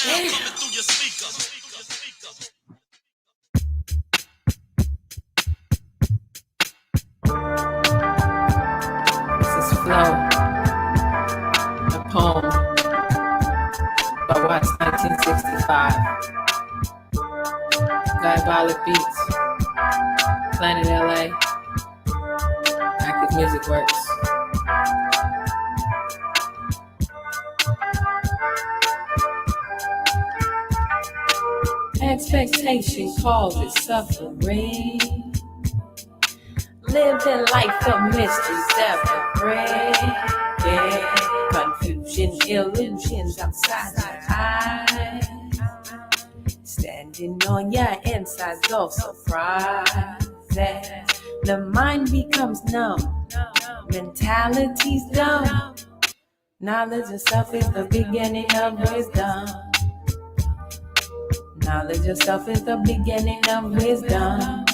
sound coming through your speaker. This is Flow, a poem by Watts 1965. Diabolic Beats, Planet LA, Active Music Works. Expectation causes suffering. Living life of mystery, separate. Yeah. Confusion, illusions outside your eyes. Standing on your insides, all surprise. The mind becomes numb, mentality's dumb. Knowledge of self is the beginning of wisdom. Knowledge of self is the beginning of wisdom.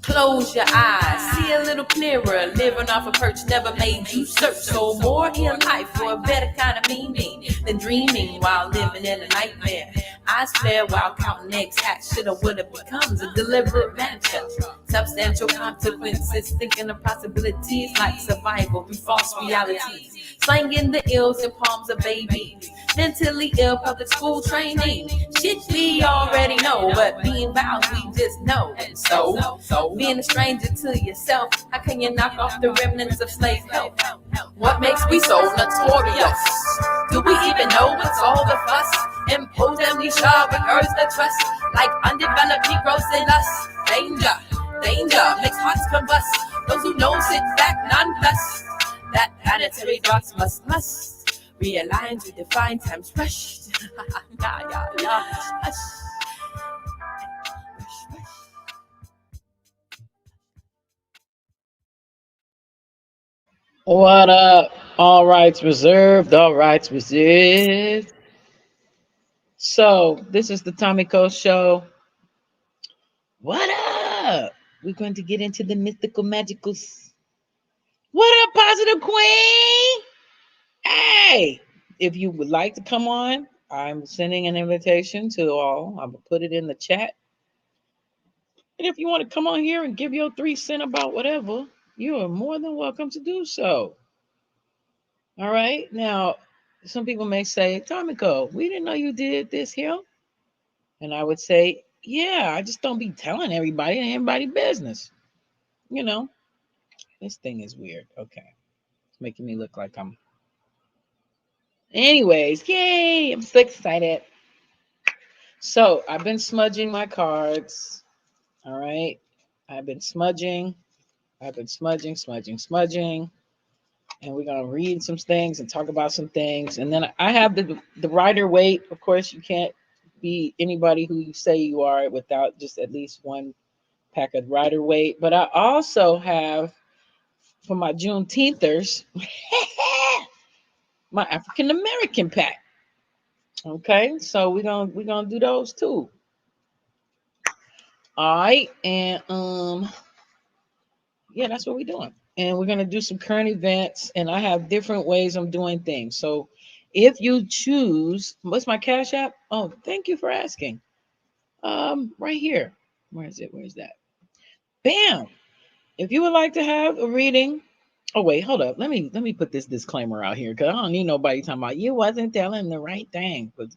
Close your eyes, see a little clearer. Living off a perch never made you search. So more in life for a better kind of meaning than dreaming while living in a nightmare. Eyes flare while counting eggs, hatch shoulda, woulda becomes a deliberate venture. Substantial consequences, thinking of possibilities like survival through false realities. Slanging the ills in palms of babies. Mentally ill public school training. Shit we already know, but being vows we just know. And so being a stranger to yourself, how can you knock off the remnants of slave help? What makes we so notorious? Do we even know what's all the fuss? Impose amnesia, rehearse the trust, like undeveloped Negroes in us. Danger, danger, makes hearts combust. Those who know sit back nonplussed. That planetary thoughts must realign to define time's rush. Hush. What up? All rights reserved. All rights reserved. So, this is the Tommy Cole Show. What up? We're going to get into the mythical magicals. What up, Positive Queen? Hey, if you would like to come on, I'm sending an invitation to all. I'm going to put it in the chat. And if you want to come on here and give your 3 cents about whatever, you are more than welcome to do so. All right. Now, some people may say, Tomiko, we didn't know you did this here. And I would say, yeah, I just don't be telling everybody and everybody business. You know, this thing is weird. Okay. It's making me look like I'm. Anyways, yay. I'm so excited. So I've been smudging my cards. All right. I've been smudging. And we're going to read some things and talk about some things. And then I have the rider weight. Of course, you can't be anybody who you say you are without just at least one pack of rider weight. But I also have, for my Juneteenthers, my African American pack. Okay, so we're gonna do those too. All right, and yeah, that's what we're doing. And we're gonna do some current events, and I have different ways I'm doing things. So if you choose, what's my Cash App? Oh, thank you for asking. Right here. Where is it? Where's that? Bam. If you would like to have a reading, oh wait, hold up. Let me put this disclaimer out here because I don't need nobody talking about you wasn't telling the right thing. But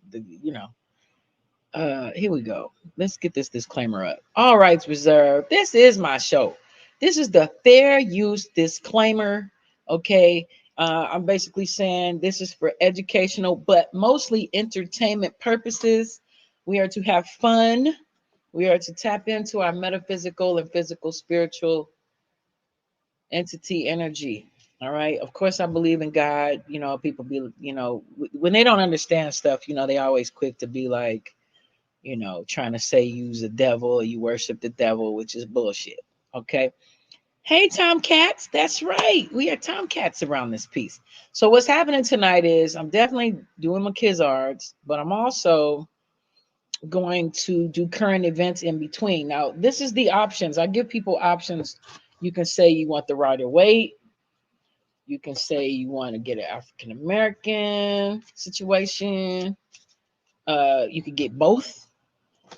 here we go. Let's get this disclaimer up. All rights reserved. This is my show. This is the fair use disclaimer. Okay. I'm basically saying this is for educational, but mostly entertainment purposes. We are to have fun. We are to tap into our metaphysical and physical spiritual entity energy. All right. Of course, I believe in God. You know, people be, when they don't understand stuff, they always quick to be like, trying to say you's a devil or you worship the devil, which is bullshit. Okay. Hey, Tomcats. That's right. We are Tomcats around this piece. So what's happening tonight is I'm definitely doing my Kizards, but I'm also going to do current events in between. Now, this is the options. I give people options. You can say you want the rider weight. You can say you want to get an African American situation. You could get both.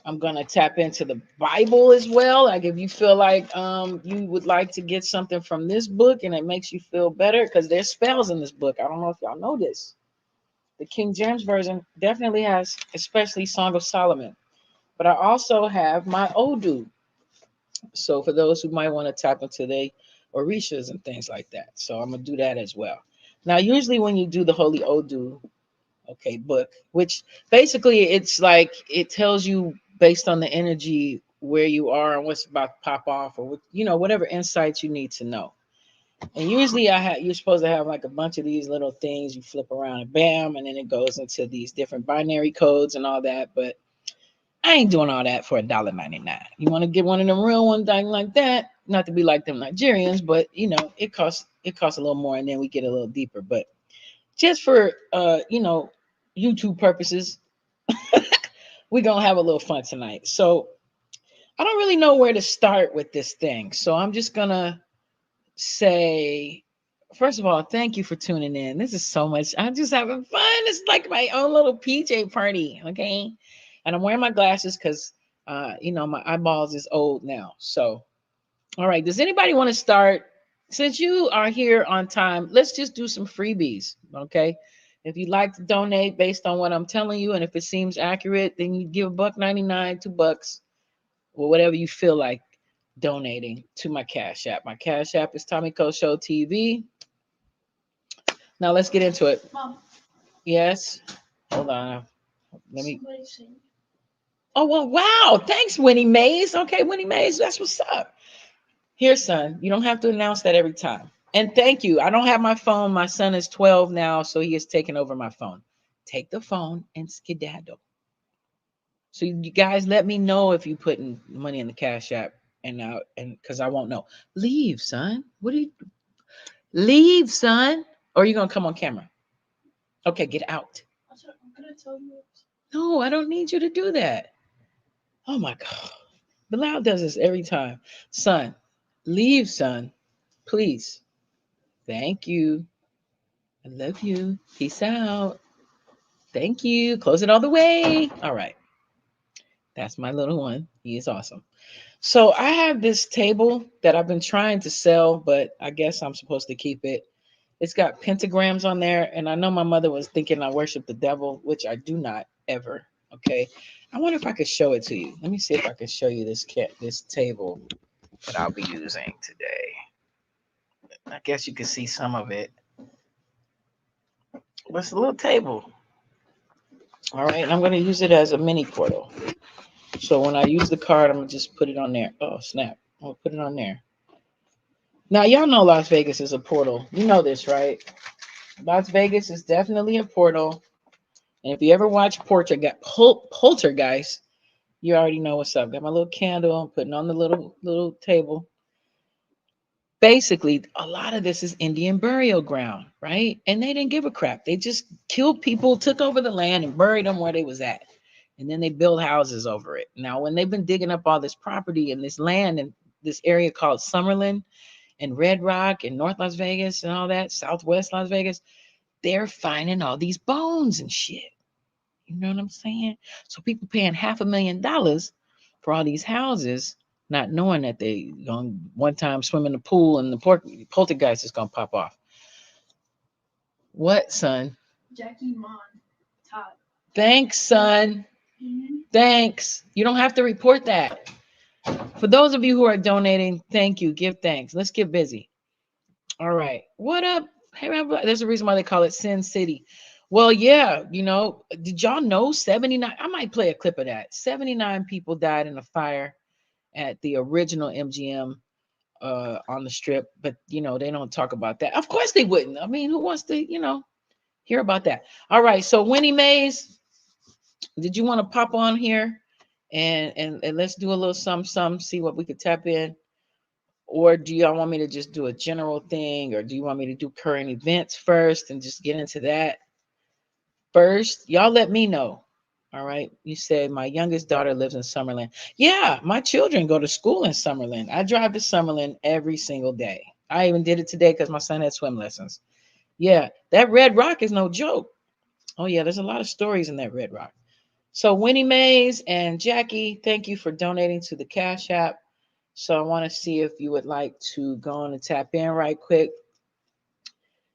I'm gonna tap into the Bible as well. Like if you feel like you would like to get something from this book and it makes you feel better, because there's spells in this book. I don't know if y'all know this. The King James Version definitely has, especially Song of Solomon. But I also have my Odu. So for those who might want to tap into the Orishas and things like that. So I'm gonna do that as well. Now, usually when you do the Holy Odu, okay, book, which basically it's like it tells you based on the energy where you are and what's about to pop off, or whatever insights you need to know. And usually you're supposed to have like a bunch of these little things you flip around and bam, and then it goes into these different binary codes and all that. But I ain't doing all that for $1.99. You want to get one of them real ones like that, not to be like them Nigerians, but it costs a little more, and then we get a little deeper. But just for YouTube purposes, we're gonna have a little fun tonight. So I don't really know where to start with this thing. So I'm just gonna say, first of all, thank you for tuning in. This is so much. I'm just having fun. It's like my own little PJ party, okay? And I'm wearing my glasses because my eyeballs is old now. So all right, does anybody want to start? Since you are here on time, let's just do some freebies, okay? If you'd like to donate based on what I'm telling you, and if it seems accurate, then you give $1.99, $2, or whatever you feel like donating to my Cash App. My Cash App is Tomiko Show TV. Now let's get into it. Mom, Yes. Hold on. Let me. somebody's saying. Oh well, wow! Thanks, Winnie Mays. Okay, Winnie Mays, that's what's up. Here, son, you don't have to announce that every time. And thank you. I don't have my phone. My son is 12 now, so he has taken over my phone. Take the phone and skedaddle. So you guys let me know if you putting money in the Cash App and because I won't know. Leave, son. What do you leave, son? Or are you gonna come on camera? Okay, get out. I'm gonna tell you. No, I don't need you to do that. Oh my God. Bilal does this every time. Son, leave, son. Please. Thank you. I love you. Peace out. Thank you. Close it all the way. All right. That's my little one. He is awesome. So I have this table that I've been trying to sell, but I guess I'm supposed to keep it. It's got pentagrams on there, and I know my mother was thinking I worship the devil, which I do not ever. Okay. I wonder if I could show it to you. Let me see if I can show you this table that I'll be using today. I guess you can see some of it. But it's a little table. All right, and I'm going to use it as a mini portal. So when I use the card, I'm going to just put it on there. Oh, snap. I'm going to put it on there. Now, y'all know Las Vegas is a portal. You know this, right? Las Vegas is definitely a portal. And if you ever watch Poltergeist, you already know what's up. Got my little candle. I'm putting on the little table. Basically, a lot of this is Indian burial ground, right? And they didn't give a crap. They just killed people, took over the land, and buried them where they was at. And then they build houses over it. Now, when they've been digging up all this property and this land in this area called Summerlin and Red Rock and North Las Vegas and all that, Southwest Las Vegas, they're finding all these bones and shit. You know what I'm saying? So people paying $500,000 for all these houses, not knowing that they going one time swim in the pool and the poltergeist is gonna pop off. What, son? Jackie Mon, Todd. Thanks, son. Mm-hmm. Thanks. You don't have to report that. For those of you who are donating, thank you. Give thanks. Let's get busy. All right. What up? Hey, there's a reason why they call it Sin City. Well, yeah, did y'all know 79? I might play a clip of that. 79 people died in a fire at the original MGM on the strip, but they don't talk about that. Of course they wouldn't. I mean, who wants to, hear about that? All right. So Winnie Mays, did you want to pop on here and let's do a little some, see what we could tap in? Or do y'all want me to just do a general thing, or do you want me to do current events first and just get into that first? Y'all let me know. All right. You said my youngest daughter lives in Summerlin. Yeah, my children go to school in Summerlin. I drive to Summerlin every single day. I even did it today because my son had swim lessons. Yeah, that red rock is no joke. Oh yeah, there's a lot of stories in that red rock. So Winnie Mays and Jackie, thank you for donating to the Cash App. So I want to see if you would like to go on and tap in right quick.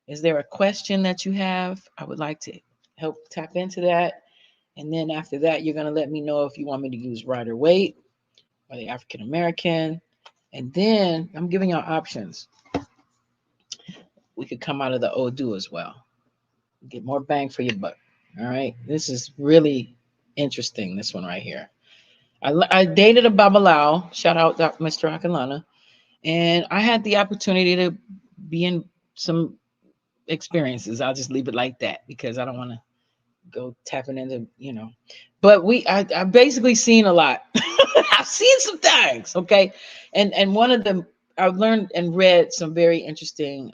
Is there a question that you have? I would like to help tap into that. And then after that, you're going to let me know if you want me to use Rider Waite or the African American. And then I'm giving y'all options. We could come out of the Odu as well. Get more bang for your buck. All right. This is really interesting, this one right here. I dated a Babalao. Shout out Mr. Akalana. And I had the opportunity to be in some experiences. I'll just leave it like that because I don't want to go tapping into, But I've basically seen a lot. I've seen some things, okay? And one of them, I've learned and read some very interesting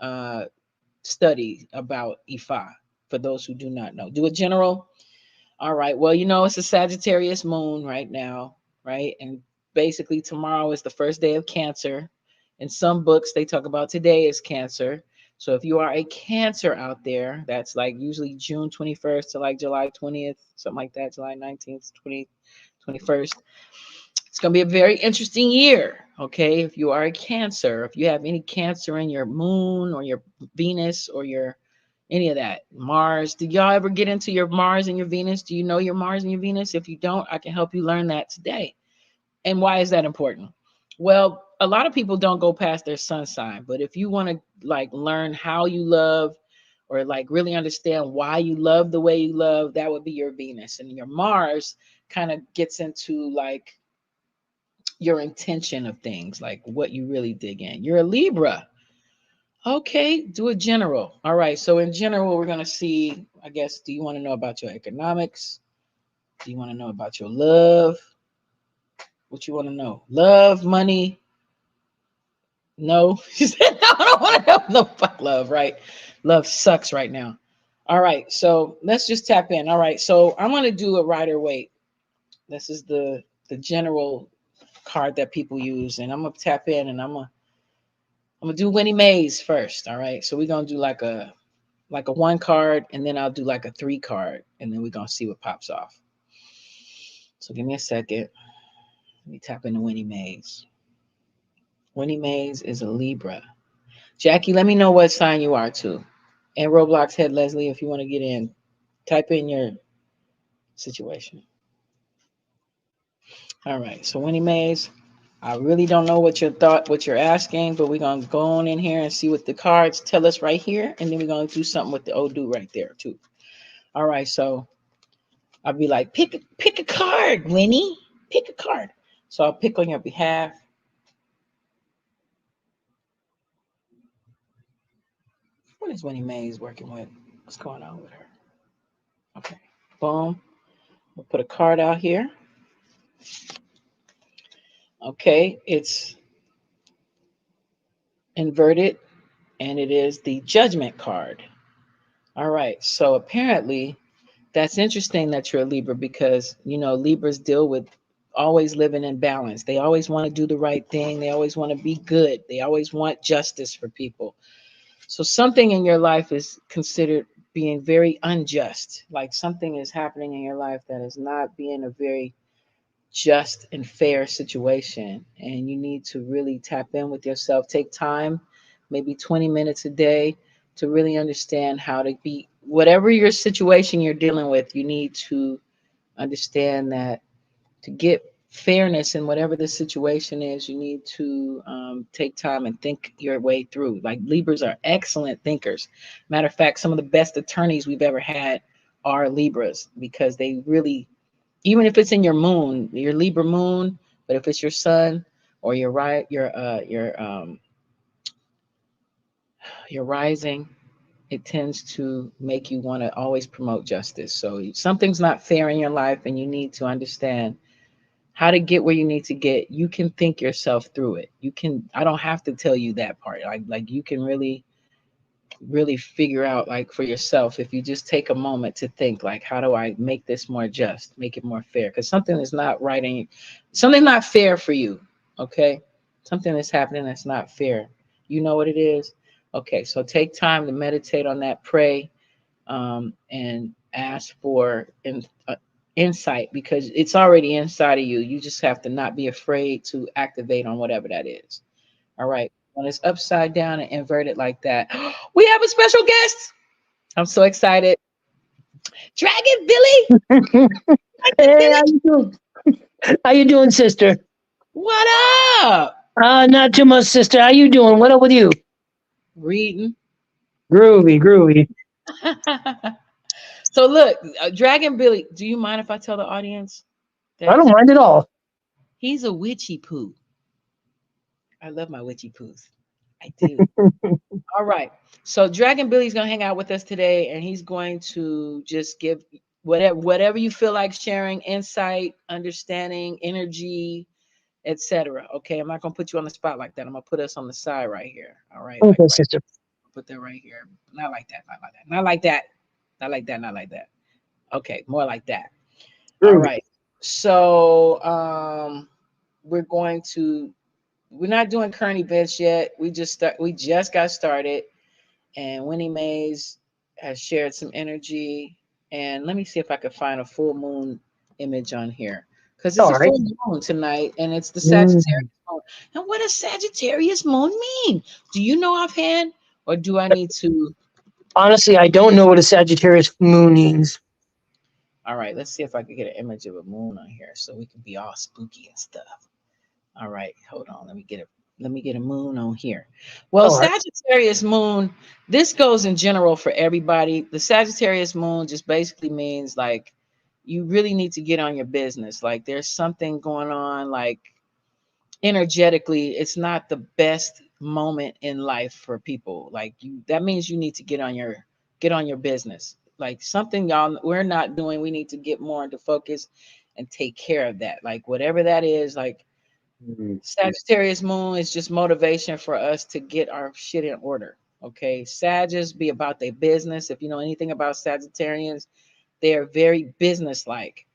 study about Ifa, for those who do not know. Do a general. All right. Well, it's a Sagittarius moon right now, right? And basically, tomorrow is the first day of Cancer. In some books, they talk about today is Cancer. So if you are a Cancer out there, that's like usually June 21st to like July 20th, something like that, July 19th, 21st. It's going to be a very interesting year, okay? If you are a Cancer, if you have any Cancer in your moon or your Venus or your any of that. Mars. Did y'all ever get into your Mars and your Venus? Do you know your Mars and your Venus? If you don't, I can help you learn that today. And why is that important? Well, a lot of people don't go past their sun sign, but if you want to like learn how you love or like really understand why you love the way you love, that would be your Venus. And your Mars kind of gets into like your intention of things, like what you really dig in. You're a Libra. Okay, do a general. All right, so in general, we're going to see, I guess, do you want to know about your economics? Do you want to know about your love? What you want to know? Love, money? No. She said, no, I don't want to know no fuck love, right? Love sucks right now. All right, so let's just tap in. All right, so I'm going to do a Rider Waite. This is the general card that people use, and I'm going to tap in, and I'm gonna do Winnie Mays first. All right, so we're gonna do like a one card, and then I'll do like a three card, and then we're gonna see what pops off. So give me a second. Let me tap into Winnie Mays. Winnie Mays is a Libra. Jackie, let me know what sign you are too. And Roblox Head Leslie, if you want to get in, type in your situation. All right, so Winnie Mays, I really don't know what you're asking, but we're gonna go on in here and see what the cards tell us right here, and then we're gonna do something with the Odu right there too. All right, so I'll be like, pick a card, Winnie. Pick a card. So I'll pick on your behalf. What is Winnie Mays working with? What's going on with her? Okay. Boom. We'll put a card out here. Okay. It's inverted and it is the Judgment card. All right. So apparently that's interesting that you're a Libra because, Libras deal with always living in balance. They always want to do the right thing. They always want to be good. They always want justice for people. So something in your life is considered being very unjust. Like something is happening in your life that is not being a very just and fair situation. And you need to really tap in with yourself. Take time, maybe 20 minutes a day, to really understand how to be, whatever your situation you're dealing with, you need to understand that to get fairness in whatever the situation is, you need to take time and think your way through. Like Libras are excellent thinkers. Matter of fact, some of the best attorneys we've ever had are Libras because they really, even if it's in your Libra moon, but if it's your sun or your rising, it tends to make you want to always promote justice. So something's not fair in your life, and you need to understand how to get where you need to get. You can think yourself through it. I don't have to tell you that part. Like you can really figure out like for yourself if you just take a moment to think like, how do I make this more just, make it more fair? Because something is not right something's not fair for you. Okay. Something is happening that's not fair. You know what it is? Okay, so take time to meditate on that, pray, and ask for insight because it's already inside of you. You just have to not be afraid to activate on whatever that is. All right. When it's upside down and inverted like that, we have a special guest. I'm so excited. Dragon Billy. Dragon Hey, Billy. how you doing? How you doing, sister? What up? Not too much, sister. How you doing? What up with you? Reading. Groovy, groovy. So look, Dragon Billy, do you mind if I tell the audience I that don't mind at all. he's a witchy poo? I love my witchy poos. I do. All right. So Dragon Billy's gonna hang out with us today, and he's going to just give whatever you feel like sharing, insight, understanding, energy, etc. Okay, I'm not gonna put you on the spot like that. I'm gonna put us on the side right here. All right, like Okay, right. sister. Put that right here. Not like that. Not like that. Not like that. Not like that. Not like that. Okay, more like that. All Groovy. right. So we're going to. We're not doing current events yet. We just got started, and Winnie Mays has shared some energy. And let me see if I can find a full moon image on here because it's All a right. full moon tonight, and it's the Sagittarius Mm. moon. And what does Sagittarius moon mean? Do you know offhand, or do I need to? Honestly, I don't know what a Sagittarius moon means. All right, let's see if I can get an image of a moon on here so we can be all spooky and stuff. All right, hold on. Let me get a moon on here. Well, All right. Sagittarius moon, this goes in general for everybody. The Sagittarius moon just basically means like you really need to get on your business. Like there's something going on like energetically, it's not the best moment in life for people. Like you that means you need to get on your business. Like something y'all we're not doing, we need to get more into focus and take care of that. Like whatever that is, like Mm. Sagittarius moon is just motivation for us to get our shit in order. Okay. Sagittarius be about their business. If you know anything about Sagittarians, they are very business-like.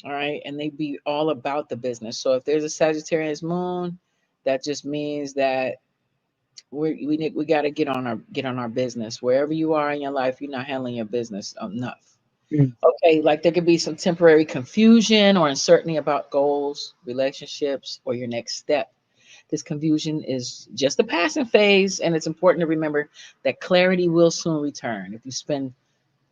All right. And they be all about the business. So if there's a Sagittarius moon, that just means that we got to get on our business. Wherever you are in your life, you're not handling your business enough. Mm. Okay, like there could be some temporary confusion or uncertainty about goals, relationships, or your next step. This confusion is just a passing phase, and it's important to remember that clarity will soon return. If you spend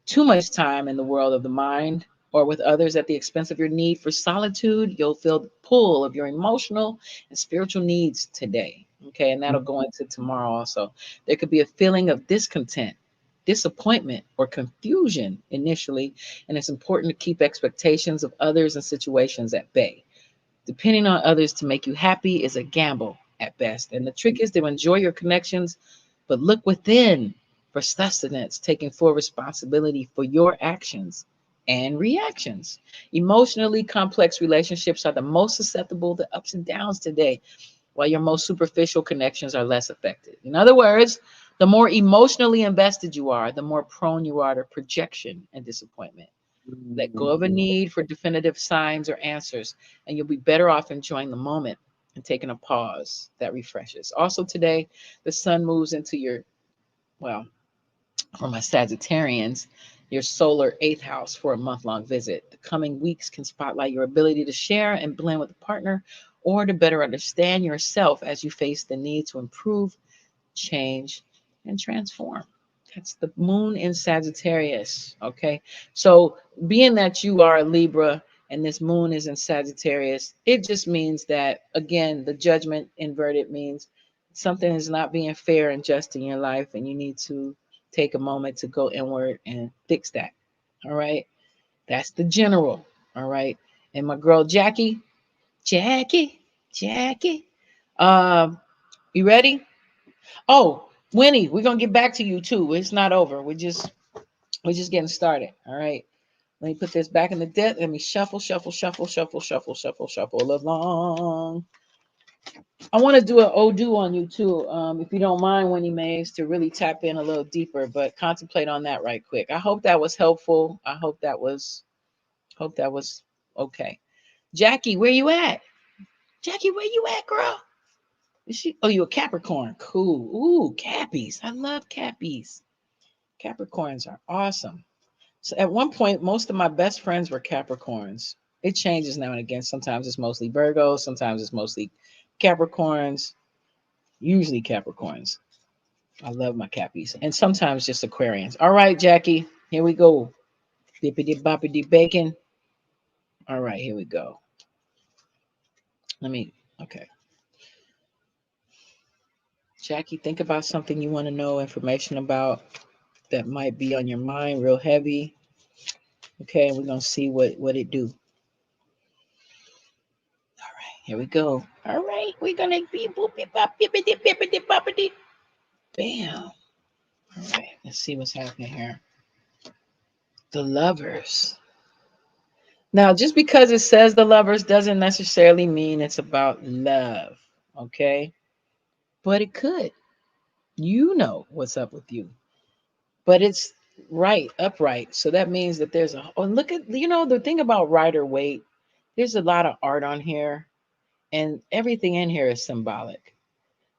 too much time in the world of the mind or with others at the expense of your need for solitude, you'll feel the pull of your emotional and spiritual needs today. Okay, and that'll go into tomorrow also. There could be a feeling of discontent, disappointment, or confusion initially, and it's important to keep expectations of others and situations at bay. Depending on others to make you happy is a gamble at best. And the trick is to enjoy your connections, but look within for sustenance, taking full responsibility for your actions and reactions. Emotionally complex relationships are the most susceptible to ups and downs today, while your most superficial connections are less affected. In other words, the more emotionally invested you are, the more prone you are to projection and disappointment. Let go of a need for definitive signs or answers, and you'll be better off enjoying the moment and taking a pause that refreshes. Also, today, the sun moves into well, for my Sagittarians, your solar eighth house for a month long visit. The coming weeks can spotlight your ability to share and blend with a partner or to better understand yourself as you face the need to improve, change, and transform. That's the moon in Sagittarius. Okay. So, being that you are a Libra and this moon is in Sagittarius, it just means that, again, the judgment inverted means something is not being fair and just in your life, and you need to take a moment to go inward and fix that. All right. That's the general. All right. And my girl, Jackie, um, you ready? Oh, Winnie, we're gonna get back to you too. It's not over. We're just getting started. All right. Let me put this back in the deck. Let me shuffle, shuffle, shuffle, shuffle, shuffle, shuffle, shuffle along. I want to do an Odu on you too. If you don't mind, Winnie Mays, to really tap in a little deeper, but contemplate on that right quick. I hope that was helpful. I hope that was okay. Jackie, where you at? Jackie, where you at, girl? Is she? Oh, you a Capricorn? Cool. Ooh, Cappies. I love Cappies. Capricorns are awesome. So at one point, most of my best friends were Capricorns. It changes now and again. Sometimes it's mostly Virgos. Sometimes it's mostly Capricorns. Usually Capricorns. I love my Cappies, and sometimes just Aquarians. All right, Jackie. Here we go. Bippity boppity bacon. All right, here we go. Let me. Okay, Jackie, think about something you want to know information about that might be on your mind, real heavy. Okay, we're gonna see what it do. All right, here we go. All right, we're gonna be boopy bop bippity bippity boppity. Bam. All right, let's see what's happening here. The lovers. Now, just because it says the lovers doesn't necessarily mean it's about love. Okay, but it could. You know what's up with you, but it's right, upright. So that means that there's a. Oh, look at the thing about Rider Waite. There's a lot of art on here, and everything in here is symbolic.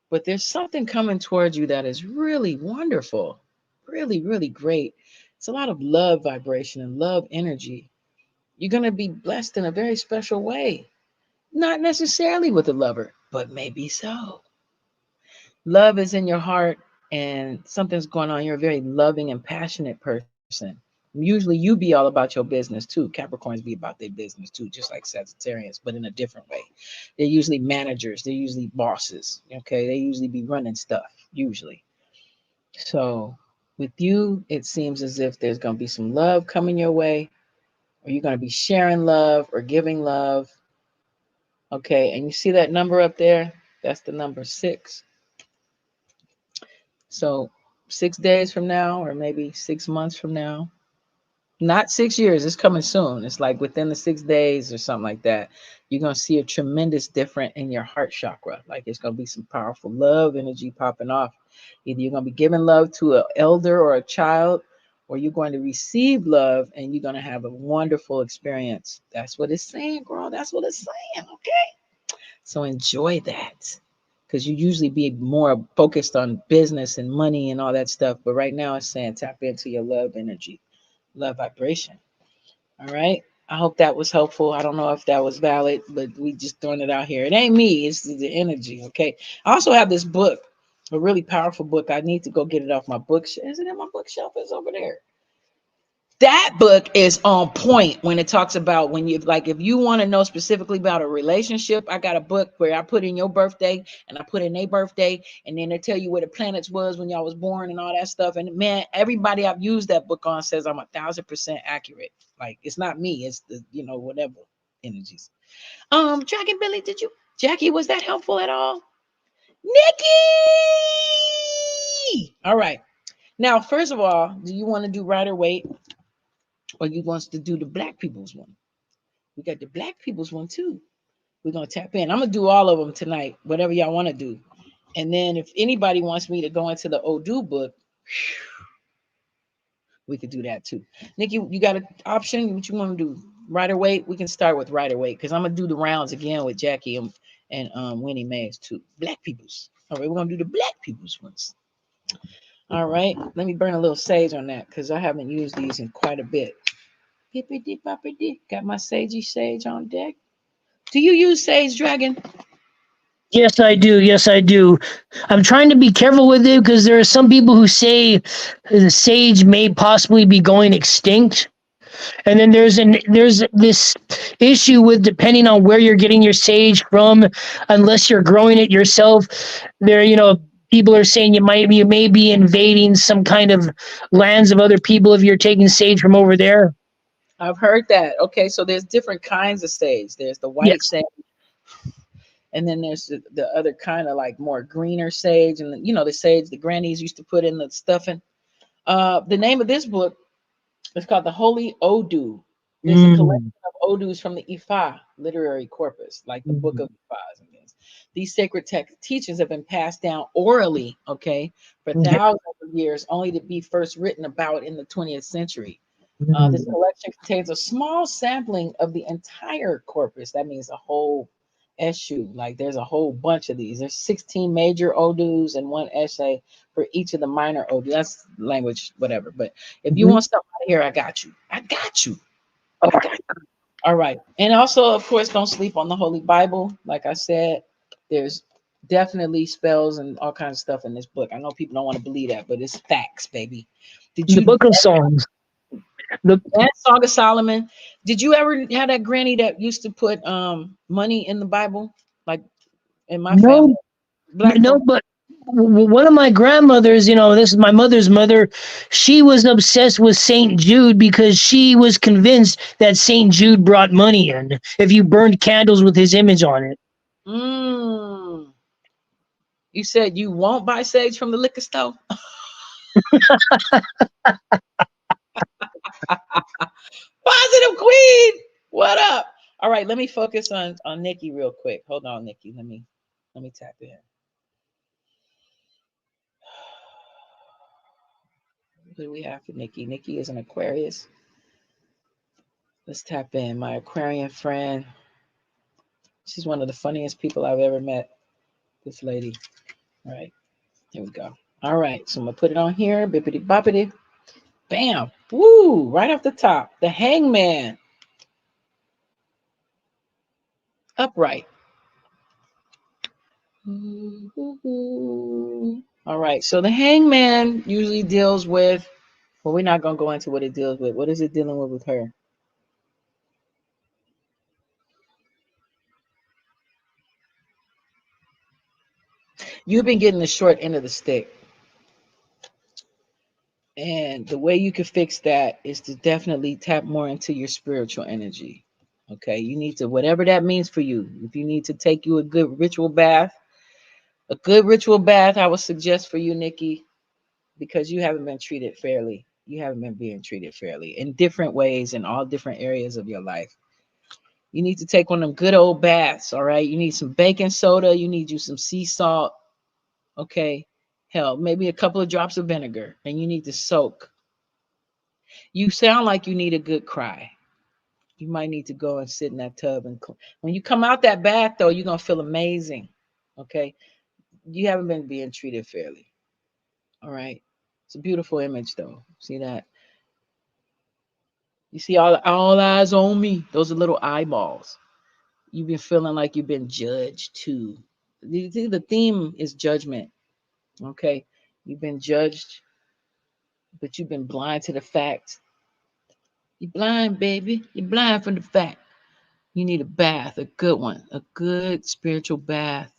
But there's something coming towards you that is really wonderful, really, really great. It's a lot of love vibration and love energy. You're going to be blessed in a very special way. Not necessarily with a lover, but maybe so. Love is in your heart and something's going on. You're a very loving and passionate person. Usually you be all about your business too. Capricorns be about their business too, just like Sagittarians, but in a different way. They're usually managers, they're usually bosses. Okay. They usually be running stuff, usually. So with you, it seems as if there's going to be some love coming your way, or you're going to be sharing love or giving love. Okay. And you see that number up there? That's the number 6. So 6 days from now, or maybe 6 months from now, not 6 years, it's coming soon. It's like within the 6 days or something like that. You're going to see a tremendous difference in your heart chakra. Like it's going to be some powerful love energy popping off. Either you're going to be giving love to an elder or a child, or you're going to receive love and you're going to have a wonderful experience. That's what it's saying, girl. That's what it's saying. Okay. So enjoy that, because you usually be more focused on business and money and all that stuff. But right now it's saying tap into your love energy, love vibration. All right. I hope that was helpful. I don't know if that was valid, but we just throwing it out here. It ain't me, it's the energy. Okay. I also have this book, a really powerful book. I need to go get it off my bookshelf. Is it in my bookshelf? It's over there. That book is on point when it talks about when you like, if you want to know specifically about a relationship. I got a book where I put in your birthday and I put in their birthday, and then they tell you where the planets was when y'all was born and all that stuff. And man, everybody I've used that book on says I'm 1,000% accurate. Like it's not me, it's the whatever energies. Dragon Billy, did you, Jackie, was that helpful at all? Nikki. All right. Now, first of all, do you want to do Rider Waite, or you wants to do the black people's one? We got the black people's one too. We're gonna tap in. I'm gonna do all of them tonight, whatever y'all want to do. And then if anybody wants me to go into the Odu book, we could do that too. Nikki, you got an option? What you want to do? Rider Waite? We can start with Rider Waite because I'm gonna do the rounds again with Jackie and Winnie Mays too. Black people's. All right, we're gonna do the black people's ones. All right, let me burn a little sage on that because I haven't used these in quite a bit. Hippity boppity. Got my sagey sage on deck. Do you use sage, Dragon? Yes, I do. Yes, I do. I'm trying to be careful with it because there are some people who say the sage may possibly be going extinct. And then there's this issue with depending on where you're getting your sage from, unless you're growing it yourself. There, people are saying you may be invading some kind of lands of other people if you're taking sage from over there. I've heard that. Okay, so there's different kinds of sage. There's the white Yes. sage, and then there's the other kind of like more greener sage, and the sage the grannies used to put in the stuffing. The name of this book is called The Holy Odu. It's a collection Mm. of Odus from the Ifa literary corpus, like the Book of Mm. Ifas and things. These sacred teachings have been passed down orally, okay, for Okay. thousands of years, only to be first written about in the 20th century. This Mm. collection contains a small sampling of the entire corpus. That means a whole Eshu. Like there's a whole bunch of these. There's 16 major odus and one essay for each of the minor odus. That's language, whatever. But if you Mhm. want something out of here, I got you. I got you. All I got right. you. All right. And also, of course, don't sleep on the Holy Bible. Like I said, there's definitely spells and all kinds of stuff in this book. I know people don't want to believe that, but it's facts, baby. Did The you Book of Songs. The and Song of Solomon? Did you ever have that granny that used to put money in the Bible? Like in my family, no, black no, folk. but one of my grandmothers, this is my mother's mother. She was obsessed with Saint Jude because she was convinced that Saint Jude brought money in if you burned candles with his image on it. Mm. You said you won't buy sage from the liquor store? Positive Queen. What up? All right, let me focus on Nikki real quick. Hold on, Nikki. Let me tap in. What do we have for Nikki? Nikki is an Aquarius. Let's tap in. My Aquarian friend. She's one of the funniest people I've ever met. This lady. All right, here we go. All right, so I'm gonna put it on here. Bippity boppity. Bam. Woo! Right off the top. The Hangman. Upright. All right. So the Hangman usually deals with. Well, we're not gonna go into what it deals with. What is it dealing with her? You've been getting the short end of the stick. And the way you can fix that is to definitely tap more into your spiritual energy. Okay. You need to, whatever that means for you. If you need to take you a good ritual bath, I would suggest for you, Nikki, because you haven't been treated fairly. You haven't been being treated fairly in different ways in all different areas of your life. You need to take one of them good old baths. All right. You need some baking soda. You need you some sea salt. Okay. Hell, maybe a couple of drops of vinegar, and you need to soak. You sound like you need a good cry. You might need to go and sit in that tub when you come out that bath, though, you're gonna feel amazing. Okay, you haven't been being treated fairly. All right, it's a beautiful image, though. See that? You see all eyes on me. Those are little eyeballs. You've been feeling like you've been judged too. The theme is judgment. Okay, you've been judged, but you've been blind to the fact. You're blind, baby. You're blind from the fact. You need a bath, a good one, a good spiritual bath.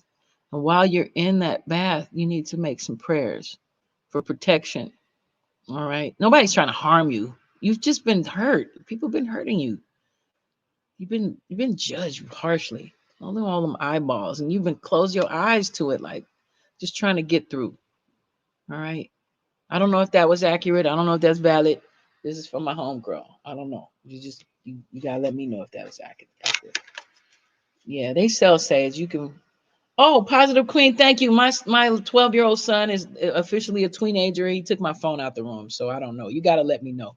And while you're in that bath, you need to make some prayers for protection. All right. Nobody's trying to harm you. You've just been hurt. People have been hurting you. You've been judged harshly. All them eyeballs, and you've been closed your eyes to it, like just trying to get through. All right. I don't know if that was accurate. I don't know if that's valid. This is from my homegirl. I don't know. You gotta let me know if that was accurate. Yeah, they sell sage. You can. Oh, Positive Queen, thank you. My 12-year-old son is officially a teenager. He took my phone out the room, so I don't know. You got to let me know.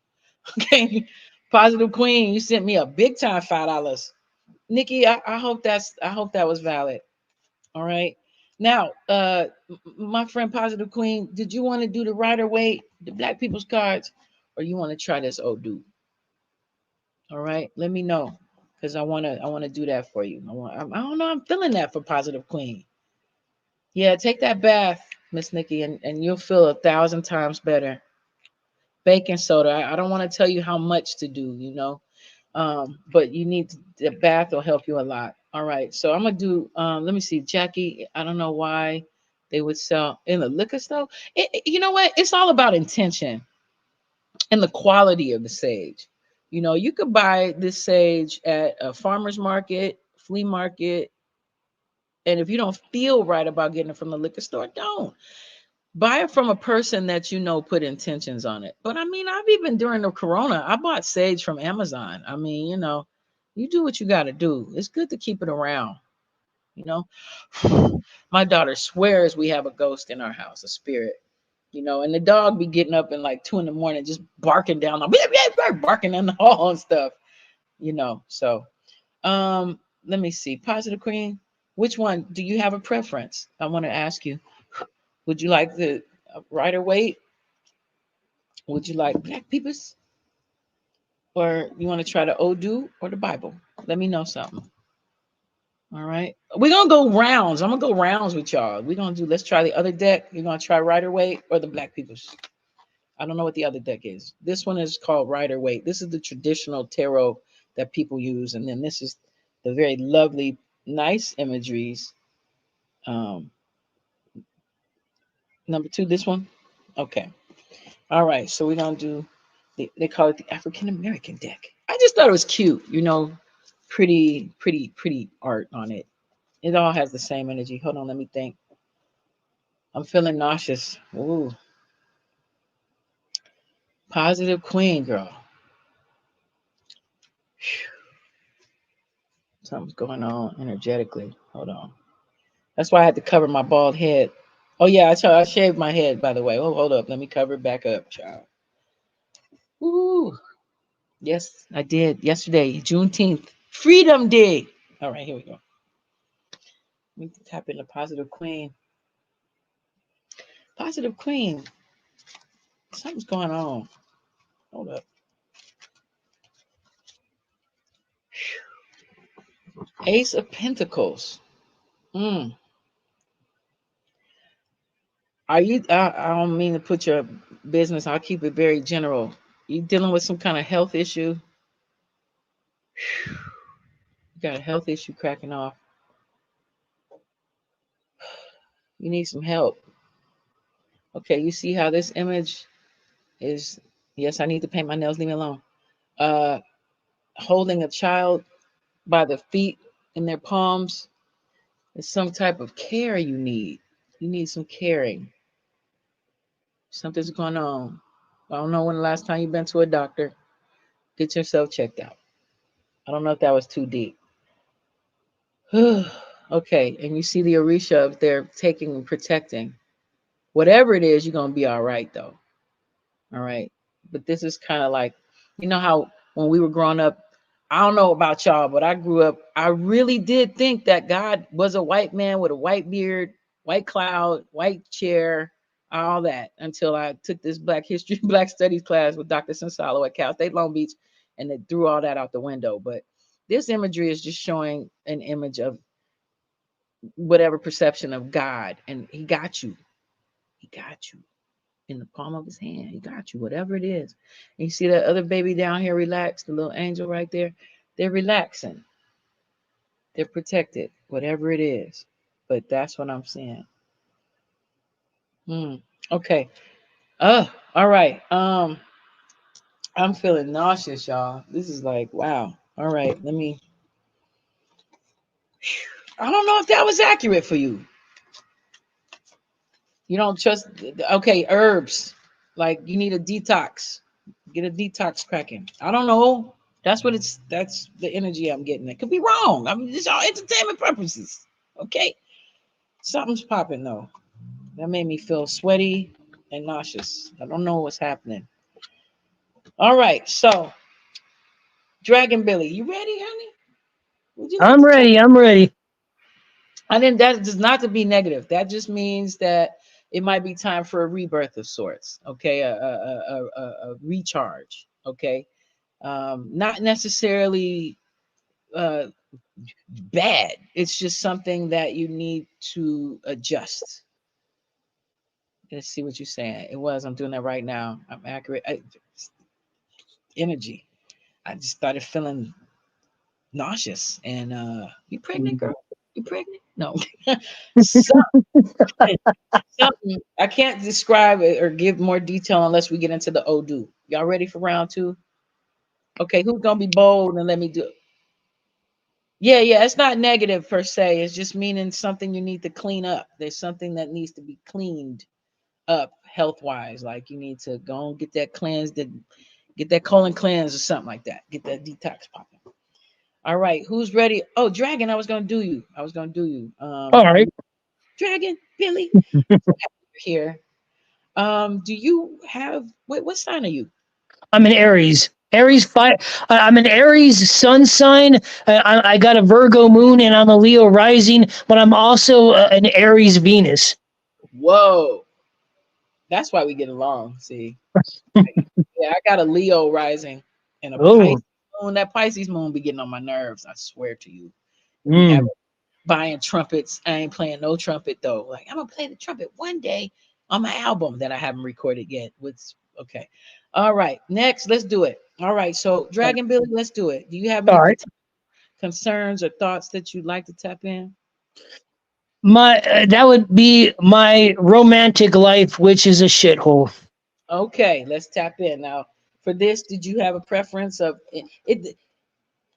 Okay. Positive Queen, you sent me a big time $5. Nikki, I hope that was valid. All right. Now, my friend Positive Queen, did you want to do the Rider Waite, the Black People's cards, or you want to try this old dude? All right. Let me know. Because I wanna do that for you. I don't know. I'm feeling that for Positive Queen. Yeah, take that bath, Miss Nikki, and you'll feel 1,000 times better. Baking soda. I don't want to tell you how much to do, but the bath will help you a lot. All right, so I'm gonna do. Let me see, Jackie. I don't know why they would sell in the liquor store. You know what? It's all about intention and the quality of the sage. You could buy this sage at a farmer's market, flea market, and if you don't feel right about getting it from the liquor store, don't. Buy it from a person that put intentions on it. But I mean, I've even during the corona, I bought sage from Amazon. I mean, you do what you got to do. It's good to keep it around. you know my daughter swears we have a ghost in our house, a spirit. And the dog be getting up in like 2 in the morning, just barking down barking in the hall and stuff. So let me see. Positive Queen, Which one? Do you have a preference? I want to ask you. Would you like the Rider Waite? Would you like Black Peoples? Or you want to try the Odu or the Bible? Let me know something. All right. We're gonna go rounds. I'm gonna go rounds with y'all. We're gonna do let's try the other deck. You're gonna try Rider Waite or the Black Peoples. I don't know what the other deck is. This one is called Rider Waite. This is the traditional tarot that people use, and then this is the very lovely, nice imageries. Um, number two, this one. Okay. All right. So we're gonna do. They call it the African American deck. I just thought it was cute. Pretty art on it. It all has the same energy. Hold on, let me think. I'm feeling nauseous. Ooh, positive queen, girl. Something's going on energetically. Hold on. That's why I had to cover my bald head. Oh yeah, I shaved my head by the way. Oh, hold up. Let me cover it back up, child. Ooh. Yes, I did. Yesterday, Juneteenth. Freedom Day. All right, here we go. Let me tap into positive queen. Positive queen. Something's going on. Hold up. Ace of Pentacles. Mm. Are you? I don't mean to put your business. I'll keep it very general. You dealing with some kind of health issue? You got a health issue cracking off. You need some help. Okay, you see how this image is? Yes, I need to paint my nails. Leave me alone. Uh, Holding a child by the feet in their palms is some type of care you need. You need some caring. Something's going on. I don't know when the last time you've been to a doctor. Get yourself checked out. I don't know if that was too deep. Okay, and you see the Orisha up there taking and protecting. Whatever it is, you're gonna be all right though. All right. But this is kind of like, you know how when we were growing up, I don't know about y'all, but I grew up, I really did think that God was a white man with a white beard, white cloud, white chair, all that until I took this Black History, Black Studies class with Dr. Sensalo at Cal State Long Beach, and it threw all that out the window. But this imagery is just showing an image of whatever perception of God, and He got you. He got you in the palm of His hand. He got you, whatever it is. And you see that other baby down here relaxed, the little angel right there? They're relaxing. They're protected, whatever it is. But that's what I'm saying. Hmm. Okay. All right. I'm feeling nauseous, y'all. This is like, wow. All right, let me. I don't know if that was accurate for you. You don't trust. Okay, herbs. Like you need a detox. Get a detox cracking. I don't know. That's what it's. That's the energy I'm getting. It could be wrong. I mean, it's all entertainment purposes. Okay. Something's popping though. That made me feel sweaty and nauseous. I don't know what's happening. All right. So, Dragon Billy, you ready, honey? Would you like I'm to talk? ready. I'm ready. And then that does not to be negative. That just means that it might be time for a rebirth of sorts. Okay, a recharge. Okay, not necessarily uh, bad. It's just something that you need to adjust. Let's see what you're saying. It was. I'm doing that right now. I'm accurate. Energy. I just started feeling nauseous. And you pregnant, girl? You pregnant? No. So something I can't describe it or give more detail unless we get into the Odu. Y'all ready for round two? Okay, who's gonna be bold and let me do it? Yeah, yeah, it's not negative per se. It's just meaning something you need to clean up. There's something that needs to be cleaned up health wise. Like you need to go and get that cleansed, get that colon cleanse or something like that. Get that detox popping. All right, who's ready? Oh, Dragon, I was gonna do you. I was gonna do you. All right. Dragon, Billy, here. Do you have what sign are you? I'm an Aries. Aries fire. I'm an Aries sun sign. I got a Virgo moon, and I'm a Leo rising. But I'm also an Aries Venus. Whoa, that's why we get along. See, yeah, I got a Leo rising and a Oh, Pisces moon. That Pisces moon be getting on my nerves. I swear to you. Be having mm. buying trumpets. I ain't playing no trumpet though. Like I'm gonna play the trumpet one day on my album that I haven't recorded yet. With okay, all right. Next, let's do it. All right. So Dragon Billy, let's do it. Do you have All any right. concerns or thoughts that you'd like to tap in? My that would be my romantic life, which is a shithole. Okay, let's tap in now. For this, did you have a preference of it?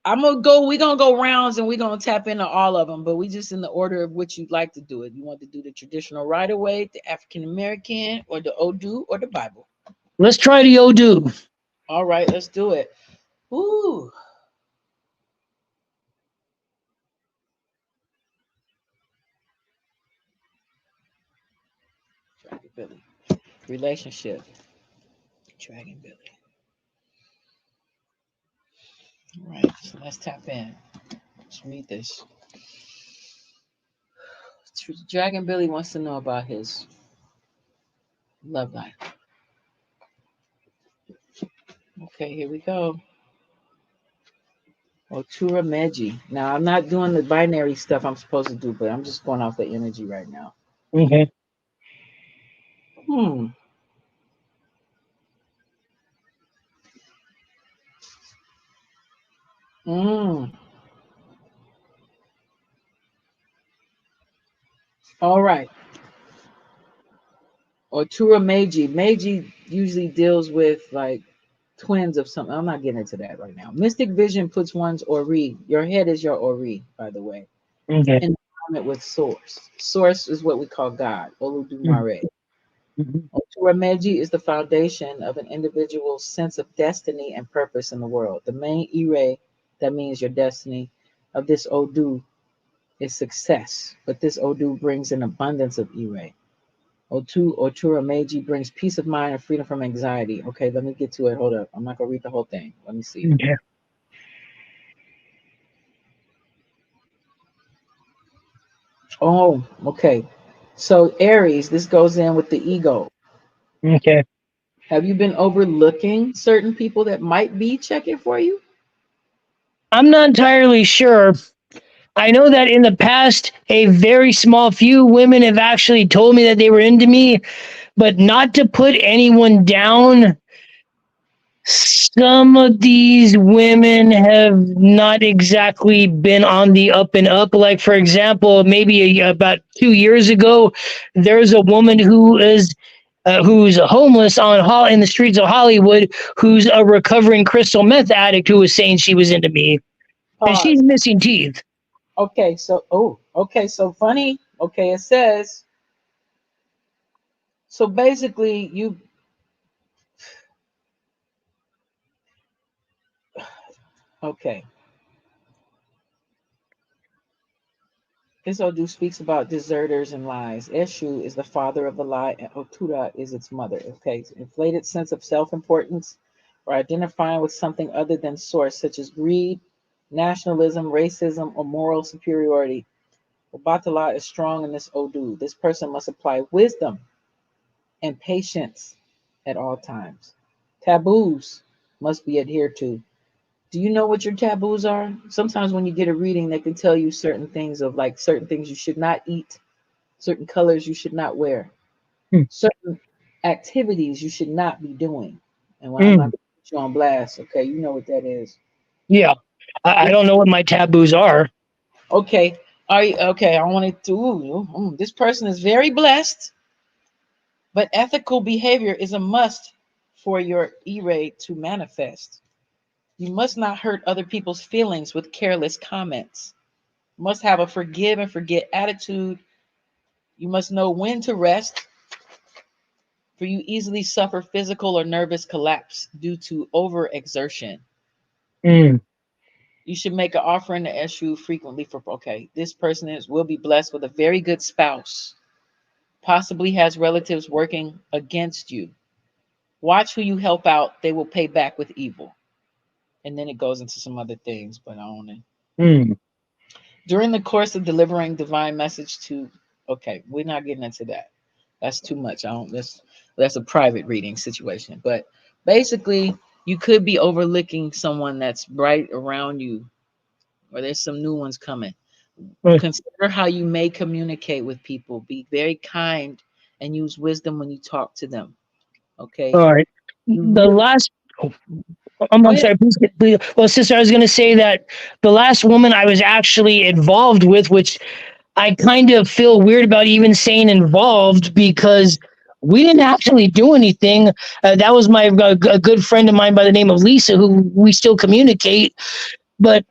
I'm gonna go. We're gonna go rounds, and we're gonna tap into all of them. But we just in the order of which you'd like to do it. You want to do the traditional right away, the African American, or the Odu, or the Bible? Let's try the Odu. All right, let's do it. Ooh, Dragon Billy. Relationship. Dragon Billy. All right, so let's tap in. Let's read this. Dragon Billy wants to know about his love life. Okay, here we go. Otura Meji. Now, I'm not doing the binary stuff I'm supposed to do, but I'm just going off the energy right now. Okay. Hmm. Mm. All right. Otura Meiji. Meiji usually deals with like twins of something. I'm not getting into that right now. Mystic Vision puts one's Ori. Your head is your Ori, by the way. Okay. In alignment with Source. Source is what we call God. Oludumare. Mhm. Otura Meiji is the foundation of an individual's sense of destiny and purpose in the world. The main ire, that means your destiny, of this Odu is success, but this Odu brings an abundance of ire. Otura Meiji brings peace of mind and freedom from anxiety. Okay, let me get to it. Hold up. I'm not going to read the whole thing. Let me see. Okay. Oh, okay. So, Aries, this goes in with the ego. Okay. Have you been overlooking certain people that might be checking for you? I'm not entirely sure. I know that in the past, a very small few women have actually told me that they were into me, but not to put anyone down. Some of these women have not exactly been on the up and up. Like, for example, maybe about 2 years ago, there's a woman who's homeless in the streets of Hollywood, who's a recovering crystal meth addict who was saying she was into me, and she's Pause. missing teeth. Okay, so, oh, okay, so funny. Okay, it says, so basically, okay. This Odu speaks about deserters and lies. Eshu is the father of the lie, and Otura is its mother. Okay, so inflated sense of self-importance or identifying with something other than source, such as greed, nationalism, racism, or moral superiority. Obatala is strong in this Odu. This person must apply wisdom and patience at all times. Taboos must be adhered to. Do you know what your taboos are? Sometimes when you get a reading, they can tell you certain things of like certain things you should not eat, certain colors you should not wear, Hmm. certain activities you should not be doing. And when I'm not Mm, going to put you on blast, okay, you know what that is. yeah, I don't know what my taboos are. Okay, are you okay? I wanted to. This person is very blessed, but ethical behavior is a must for your E-ray to manifest. You must not hurt other people's feelings with careless comments. You must have a forgive and forget attitude. You must know when to rest, for you easily suffer physical or nervous collapse due to overexertion. Mm, You should make an offering to Eshu frequently for okay. This person will be blessed with a very good spouse, possibly has relatives working against you. Watch who you help out, they will pay back with evil. and then it goes into some other things, but I don't know. Hmm. During the course of delivering divine message to, okay, we're not getting into that. That's too much. I don't. That's a private reading situation. But basically, you could be overlooking someone that's right around you, or there's some new ones coming. Consider how you may communicate with people. Be very kind and use wisdom when you talk to them. Okay. All right. You The really last. go I'm ahead. sorry. Please. Well, sister, I was going to say that the last woman I was actually involved with, which I kind of feel weird about even saying involved because we didn't actually do anything. That was my a good friend of mine by the name of Lisa, who we still communicate. But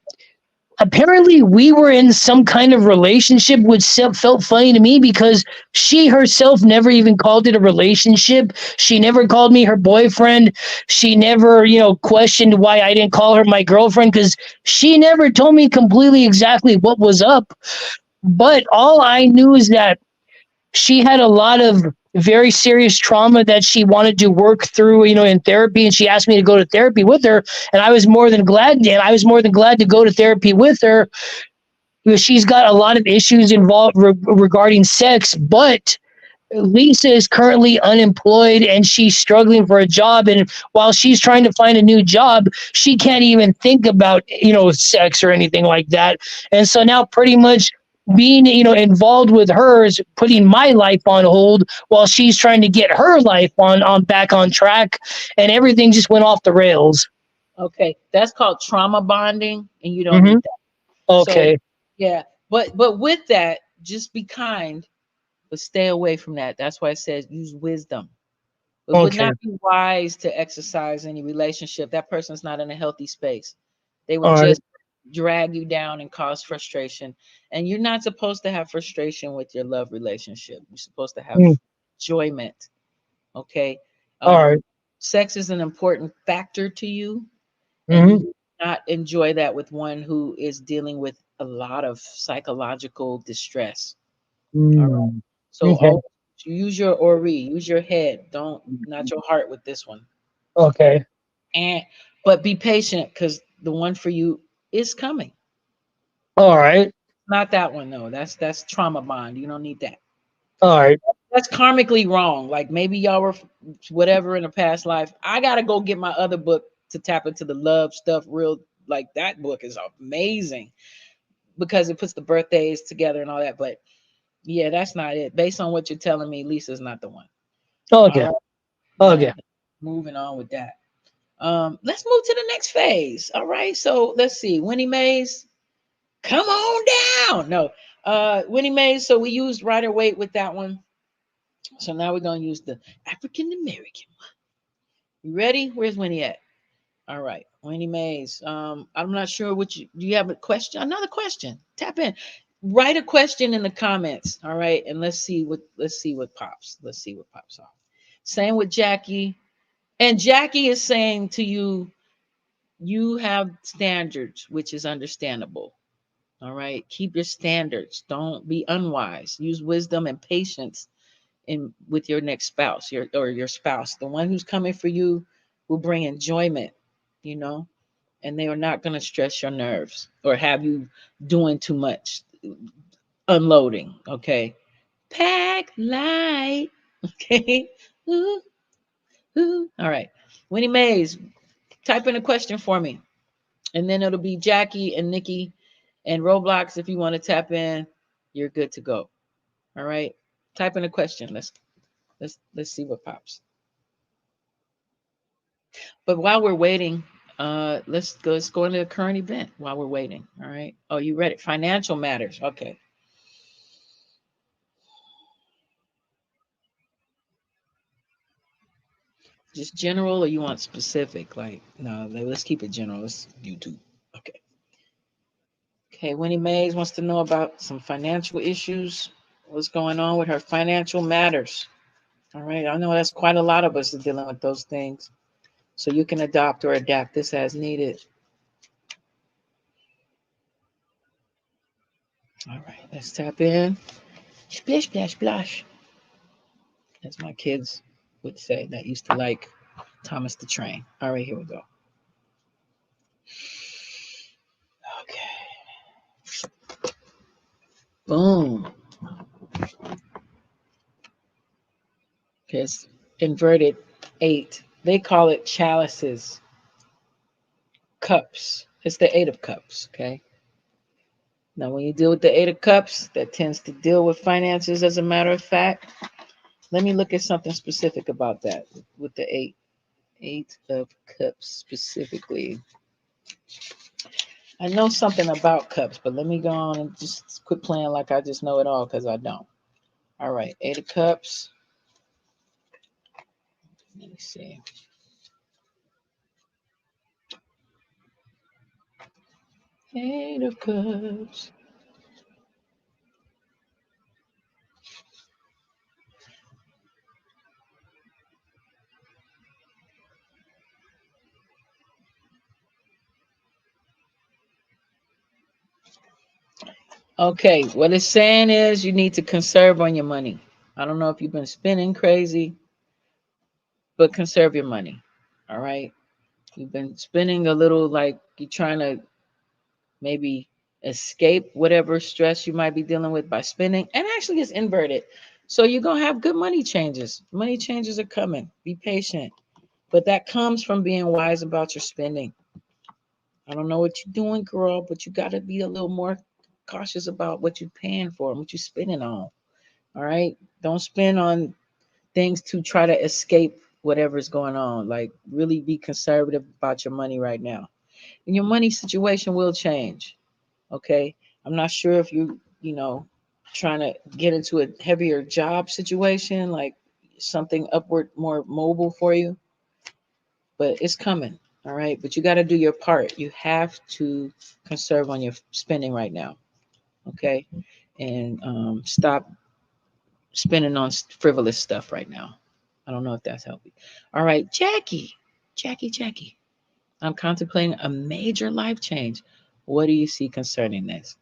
apparently we were in some kind of relationship, which felt funny to me because she herself never even called it a relationship. She never called me her boyfriend. She never, questioned why I didn't call her my girlfriend because she never told me completely exactly what was up. But all I knew is that she had a lot of very serious trauma that she wanted to work through, in therapy, and she asked me to go to therapy with her, and I was more than glad to go to therapy with her because she's got a lot of issues involved regarding sex, but Lisa is currently unemployed and she's struggling for a job. And while she's trying to find a new job, she can't even think about, sex or anything like that. And so now pretty much being, involved with her is putting my life on hold while she's trying to get her life on back on track. And everything just went off the rails. Okay, that's called trauma bonding, and you don't Hmm. need that. So Okay. yeah, but with that, just be kind, but stay away from that. That's why it says use wisdom. It would Okay. not be wise to exercise any relationship. That person's not in a healthy space. They will All right. just drag you down and cause frustration. And you're not supposed to have frustration with your love relationship. You're supposed to have Mm. enjoyment. Okay. All right. Um, Sex is an important factor to you, and you Mm-hmm. do not enjoy that with one who is dealing with a lot of psychological distress. All right. Mm. So Okay. always use your ori, use your head. Don't not your heart with this one. Okay. And but be patient because the one for you is coming. All right. Not that one though. That's trauma bond. You don't need that. All right. That's karmically wrong. Like maybe y'all were whatever in a past life. I gotta go get my other book to tap into the love stuff. Real like that book is amazing because it puts the birthdays together and all that. But yeah, that's not it. Based on what you're telling me, Lisa's not the one. All Okay. right. Yeah. Okay. Moving on with that. Let's move to the next phase. All right. So let's see. Winnie Mays, come on down. No. Winnie Mays. So we used Rider Waite with that one. So now we're gonna use the African American. You ready? Where's Winnie at? All right, Winnie Mays. I'm not sure what do you have a question? Another question. Tap in. Write a question in the comments. All right, and let's see what pops. Let's see what pops off. Same with Jackie. And Jackie is saying to you, you have standards, which is understandable. All right. Keep your standards. Don't be unwise. Use wisdom and patience in with your next spouse, your spouse. The one who's coming for you will bring enjoyment, you know, and they are not going to stress your nerves or have you doing too much unloading. Okay. Pack light. Okay. Ooh, ooh. All right. Winnie Mays, type in a question for me. And then it'll be Jackie and Nikki and Roblox. If you want to tap in, you're good to go. All right. Type in a question. Let's see what pops. But while we're waiting, let's go into the current event while we're waiting. All right. Oh, you read it. Financial matters. Okay. Just general or you want specific? Like, no, let's keep it general. Let's YouTube. Okay. Okay. Winnie Mays wants to know about some financial issues. What's going on with her financial matters? All right. I know that's quite a lot of us are dealing with those things. So you can adopt or adapt this as needed. All right. Let's tap in. Splish, splash, splash. As my kids would say, that used to like Thomas the Train. All right. Here we go. Okay. Boom. Okay, it's inverted 8. They call it chalices, cups. It's the 8 of cups. Okay. Now, when you deal with the 8 of cups, that tends to deal with finances, as a matter of fact. Let me look at something specific about that with the 8 of cups specifically. I know something about cups, but let me go on and just quit playing like I just know it all, because I don't. All right, 8 of cups. Let me see. Eight of cups. Okay, what it's saying is you need to conserve on your money. I don't know if you've been spending crazy, but conserve your money. All right. You've been spending a little, like you're trying to maybe escape whatever stress you might be dealing with by spending. And actually, it's inverted. So you're going to have good money changes. Money changes are coming. Be patient. But that comes from being wise about your spending. I don't know what you're doing, girl, but you got to be a little more cautious about what you're paying for and what you're spending on. All right. Don't spend on things to try to escape whatever's going on. Like, really be conservative about your money right now. And your money situation will change. Okay. I'm not sure if trying to get into a heavier job situation, like something upward, more mobile for you, but it's coming. All right. But you got to do your part. You have to conserve on your spending right now. Okay. And stop spending on frivolous stuff right now. I don't know if that's helping. All right, Jackie. I'm contemplating a major life change. What do you see concerning this?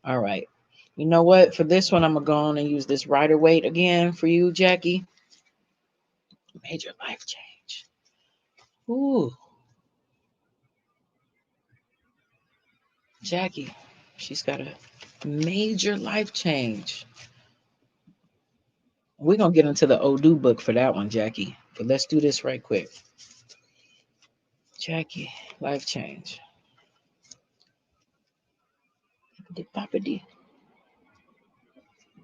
All right. You know what? For this one, I'm going to go on and use this Rider Waite again for you, Jackie. Major life change. Ooh, Jackie, she's got a major life change. We're going to get into the Odu book for that one, Jackie. But let's do this right quick. Jackie, life change. This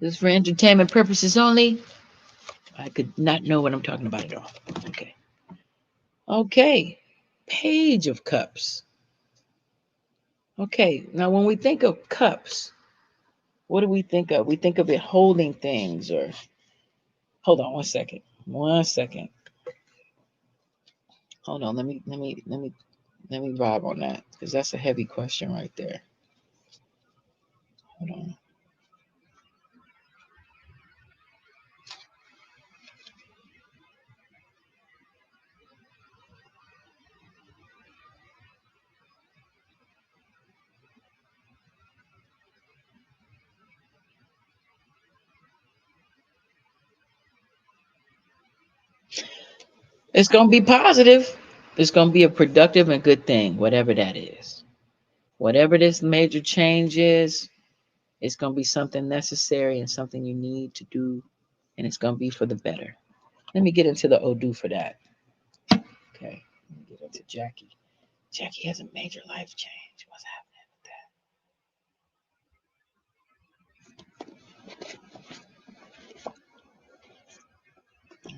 is for entertainment purposes only. I could not know what I'm talking about at all. Okay. Okay. Page of Cups. Okay. Now, when we think of cups, what do we think of? We think of it holding things, or hold on 1 second. 1 second. Hold on. Let me vibe on that, because that's a heavy question right there. Hold on. It's going to be positive. It's going to be a productive and good thing, whatever that is. Whatever this major change is, it's going to be something necessary and something you need to do, and it's going to be for the better. Let me get into the Odu for that. Okay, let me get into Jackie. Jackie has a major life change. What's happening?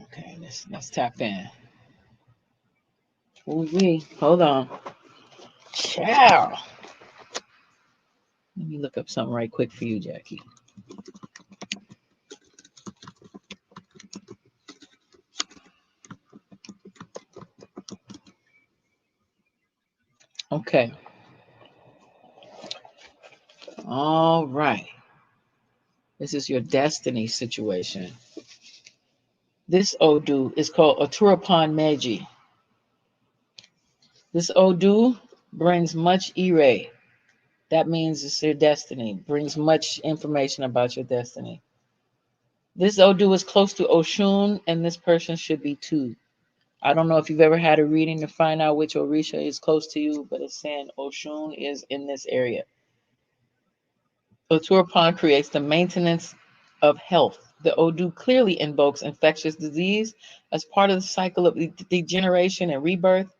Okay, let's tap in. Ooh-wee. Hold on. Ciao. Let me look up something right quick for you, Jackie. Okay. All right. This is your destiny situation. This Odu is called Aturapan Meji. This Odu brings much ire. That means it's your destiny. Brings much information about your destiny. This Odu is close to Oshun, and this person should be too. I don't know if you've ever had a reading to find out which Orisha is close to you, but it's saying Oshun is in this area. Oturpan creates the maintenance of health. The Odu clearly invokes infectious disease as part of the cycle of degeneration and rebirth,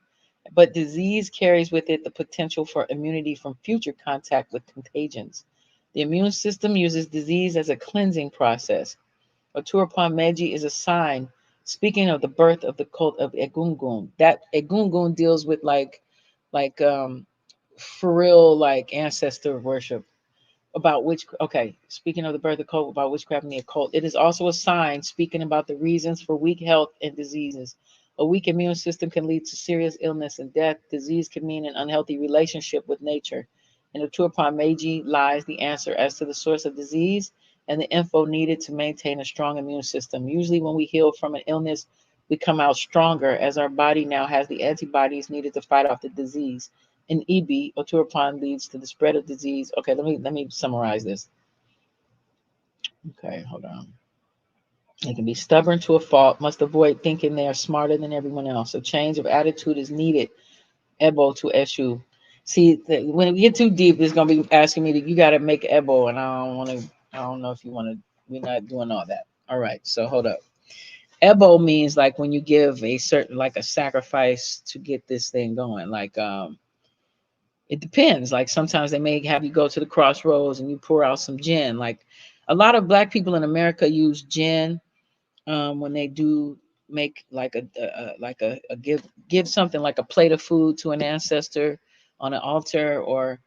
but disease carries with it the potential for immunity from future contact with contagions. The immune system uses disease as a cleansing process. Oturpan Meji is a sign speaking of the birth of the cult of Egungun. That Egungun deals with like for real like ancestor worship about which okay, speaking of the birth of cult about witchcraft and the occult, it is also a sign speaking about the reasons for weak health and diseases. A weak immune system can lead to serious illness and death. Disease can mean an unhealthy relationship with nature. In the Turpan Meiji lies the answer as to the source of disease and the info needed to maintain a strong immune system. Usually, when we heal from an illness, we come out stronger as our body now has the antibodies needed to fight off the disease. In EB, Oturpan leads to the spread of disease. Okay, let me summarize this. Okay, hold on. They can be stubborn to a fault, must avoid thinking they are smarter than everyone else. A change of attitude is needed. Ebo to Eshu. See, when we get too deep, it's gonna be asking me to you got to make Ebo, and I don't want to. I don't know if you want to. We're not doing all that. All right, so hold up. Ebo means like when you give a certain like a sacrifice to get this thing going. Like it depends. Like sometimes they may have you go to the crossroads and you pour out some gin. Like a lot of black people in America use gin when they do make like a give something like a plate of food to an ancestor on an altar, or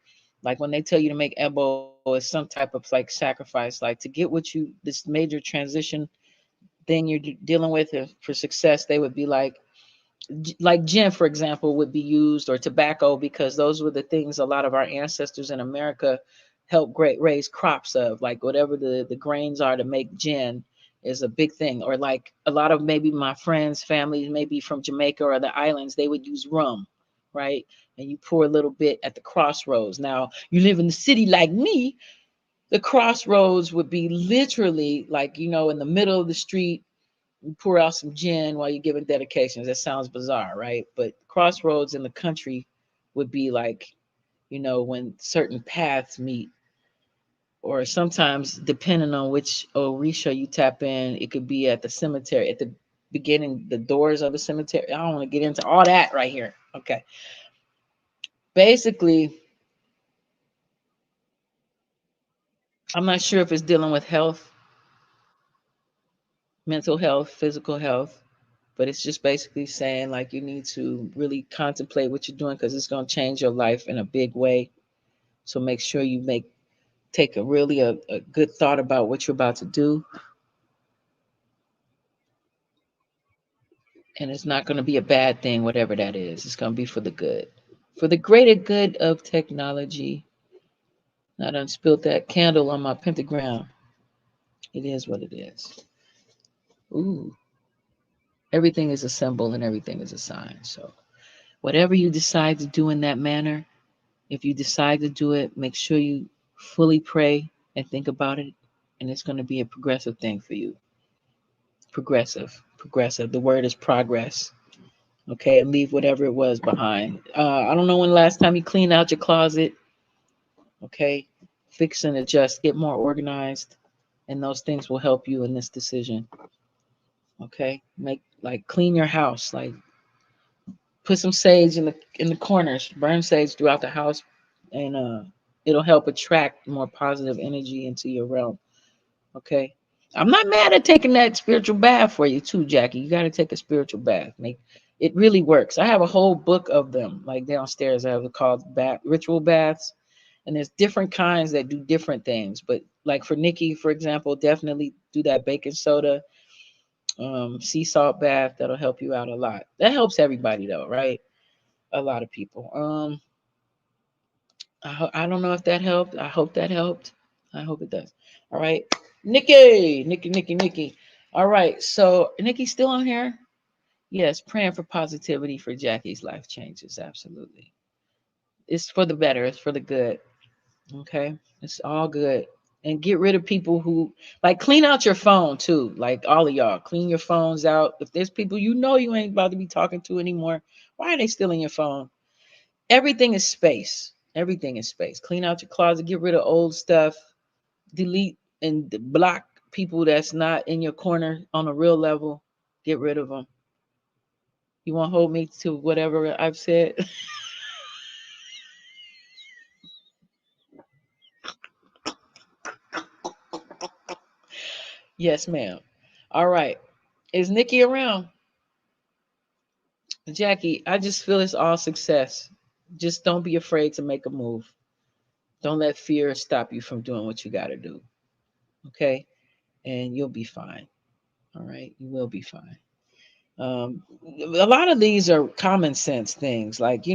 like when they tell you to make ebo is some type of like sacrifice, like to get what you this major transition thing you're dealing with for success. They would be like gin, for example, would be used, or tobacco, because those were the things a lot of our ancestors in America helped raise crops of, like whatever the grains are to make gin is a big thing. Or like a lot of maybe my friends, families, maybe from Jamaica or the islands, they would use rum, right? And you pour a little bit at the crossroads. Now, you live in the city like me, the crossroads would be literally like, in the middle of the street, you pour out some gin while you're giving dedications. That sounds bizarre, right? But crossroads in the country would be like, when certain paths meet, or sometimes depending on which Orisha you tap in, it could be at the cemetery, at the beginning, the doors of the cemetery. I don't want to get into all that right here. Okay. Basically, I'm not sure if it's dealing with health, mental health, physical health, but it's just basically saying like you need to really contemplate what you're doing because it's going to change your life in a big way. So make sure you take a good thought about what you're about to do, and it's not going to be a bad thing, whatever that is. It's going to be for the good, for the greater good of technology. I done spilled that candle on my pentagram. It is what it is. Ooh, everything is a symbol and everything is a sign. So whatever you decide to do in that manner, if you decide to do it, make sure you fully pray and think about it, and it's going to be a progressive thing for you. Progressive, progressive. The word is progress. Okay, and leave whatever it was behind. I don't know when the last time you cleaned out your closet. Okay, fix and adjust, get more organized, and those things will help you in this decision. Okay, make like clean your house, like put some sage in the corners, burn sage throughout the house, and it'll help attract more positive energy into your realm. Okay. I'm not mad at taking that spiritual bath for you too, Jackie. You got to take a spiritual bath. Make it really works. I have a whole book of them, like downstairs. I have it called ritual baths, and there's different kinds that do different things. But like for Nikki, for example, definitely do that baking soda, sea salt bath. That'll help you out a lot. That helps everybody though, right? A lot of people. I don't know if that helped. I hope that helped. I hope it does. All right. Nikki. All right. So Nikki's still on here? Yes, praying for positivity for Jackie's life changes. Absolutely. It's for the better, it's for the good. Okay. It's all good. and get rid of people who like clean out your phone too. Like all of y'all, clean your phones out. If there's people you know you ain't about to be talking to anymore, why are they still in your phone? Everything is space. Everything is space. Clean out your closet, get rid of old stuff, delete and block people that's not in your corner on a real level. Get rid of them. You want to hold me to whatever I've said? Yes, ma'am. All right. Is Nikki around? Jackie, I just feel it's all success. Just don't be afraid to make a move. Don't let fear stop you from doing what you got to do. Okay. And you'll be fine. All right. You will be fine. A lot of these are common sense things. Like,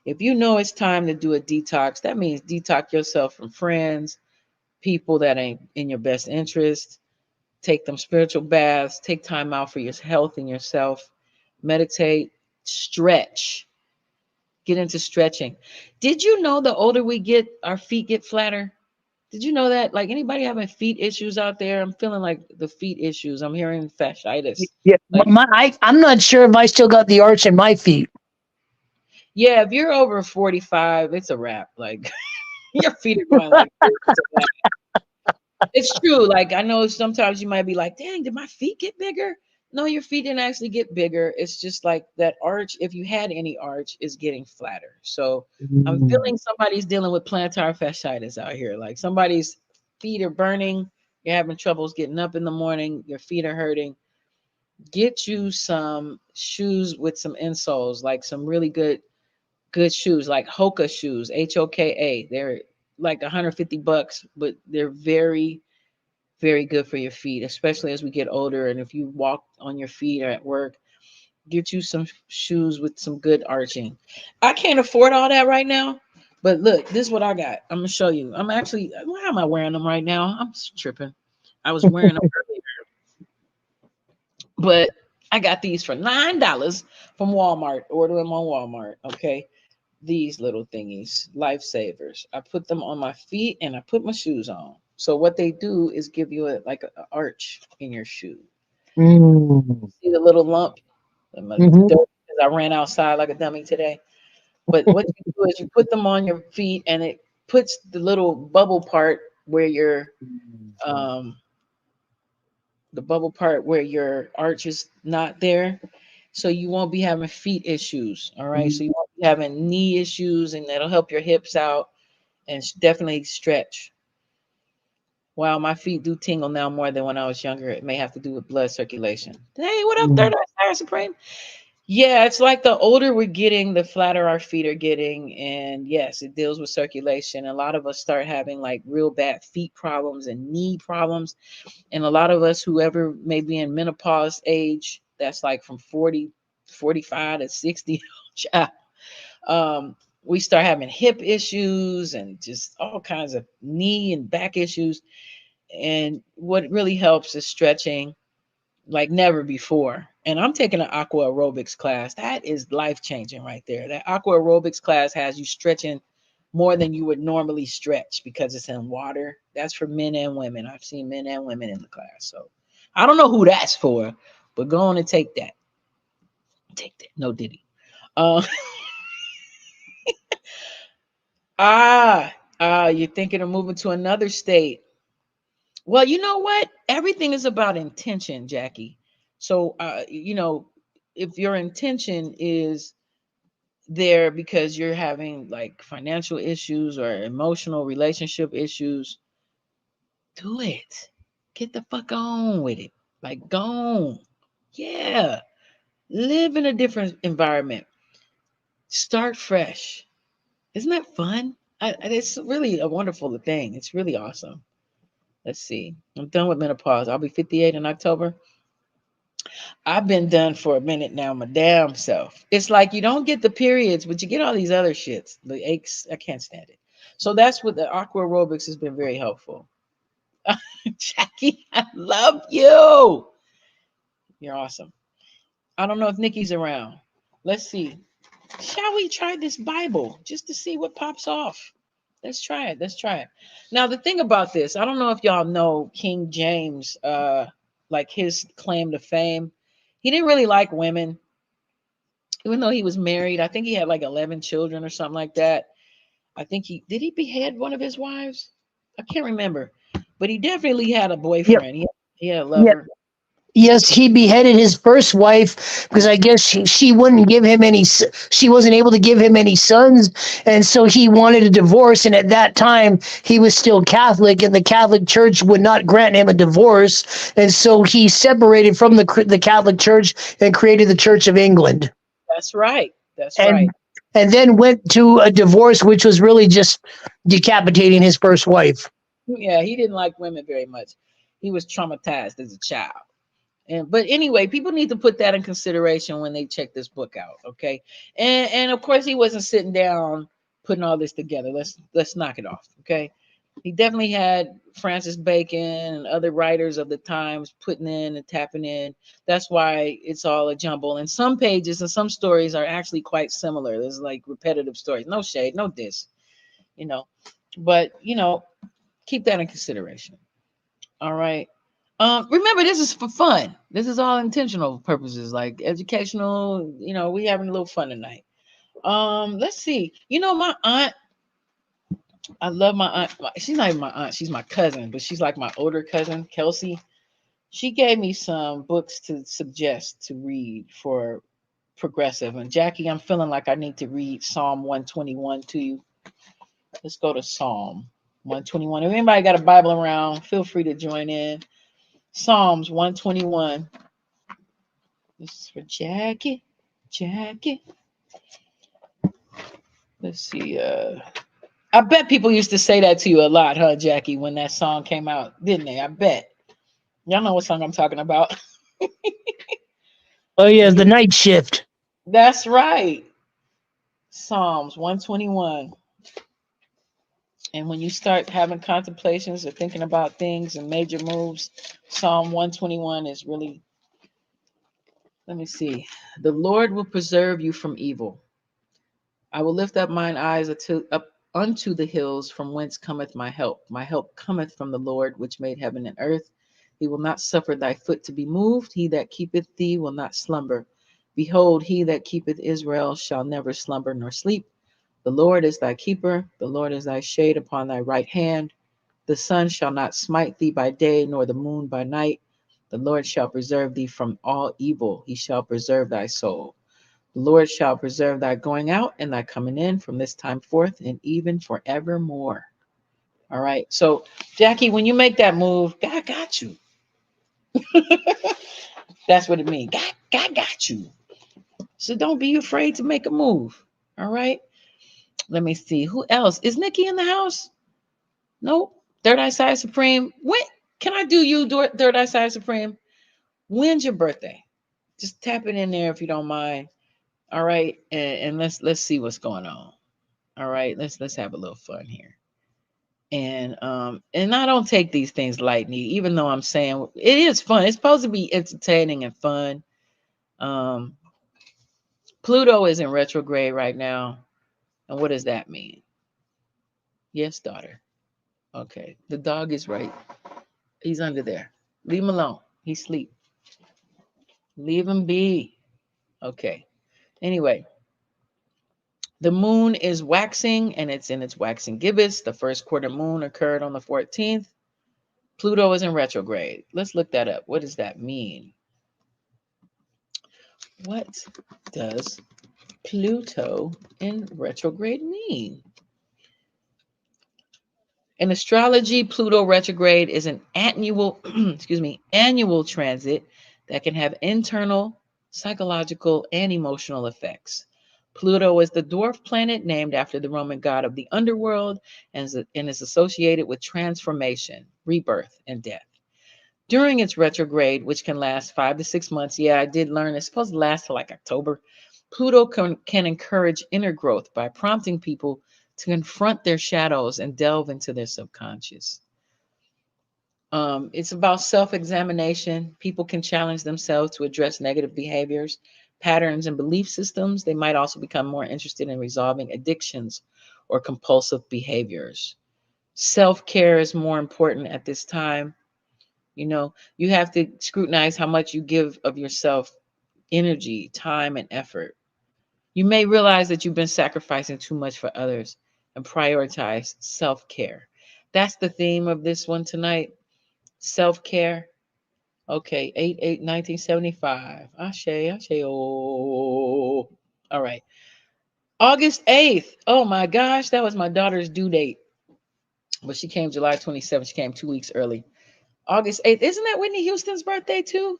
if you know it's time to do a detox, that means detox yourself from friends, people that ain't in your best interest. Take them spiritual baths, take time out for your health and yourself, meditate, stretch, get into stretching. Did you know the older we get, our feet get flatter? Did you know that? Like anybody having feet issues out there? I'm feeling like the feet issues. I'm hearing fasciitis. Yeah, Like, I'm not sure if I still got the arch in my feet. yeah, if you're over 45, it's a wrap. Like your feet are going like this. It's a wrap. It's true. Like I know sometimes you might be like, dang, did my feet get bigger? No, your feet didn't actually get bigger. It's just like that arch, if you had any arch, is getting flatter. So I'm Mm. feeling somebody's dealing with plantar fasciitis out here. Like somebody's feet are burning, you're having troubles getting up in the morning, your feet are hurting. Get you some shoes with some insoles, like some really good shoes, like Hoka shoes, Hoka. They're like 150 bucks, but they're very good for your feet, especially as we get older. And if you walk on your feet or at work, get you some shoes with some good arching. I can't afford all that right now, but look, this is what I got. I'm gonna show you. I'm actually, why am I wearing them right now? I'm tripping. I was wearing them earlier, but I got these for $9 from Walmart. Order them on Walmart. Okay. These little thingies, lifesavers. I put them on my feet and I put my shoes on. So what they do is give you a arch in your shoe. Mm. See the little lump? The Hmm. dirt because I ran outside like a dummy today. But what you do is you put them on your feet and it puts the little bubble part where um your arch is not there. So you won't be having feet issues. All right. So you won't be having knee issues and that'll help your hips out and definitely stretch. Wow, my feet do tingle now more than when I was younger. It may have to do with blood circulation. Hey, what up, Third Eye Star Supreme? Yeah, it's like the older we're getting, the flatter our feet are getting. And yes, it deals with circulation. A lot of us start having like real bad feet problems and knee problems. And a lot of us, whoever may be in menopause age, that's like from 40, 45 to 60, um, we start having hip issues and just all kinds of knee and back issues. And what really helps is stretching like never before. And I'm taking an aqua aerobics class. That is life changing right there. That aqua aerobics class has you stretching more than you would normally stretch because it's in water. That's for men and women. I've seen men and women in the class. So I don't know who that's for, but go on and take that. Take that. No diddy. Uh, you're thinking of moving to another state. Well, you know what? Everything is about intention, Jackie. So, if your intention is there because you're having like financial issues or emotional relationship issues, do it. Get the fuck on with it. Like, go on. Yeah. Live in a different environment. Start fresh. Isn't that fun? It's really a wonderful thing. It's really awesome. Let's see. I'm done with menopause. I'll be 58 in October. I've been done for a minute now, my damn self. It's like you don't get the periods, but you get all these other shits, the aches. I can't stand it. So that's what the aqua aerobics has been very helpful. Jackie, I love you. You're awesome. I don't know if Nikki's around. Let's see. Shall we try this Bible just to see what pops off? Let's try it. Let's try it. Now the thing about this, I don't know if y'all know King James, like his claim to fame. He didn't really like women, even though he was married. I think he had like 11 children or something like that. I think he did he behead one of his wives? I can't remember. But he definitely had a Yep. boyfriend. He had a Yep. lover. Yes, he beheaded his first wife because I guess she wouldn't give him any. She wasn't able to give him any sons, and so he wanted a divorce. And at that time, he was still Catholic, and the Catholic Church would not grant him a divorce. And so he separated from the Catholic Church and created the Church of England, That's right. That's right. and and then went to a divorce, which was really just decapitating his first wife. Yeah, he didn't like women very much. He was traumatized as a child. And but anyway, people need to put that in consideration when they check this book out, okay? And of course he wasn't sitting down putting all this together. Let's knock it off, okay? He definitely had Francis Bacon and other writers of the times putting in and tapping in. That's why it's all a jumble. And some pages and some stories are actually quite similar. There's like repetitive stories. No shade, no diss, you know. But keep that in consideration. All right. Remember, this is for fun. This is all intentional purposes, like educational. We having a little fun tonight. Let's see. My aunt. I love my aunt. She's not even my aunt. She's my cousin, but she's like my older cousin, Kelsey. She gave me some books to suggest to read for progressive. And Jackie, I'm feeling like I need to read Psalm 121 to you. Let's go to Psalm 121. If anybody got a Bible around, feel free to join in. Psalms 121. This is for Jackie. Jackie. Let's see. I bet people used to say that to you a lot, huh, Jackie, when that song came out, didn't they? I bet. Y'all know what song I'm talking about. Oh yeah, the night shift. That's right. Psalms 121. And when you start having contemplations or thinking about things and major moves, Psalm 121 is really, let me see. The Lord will preserve you from evil. I will lift up mine eyes up unto the hills from whence cometh my help. My help cometh from the Lord, which made heaven and earth. He will not suffer thy foot to be moved. He that keepeth thee will not slumber. Behold, he that keepeth Israel shall never slumber nor sleep. The Lord is thy keeper. The Lord is thy shade upon thy right hand. The sun shall not smite thee by day, nor the moon by night. The Lord shall preserve thee from all evil. He shall preserve thy soul. The Lord shall preserve thy going out and thy coming in from this time forth and even forevermore. All right. So, Jackie, when you make that move, God got you. That's what it means. God got you. So don't be afraid to make a move. All right. Let me see. Who else? Is Nikki in the house? Nope. Third Eye Side Supreme. When can I do you, Third Eye Side Supreme? When's your birthday? Just tap it in there if you don't mind. All right. And let's see what's going on. All right. Let's have a little fun here. And I don't take these things lightly, even though I'm saying it is fun. It's supposed to be entertaining and fun. Um, Pluto is in retrograde right now. And what does that mean? Yes, daughter. Okay. The dog is right. He's under there. Leave him alone. He's asleep. Leave him be. Okay. Anyway, the moon is waxing and it's in its waxing gibbous. The first quarter moon occurred on the 14th. Pluto is in retrograde. Let's look that up. What does that mean? What does Pluto in retrograde mean? In astrology, Pluto retrograde is an annual, annual transit that can have internal, psychological, and emotional effects. Pluto is the dwarf planet named after the Roman god of the underworld and is associated with transformation, rebirth, and death. During its retrograde, which can last 5 to 6 months, yeah, I did learn it's supposed to last till like October. Pluto can encourage inner growth by prompting people to confront their shadows and delve into their subconscious. It's about self-examination. People can challenge themselves to address negative behaviors, patterns, and belief systems. They might also become more interested in resolving addictions or compulsive behaviors. Self-care is more important at this time. You know, you have to scrutinize how much you give of yourself, energy, time, and effort. You may realize that you've been sacrificing too much for others and prioritize self-care. That's the theme of this one tonight. Self-care. Okay, 8/8/1975. Ashe, Ashe. Oh. All right. August 8th. Oh my gosh, that was my daughter's due date. But she came July 27th. She came 2 weeks early. August 8th. Isn't that Whitney Houston's birthday too?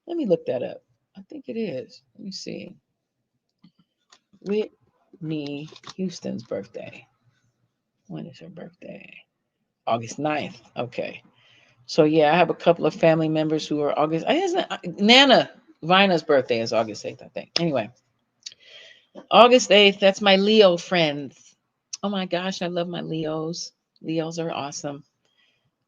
Let me look that up. I think it is. Let me see. Whitney Houston's birthday. When is her birthday? August 9th. Okay. So yeah, I have a couple of family members who are August. Isn't Nana Vina's birthday is August 8th, I think. Anyway, August 8th, that's my Leo friends. Oh my gosh, I love my Leos. Leos are awesome.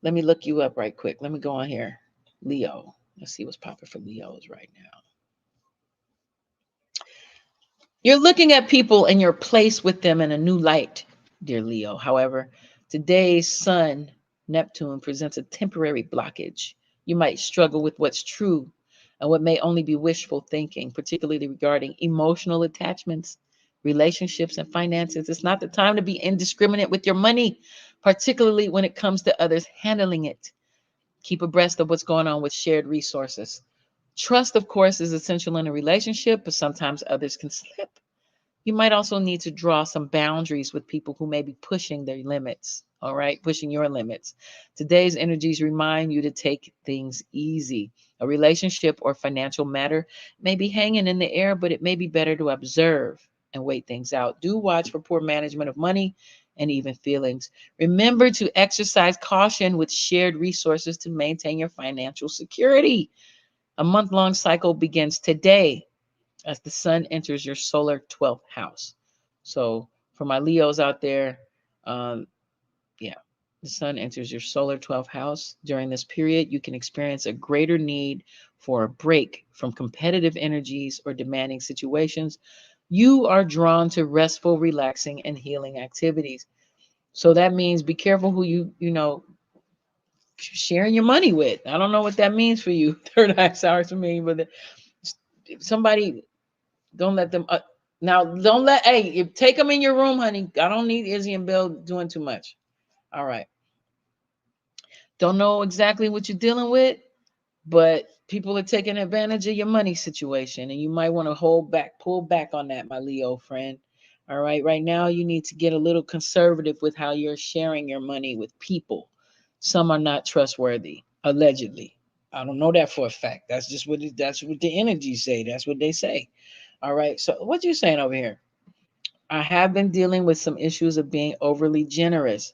Let me look you up right quick. Let me go on here. Leo. Let's see what's popping for Leos right now. You're looking at people and you're placed with them in a new light, dear Leo. However, today's Sun, Neptune, presents a temporary blockage. You might struggle with what's true and what may only be wishful thinking, particularly regarding emotional attachments, relationships, and finances. It's not the time to be indiscriminate with your money, particularly when it comes to others handling it. Keep abreast of what's going on with shared resources. Trust, of course, is essential in a relationship, but sometimes others can slip. You might also need to draw some boundaries with people who may be pushing their limits, all right? Pushing your limits. Today's energies remind you to take things easy. A relationship or financial matter may be hanging in the air, but it may be better to observe and wait things out. Do watch for poor management of money and even feelings. Remember to exercise caution with shared resources to maintain your financial security. A month-long cycle begins today as the sun enters your solar 12th house. So for my Leos out there, um, yeah, the sun enters your solar 12th house. During this period, you can experience a greater need for a break from competitive energies or demanding situations. You are drawn to restful, relaxing, and healing activities. So that means be careful who you sharing your money with. I don't know what that means for you. Third eye sour to me, but somebody. Don't let them. Now, don't let. Hey, if take them in your room, honey. I don't need Izzy and Bill doing too much. All right. Don't know exactly what you're dealing with, but people are taking advantage of your money situation, and you might want to pull back on that, my Leo friend. All right. Right now, you need to get a little conservative with how you're sharing your money with people. Some are not trustworthy, allegedly. I don't know that for a fact. That's just that's what the energies say. That's what they say. All right. So what you saying over here? I have been dealing with some issues of being overly generous.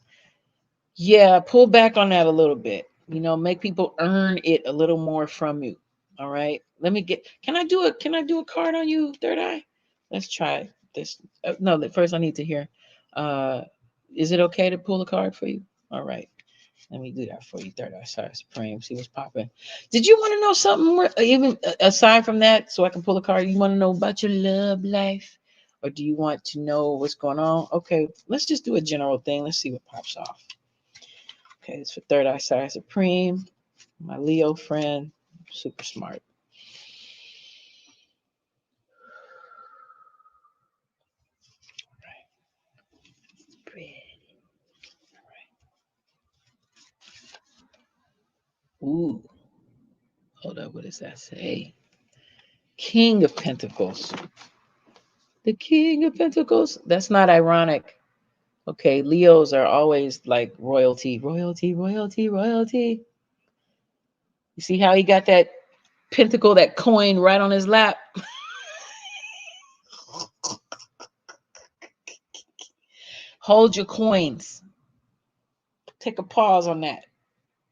Yeah, pull back on that a little bit. Make people earn it a little more from you. All right. Let me get. Can I do a card on you, Third Eye? Let's try this. No, first I need to hear. Uh, is it okay to pull a card for you? All right. Let me do that for you, Third Eye Side Supreme. See what's popping. Did you want to know something more, even aside from that, so I can pull a card? You want to know about your love life, or do you want to know what's going on? Okay, let's just do a general thing. Let's see what pops off. Okay, it's for Third Eye Side Supreme, my Leo friend, super smart. All right. Ooh, hold up. What does that say? King of Pentacles. The King of Pentacles. That's not ironic. Okay, Leos are always like royalty, royalty, royalty, royalty. You see how he got that pentacle, that coin right on his lap? Hold your coins. Take a pause on that.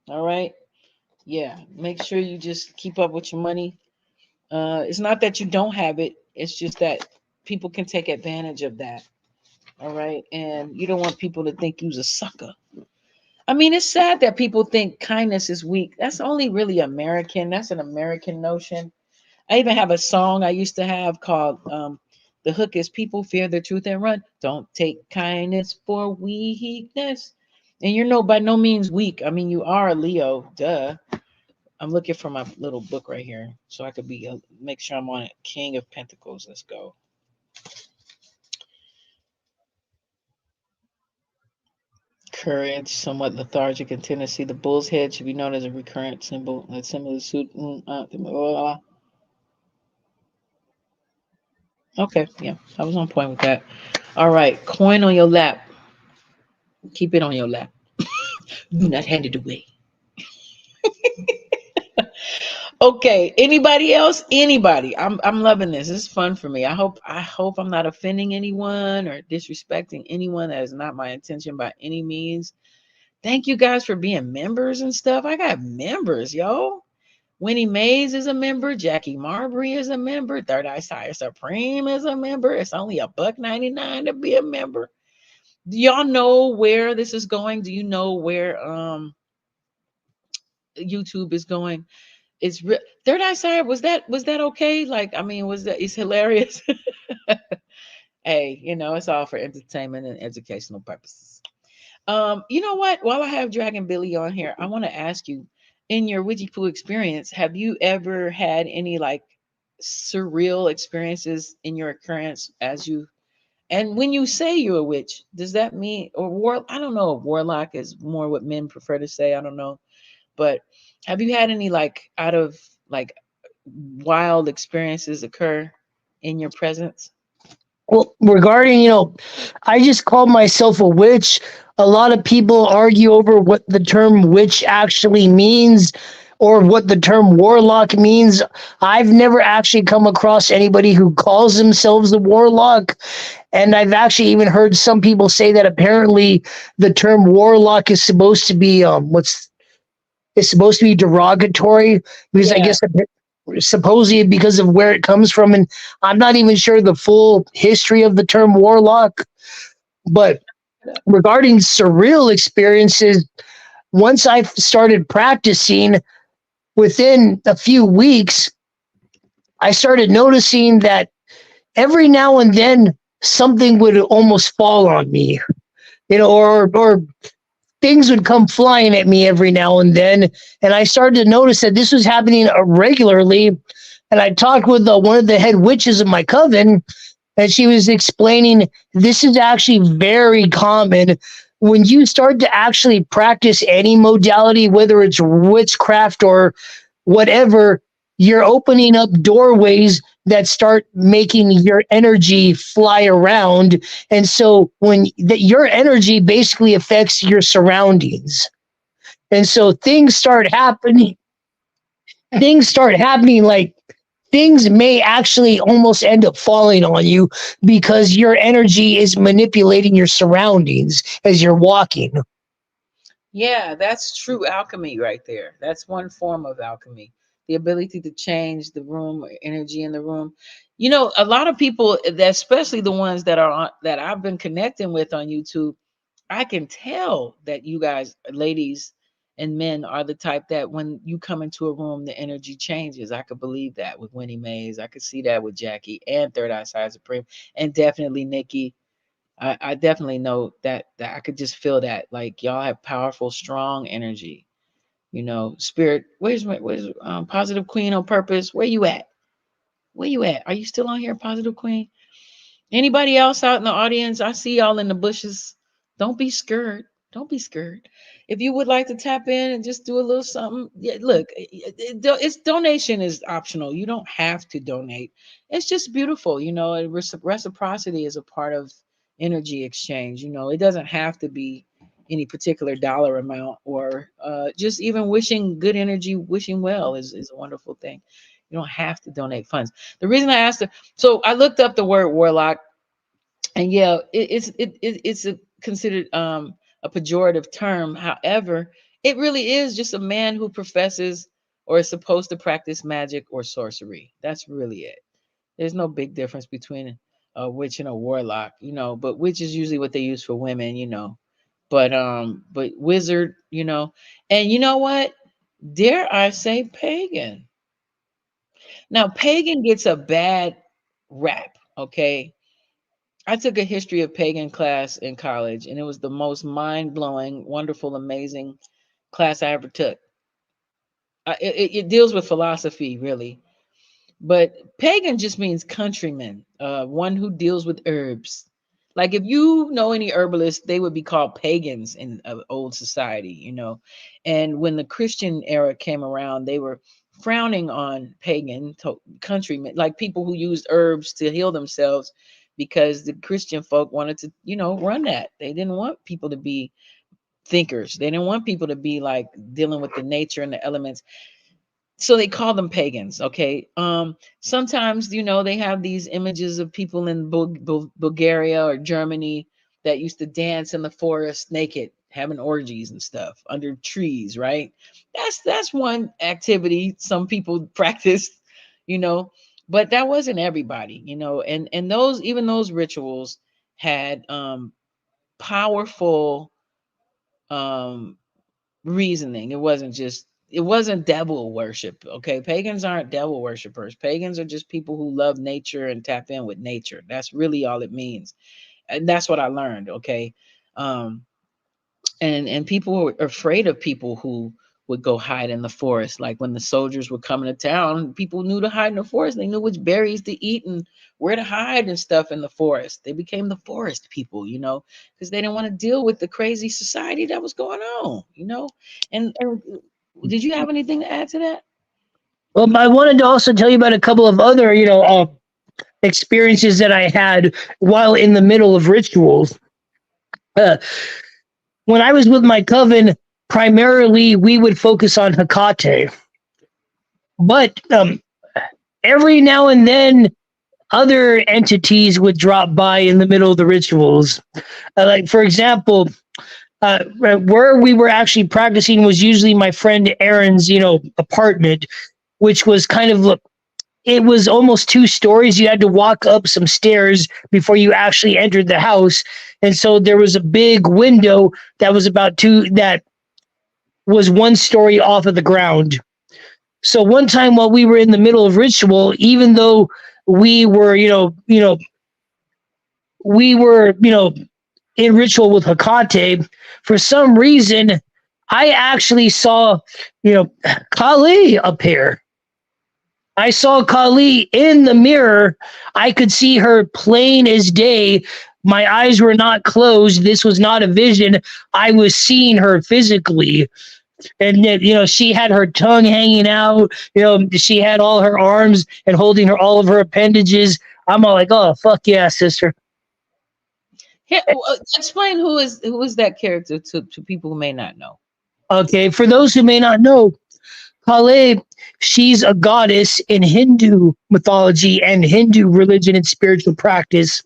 All right. Yeah. Make sure you just keep up with your money. It's not that you don't have it, it's just that people can take advantage of that. All right. And you don't want people to think you's a sucker. I mean, it's sad that people think kindness is weak. That's only really American. That's an American notion. I even have a song I used to have called The hook is people fear the truth and run. Don't take kindness for weakness. And you're no by no means weak. I mean, you are a Leo, duh. I'm looking for my little book right here so I could be make sure I'm on it. King of Pentacles. Let's go. Courage, somewhat lethargic and tendency. The bull's head should be known as a recurrent symbol. That symbol is suit. Okay, yeah, I was on point with that. All right, coin on your lap. Keep it on your lap. Do not hand it away. Okay, anybody else? Anybody? I'm loving this. This is fun for me. I hope I'm not offending anyone or disrespecting anyone. That is not my intention by any means. Thank you guys for being members and stuff. I got members, yo. Winnie Mays is a member. Jackie Marbury is a member. Third Eye Sire Supreme is a member. It's only $1.99 to be a member. Do y'all know where this is going? Do you know where YouTube is going? Third Eye Sire. Was that okay? Like, I mean, was that it's hilarious? Hey, it's all for entertainment and educational purposes. You know what? While I have Dragon Billy on here, I want to ask you, in your witchy poo experience, have you ever had any like surreal experiences in your occurrence as you and when you say you're a witch, does that mean or war I don't know if warlock is more what men prefer to say, I don't know. But have you had any like out of like wild experiences occur in your presence? Well, regarding, I just call myself a witch. A lot of people argue over what the term witch actually means or what the term warlock means. I've never actually come across anybody who calls themselves a warlock. And I've actually even heard some people say that apparently the term warlock is supposed to be it's supposed to be derogatory because I Yeah. guess supposedly because of where it comes from. And I'm not even sure the full history of the term warlock. But regarding surreal experiences, once I started practicing, within a few weeks, I started noticing that every now and then something would almost fall on me, or things would come flying at me every now and then. And I started to notice that this was happening regularly. And I talked with one of the head witches of my coven, and she was explaining this is actually very common when you start to actually practice any modality, whether it's witchcraft or whatever, you're opening up doorways that start making your energy fly around. And so your energy basically affects your surroundings. And so things start happening like things may actually almost end up falling on you because your energy is manipulating your surroundings as you're walking. Yeah, that's true alchemy right there. That's one form of alchemy. The ability to change the room or energy in the room. A lot of people, especially the ones that I've been connecting with on YouTube, I can tell that you guys, ladies and men, are the type that when you come into a room, the energy changes. I could believe that with Winnie Mays. I could see that with Jackie and Third Eye Side Supreme, and definitely Nikki. I definitely know that I could just feel that. Like y'all have powerful, strong energy. Spirit. Where's Positive Queen on purpose? Where you at? Where you at? Are you still on here, Positive Queen? Anybody else out in the audience? I see y'all in the bushes. Don't be scared. Don't be scared. If you would like to tap in and just do a little something, yeah, look, it's donation is optional. You don't have to donate. It's just beautiful, and reciprocity is a part of energy exchange. It doesn't have to be any particular dollar amount or just even wishing good energy, wishing well is a wonderful thing. You don't have to donate funds. The reason I asked, so I looked up the word warlock, and yeah, it's considered a pejorative term. However, it really is just a man who professes or is supposed to practice magic or sorcery. That's really it. There's no big difference between a witch and a warlock, but witch is usually what they use for women. But wizard, and you know what, dare I say pagan. Now pagan gets a bad rap. Okay. I took a history of pagan class in college, and it was the most mind blowing, wonderful, amazing class I ever took. It deals with philosophy, really. But pagan just means countryman, one who deals with herbs. Like if you know any herbalists, they would be called pagans in old society, you know. And when the Christian era came around, they were frowning on countrymen, like people who used herbs to heal themselves, because the Christian folk wanted to, run that. They didn't want people to be thinkers. They didn't want people to be like dealing with the nature and the elements, so they call them pagans. Okay. Sometimes they have these images of people in Bulgaria or Germany that used to dance in the forest naked, having orgies and stuff under trees, right? That's one activity some people practice, you know but that wasn't everybody, and those rituals had powerful um reasoning. It wasn't devil worship. Okay, pagans aren't devil worshipers. Pagans are just people who love nature and tap in with nature. That's really all it means, and that's what I learned. Okay. Um and and people were afraid of people who would go hide in the forest. Like when the soldiers were coming to town, people knew to hide in the forest. They knew which berries to eat and where to hide and stuff in the forest. They became the forest people, because they didn't want to deal with the crazy society that was going on. And did you have anything to add to that? I wanted to also tell you about a couple of other, experiences that I had while in the middle of rituals. Uh, when I was with my coven, primarily we would focus on Hecate, but every now and then other entities would drop by in the middle of the rituals. Like, for example, where we were actually practicing was usually my friend Aaron's, apartment, which was kind of it was almost 2 stories. You had to walk up some stairs before you actually entered the house. And so there was a big window that was that was 1 story off of the ground. So one time while we were in the middle of ritual, even though we were, we were, in ritual with Hecate, for some reason, I actually saw, Kali appear. I saw Kali in the mirror. I could see her plain as day. My eyes were not closed. This was not a vision. I was seeing her physically. And then, she had her tongue hanging out. She had all her arms and holding all of her appendages. I'm all like, oh, fuck yeah, sister. Here, explain who is that character to people who may not know. Okay, for those who may not know, Kali, she's a goddess in Hindu mythology and Hindu religion and spiritual practice.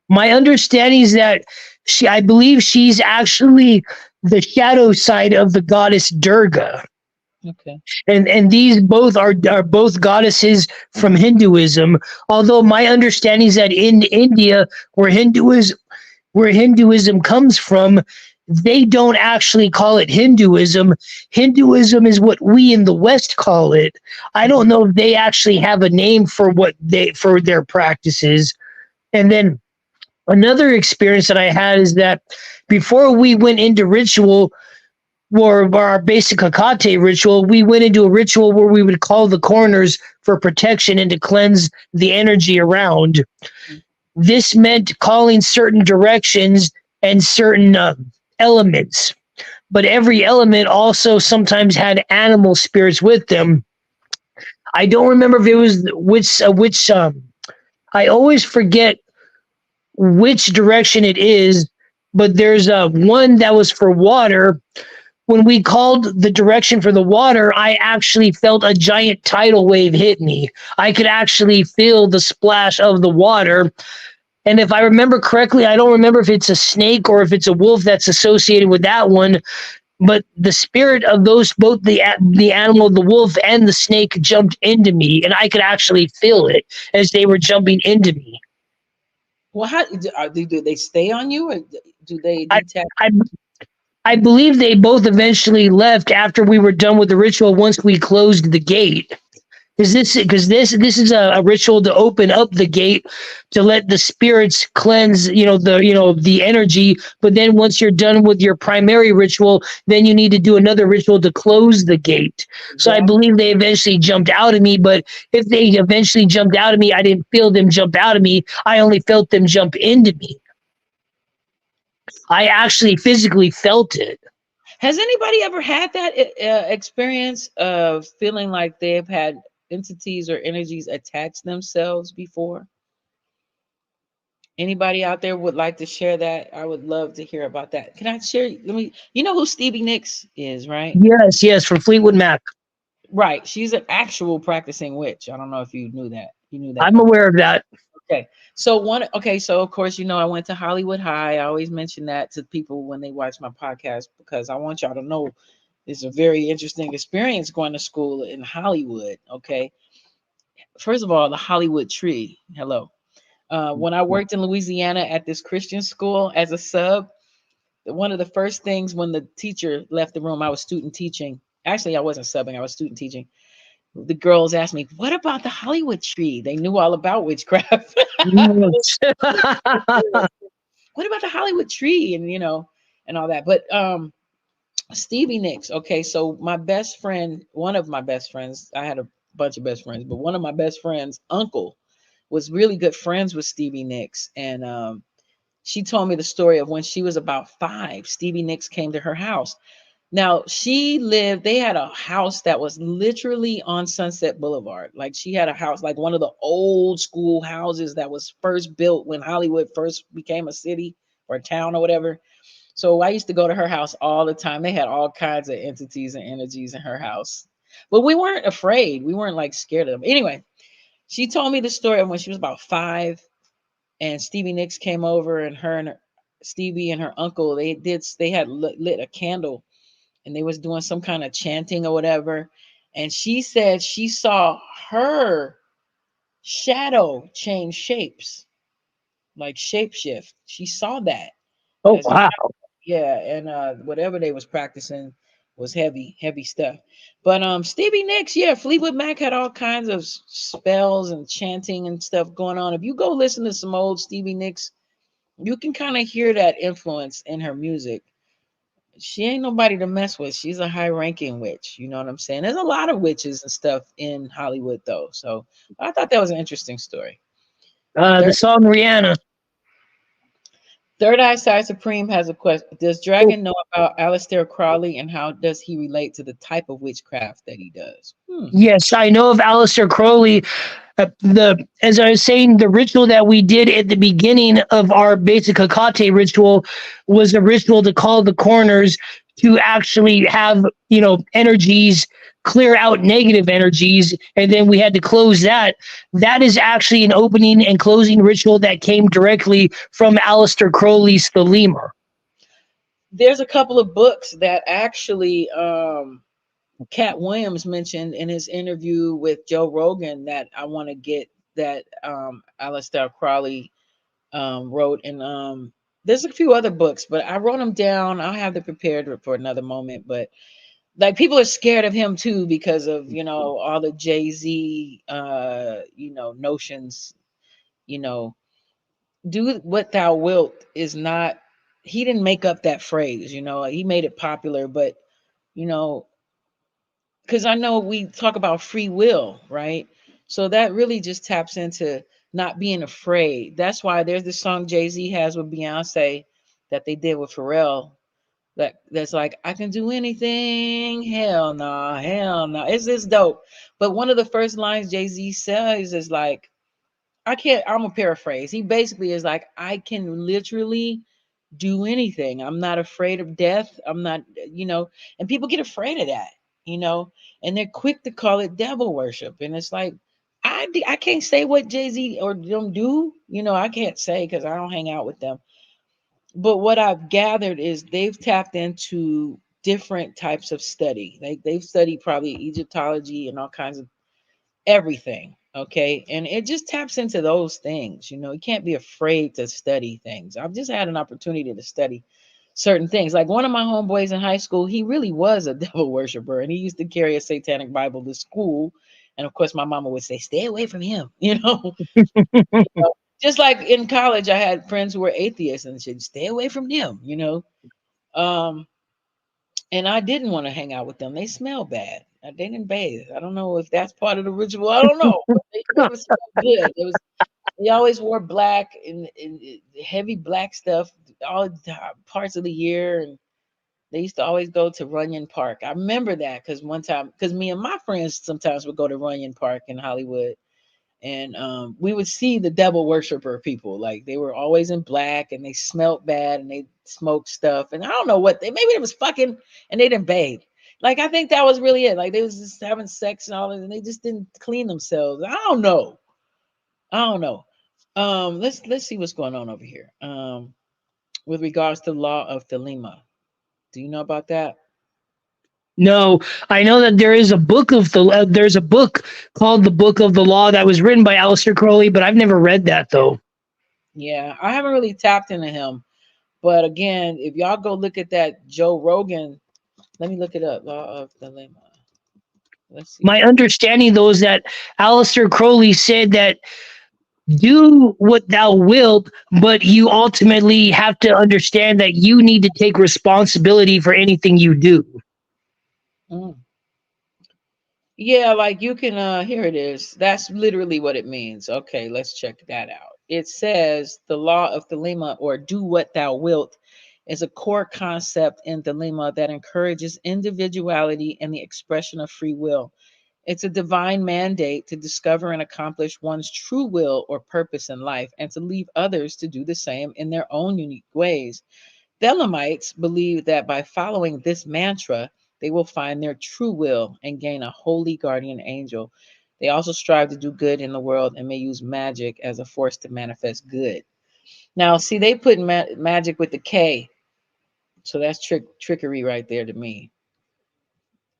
My understanding is that I believe she's actually the shadow side of the goddess Durga. Okay. And these both are both goddesses from Hinduism. Although my understanding is that in India, where Hinduism comes from, they don't actually call it Hinduism. Hinduism is what we in the West call it. I don't know if they actually have a name for for their practices. And then another experience that I had is that before we went into ritual, or our basic Hecate ritual, we went into a ritual where we would call the corners for protection and to cleanse the energy around. This meant calling certain directions and certain elements, but every element also sometimes had animal spirits with them. I don't remember if it was which. I always forget which direction it is, but there's one that was for water. When we called the direction for the water, I actually felt a giant tidal wave hit me. I could actually feel the splash of the water. And if I remember correctly, I don't remember if it's a snake or if it's a wolf that's associated with that one. But the spirit of those, both the animal, the wolf, and the snake jumped into me, and I could actually feel it as they were jumping into me. Well, how do they stay on you, or do they I, detach? I, I believe they both eventually left after we were done with the ritual once we closed the gate. This is a ritual to open up the gate to let the spirits cleanse, the energy. But then once you're done with your primary ritual, then you need to do another ritual to close the gate. So I Exactly. believe they eventually jumped out of me. But if they eventually jumped out of me, I didn't feel them jump out of me. I only felt them jump into me. I actually physically felt it. Has anybody ever had that experience of feeling like they've had entities or energies attach themselves before? Anybody out there would like to share that? I would love to hear about that. Can I share? Let me. You know who Stevie Nicks is, right? Yes, yes, from Fleetwood Mac. Right. She's an actual practicing witch. I don't know if you knew that. You knew that I'm though. aware of that. Okay. So one. Okay. So of course, I went to Hollywood High. I always mention that to people when they watch my podcast because I want y'all to know it's a very interesting experience going to school in Hollywood. Okay. First of all, the Hollywood tree. Hello. When I worked in Louisiana at this Christian school as a sub, one of the first things when the teacher left the room, I was student teaching. Actually, I wasn't subbing, I was student teaching. The girls asked me, "What about the Hollywood tree?" They knew all about witchcraft. Yes. What about the Hollywood tree? And and all that. But Stevie Nicks. Okay, so my best friend, one of my best friends, I had a bunch of best friends, but one of my best friends' uncle was really good friends with Stevie Nicks, and she told me the story of when she was about 5. Stevie Nicks came to her house. Now they had a house that was literally on Sunset Boulevard. Like she had a house, like one of the old school houses that was first built when Hollywood first became a city or a town or whatever. So I used to go to her house all the time. They had all kinds of entities and energies in her house. But we weren't afraid. We weren't like scared of them. Anyway, she told me the story of when she was about 5 and Stevie Nicks came over and Stevie and her uncle, they had lit a candle and they was doing some kind of chanting or whatever. And she said she saw her shadow change shapes, like shapeshift. She saw that Oh as a wow. yeah, and whatever they was practicing was heavy, heavy stuff. But Stevie Nicks, yeah, Fleetwood Mac had all kinds of spells and chanting and stuff going on. If you go listen to some old Stevie Nicks, you can kind of hear that influence in her music. She ain't nobody to mess with. She's a high ranking witch. You know what I'm saying? There's a lot of witches and stuff in Hollywood though. So I thought that was an interesting story. The Third, song Rihanna. Third Eye Side Supreme has a question. Does Oh, Dragon know about Aleister Crowley and how does he relate to the type of witchcraft that he does? yes, I know of Aleister Crowley. The As I was saying, the ritual that we did at the beginning of our basic Hekate ritual was a ritual to call the corners to actually have energies clear out negative energies, and then we had to close that. That is actually an opening and closing ritual that came directly from Aleister Crowley's The Lemur. There's a couple of books that actually Cat Williams mentioned in his interview with Joe Rogan that I want to get that Aleister Crowley wrote. And there's a few other books, but I wrote them down. I'll have them prepared for another moment. But like people are scared of him too because of all the Jay-Z notions. You know, do what thou wilt is not. He didn't make up that phrase. He made it popular, but you know because I know we talk about free will, right? So that really just taps into not being afraid. That's why there's this song Jay-Z has with Beyonce that they did with Pharrell. That's like, I can do anything. Hell no, hell no. It's just dope. But one of the first lines Jay-Z says is like, I'm a paraphrase. He basically is like, I can literally do anything. I'm not afraid of death. I'm not, and people get afraid of that, you know, and they're quick to call it devil worship. And it's like, I can't say what Jay-Z or them do, I can't say because I don't hang out with them. But what I've gathered is they've tapped into different types of study. They've studied probably Egyptology and all kinds of everything. Okay. And it just taps into those things. You can't be afraid to study things. I've just had an opportunity to study certain things. Like one of my homeboys in high school, he really was a devil worshiper and he used to carry a satanic Bible to school. And of course, my mama would say, "Stay away from him," Just like in college, I had friends who were atheists, and she'd stay away from them. Um, and I didn't want to hang out with them. They smell bad. They didn't bathe. I don't know if that's part of the ritual. I don't know. But they would smell good. They always wore black and heavy black stuff all parts of the year, and they used to always go to Runyon Park. I remember that because one time, because me and my friends sometimes would go to Runyon Park in Hollywood, and we would see the devil worshiper people. Like they were always in black, and they smelled bad, and they smoked stuff, and I don't know what maybe it was fucking, and they didn't bathe. Like I think that was really it. Like they was just having sex and all that, and they just didn't clean themselves. I don't know. I don't know. Let's see what's going on over here. With regards to the law of Thelema, do you know about that? No, I know that there's a book called the Book of the Law that was written by Aleister Crowley, but I've never read that though. Yeah, I haven't really tapped into him, but again, if y'all go look at that Joe Rogan, let me look it up. Law of Thelema. Let's see My what. understanding though is that Aleister Crowley said that do what thou wilt, but you ultimately have to understand that you need to take responsibility for anything you do. Mm. Yeah, like you can here it is. That's literally what it means. Okay, let's check that out. It says the law of Thelema, or do what thou wilt, is a core concept in Thelema that encourages individuality and the expression of free will. It's a divine mandate to discover and accomplish one's true will or purpose in life and to leave others to do the same in their own unique ways. Thelemites believe that by following this mantra, they will find their true will and gain a holy guardian angel. They also strive to do good in the world and may use magic as a force to manifest good. Now, see, they put magic with the K, so that's trickery right there to me.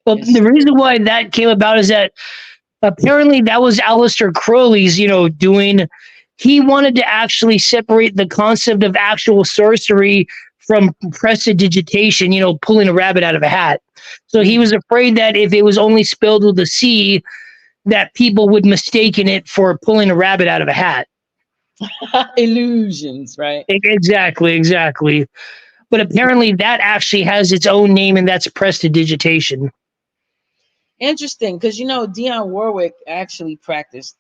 Well, It's the reason why that came about is that apparently that was Aleister Crowley's, doing. He wanted to actually separate the concept of actual sorcery from prestidigitation, pulling a rabbit out of a hat. So he was afraid that if it was only spelled with a C, that people would mistaken it for pulling a rabbit out of a hat. illusions, right? Exactly, exactly. But apparently that actually has its own name, and that's prestidigitation. Interesting, because Dionne Warwick actually practiced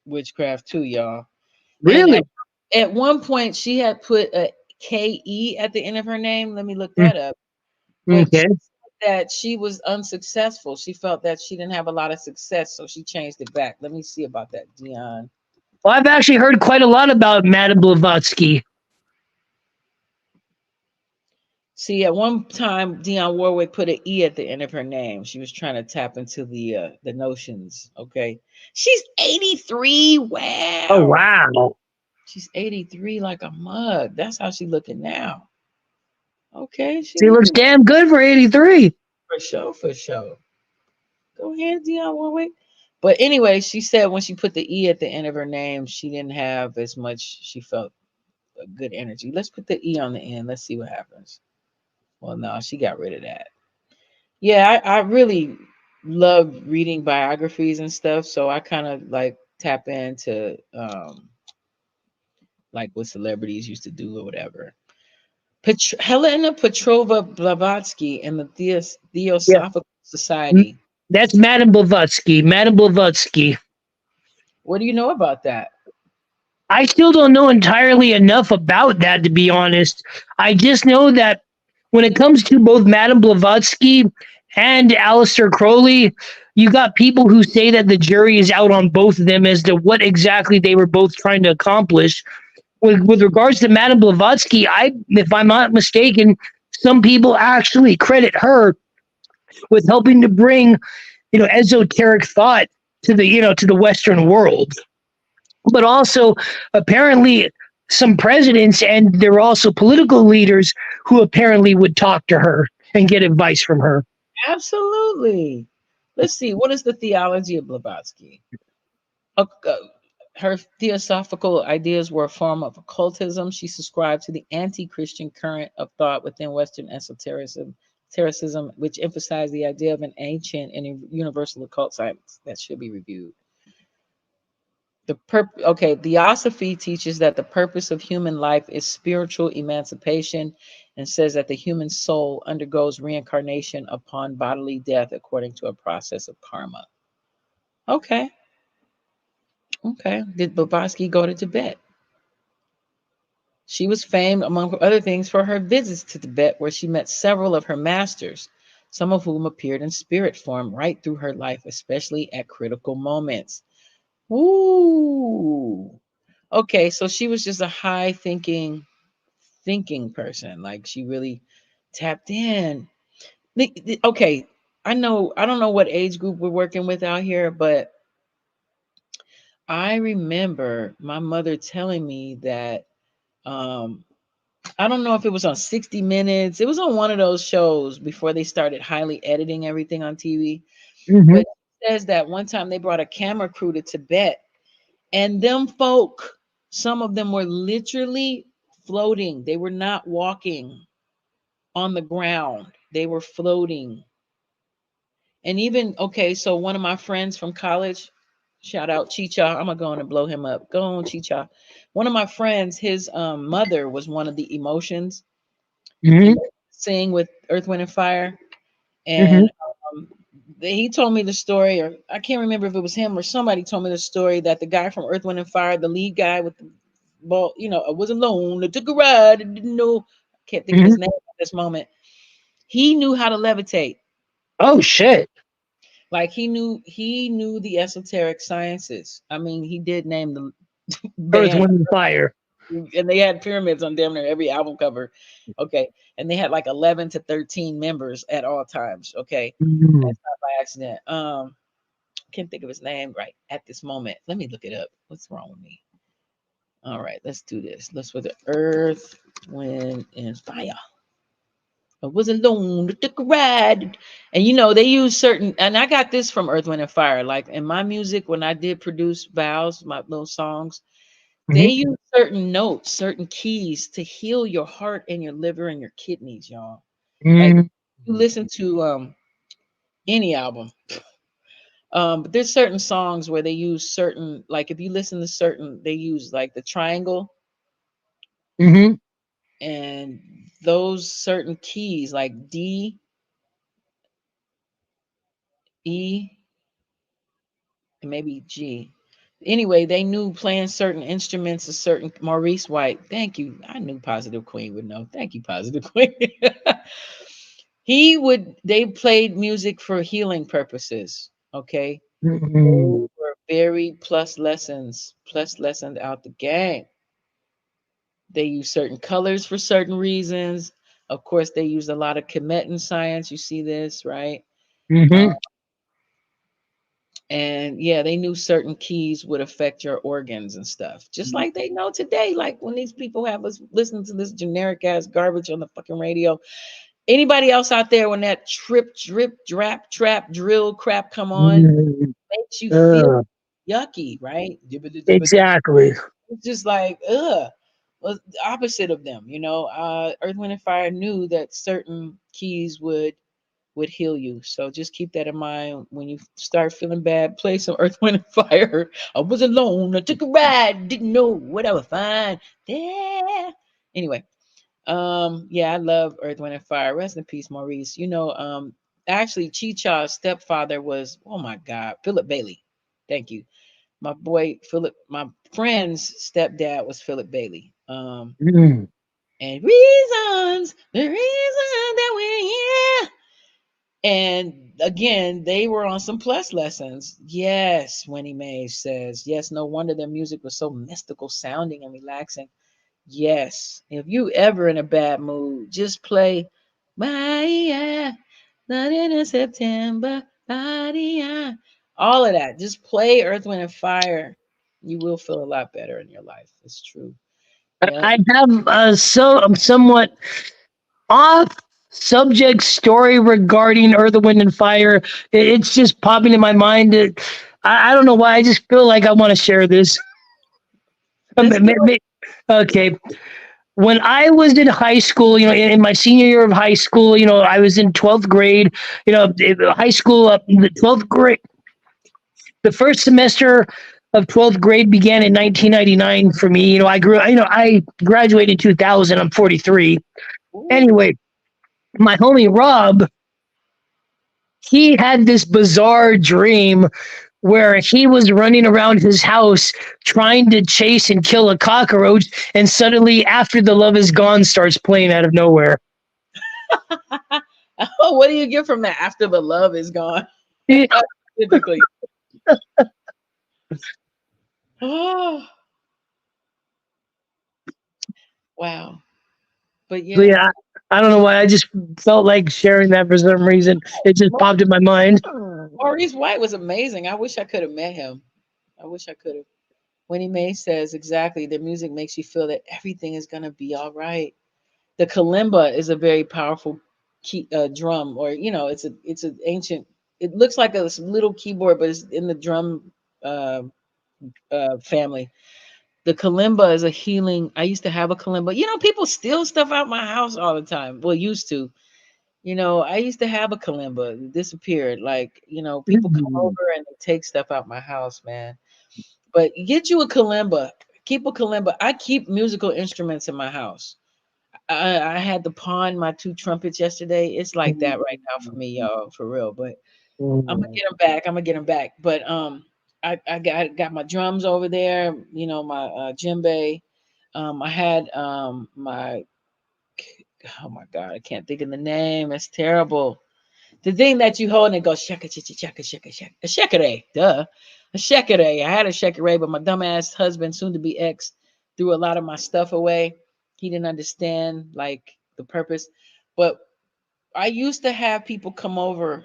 witchcraft too, y'all. And Really? at one point, she had put a KE at the end of her name. Let me look that up. But she Okay. said that she was unsuccessful. She felt that she didn't have a lot of success, so she changed it back. Let me see about that, Dion. Well, I've actually heard quite a lot about Madame Blavatsky. See, at one time, Dionne Warwick put an E at the end of her name. She was trying to tap into the notions. Okay, she's 83. Oh, Wow, wow. she's 83 like a mug. That's how she looking now. Okay, she She looks looking damn good for 83. for sure, for sure. Go ahead, Dionne Warwick. But anyway, she said when she put the E at the end of her name, she didn't have as much, she felt a good energy. Let's put the E on the end. Let's see what happens. Well, no, she got rid of that. Yeah, I really love reading biographies and stuff. So I kind of like tap into like what celebrities used to do or whatever. Helena Petrova Blavatsky and the Yeah. Theosophical m- Society. That's Madame Blavatsky. Madame Blavatsky. What do you know about that? I still don't know entirely enough about that, to be honest. I just know that when it comes to both Madame Blavatsky and Aleister Crowley, you got people who say that the jury is out on both of them as to what exactly they were both trying to accomplish. With regards to Madame Blavatsky, if I'm not mistaken, some people actually credit her with helping to bring, esoteric thought to the Western world. But also, apparently, some presidents and there were also political leaders who apparently would talk to her and get advice from her. Absolutely. Let's see. What is the theology of Blavatsky? Uh, uh, Her theosophical ideas were a form of occultism. She subscribed to the anti Christian current of thought within Western esotericism Esotericism, which emphasized the idea of an ancient and universal occult science that should be reviewed. Theosophy teaches that the purpose of human life is spiritual emancipation and says that the human soul undergoes reincarnation upon bodily death according to a process of karma. Okay, okay. Did Blavatsky go to Tibet? She was famed, among other things, for her visits to Tibet, where she met several of her masters, some of whom appeared in spirit form right through her life, especially at critical moments. Ooh. Okay, so she was just a high thinking person. Like she really tapped in. Okay, I don't know what age group we're working with out here, but I remember my mother telling me that um I don't know if it was on 60 Minutes. It was on one of those shows before they started highly editing everything on TV. Mm-hmm. But it says that one time they brought a camera crew to Tibet, and them folk, some of them were literally floating. They were not walking on the ground, they were floating. And even, okay, so one of my friends from college, shout out Chicha, I'm gonna go on and blow him up. Go on, Chicha. One of my friends, his mother was one of the emotions, Mm-hmm. sing with Earth, Wind, and Fire. Mm-hmm. And um, he told me the story, or I can't remember if it was him or somebody told me the story that the guy from Earth, Wind, and Fire, the lead guy with the ball, I was alone, I took a ride, I didn't know, I can't think of Mm-hmm. his name at this moment. He knew how to levitate. Oh shit. Like he knew the esoteric sciences. I mean, he did name the Earth, band, Wind, and Fire. and they had pyramids on damn near every album cover. Okay, and they had like 11 to 13 members at all times. Okay, Mm-hmm. that's not by accident. Can't think of his name right at this moment. Let me look it up. What's wrong with me? All right, let's do this. Let's with the Earth, Wind, and Fire. I was alone, I took a ride. And they use certain, and I got this from Earth, Wind, and Fire. Like in my music, when I did produce vows, my little songs, they Mm-hmm. use certain notes, certain keys to heal your heart and your liver and your kidneys, y'all. Like Mm-hmm. you listen to any album. But there's certain songs where they use certain, like if you listen to certain, they use like the triangle Mm-hmm. and those certain keys like D, E, and maybe G. Anyway, they knew playing certain instruments, a certain Maurice White. Thank you. I knew Positive Queen would know. Thank you, Positive Queen. They played music for healing purposes. Okay. They Mm-hmm. were very plus lessons out the game. They use certain colors for certain reasons. Of course, they use a lot of Kemetan science. You see this, right? Mm-hmm. And yeah, they knew certain keys would affect your organs and stuff, just like they know today. Like when these people have us listening to this generic ass garbage on the fucking radio. Anybody else out there when that trip, drip, drap, trap, drill crap come on, Mm-hmm. makes you feel Uh, yucky, right? exactly. It's just like, ugh. Well, the opposite of them, Earth, Wind, and Fire knew that certain keys would heal you. So just keep that in mind when you start feeling bad. Play some Earth, Wind, and Fire. I was alone. I took a ride. Didn't know what I would find there. Anyway, yeah, I love Earth, Wind, and Fire. Rest in peace, Maurice. Actually, Chicha's stepfather was, oh my God, Philip Bailey. Thank you. My boy Philip, my friend's stepdad was Philip Bailey. Mm-hmm. And the reason that we're here. And again, they were on some plus lessons. Yes, Winnie Mae says, yes, no wonder their music was so mystical sounding and relaxing. Yes, if you ever in a bad mood, just play Maria, not in a September, Maria. All of that. Just play Earth, Wind, and Fire. You will feel a lot better in your life. It's true. Yeah. I have I'm somewhat off subject story regarding Earth, Wind, and Fire. It's just popping in my mind. I don't know why. I just feel like I want to share this. Um, Let's ma- go. ma- okay. when I was in high school, in my senior year of high school, I was in 12th grade, high school up the 12th grade. The first semester of 12th grade began in 1999 for me. I graduated in 2000. I'm 43. Ooh. Anyway, my homie Rob, he had this bizarre dream where he was running around his house trying to chase and kill a cockroach, and suddenly After the Love Is Gone starts playing out of nowhere. Oh, what do you get from that after the love is gone? Yeah, Typically. Oh, wow. But so yeah. yeah, I don't know why. I just felt like sharing that for some reason. It just popped in my mind. Maurice White was amazing. I wish I could have met him. I wish I could have. Winnie Mae says exactly. Their music makes you feel that everything is gonna be all right. The kalimba is a very powerful drum, or it's an ancient. It looks like a little keyboard, but it's in the drum uh, family. The kalimba is a healing. I used to have a kalimba. People steal stuff out my house all the time. Well, used to. I used to have a kalimba. It disappeared. Like, people come Mhm. over and they take stuff out my house, man. But get you a kalimba. Keep a kalimba. I keep musical instruments in my house. I had to pawn my two trumpets yesterday. It's like that right now for me, y'all, for real. But I'm gonna get them back. I'm gonna get them back. But I got my drums over there. My djembe. I had my oh my god, I can't think of the name. It's terrible. The thing that you hold and it goes shaka shaka shaka shaka shaka a shakare, duh. A shakare. I had a shakare, but my dumbass husband, soon to be ex, threw a lot of my stuff away. He didn't understand like the purpose. But I used to have people come over,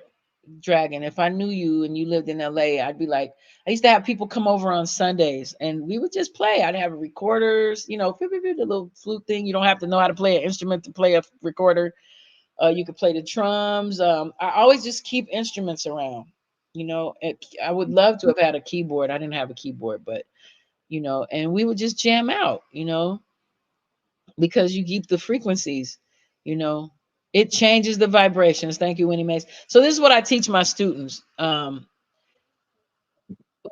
Dragon. If I knew you and you lived in LA, I'd be like, I used to have people come over on Sundays and we would just play. I'd have recorders, the little flute thing. You don't have to know how to play an instrument to play a recorder. You could play the drums. I always just keep instruments around. I would love to have had a keyboard. I didn't have a keyboard, but and we would just jam out. Because you keep the frequencies. You know, it changes the vibrations. Thank you, Winnie Mays. So this is what I teach my students.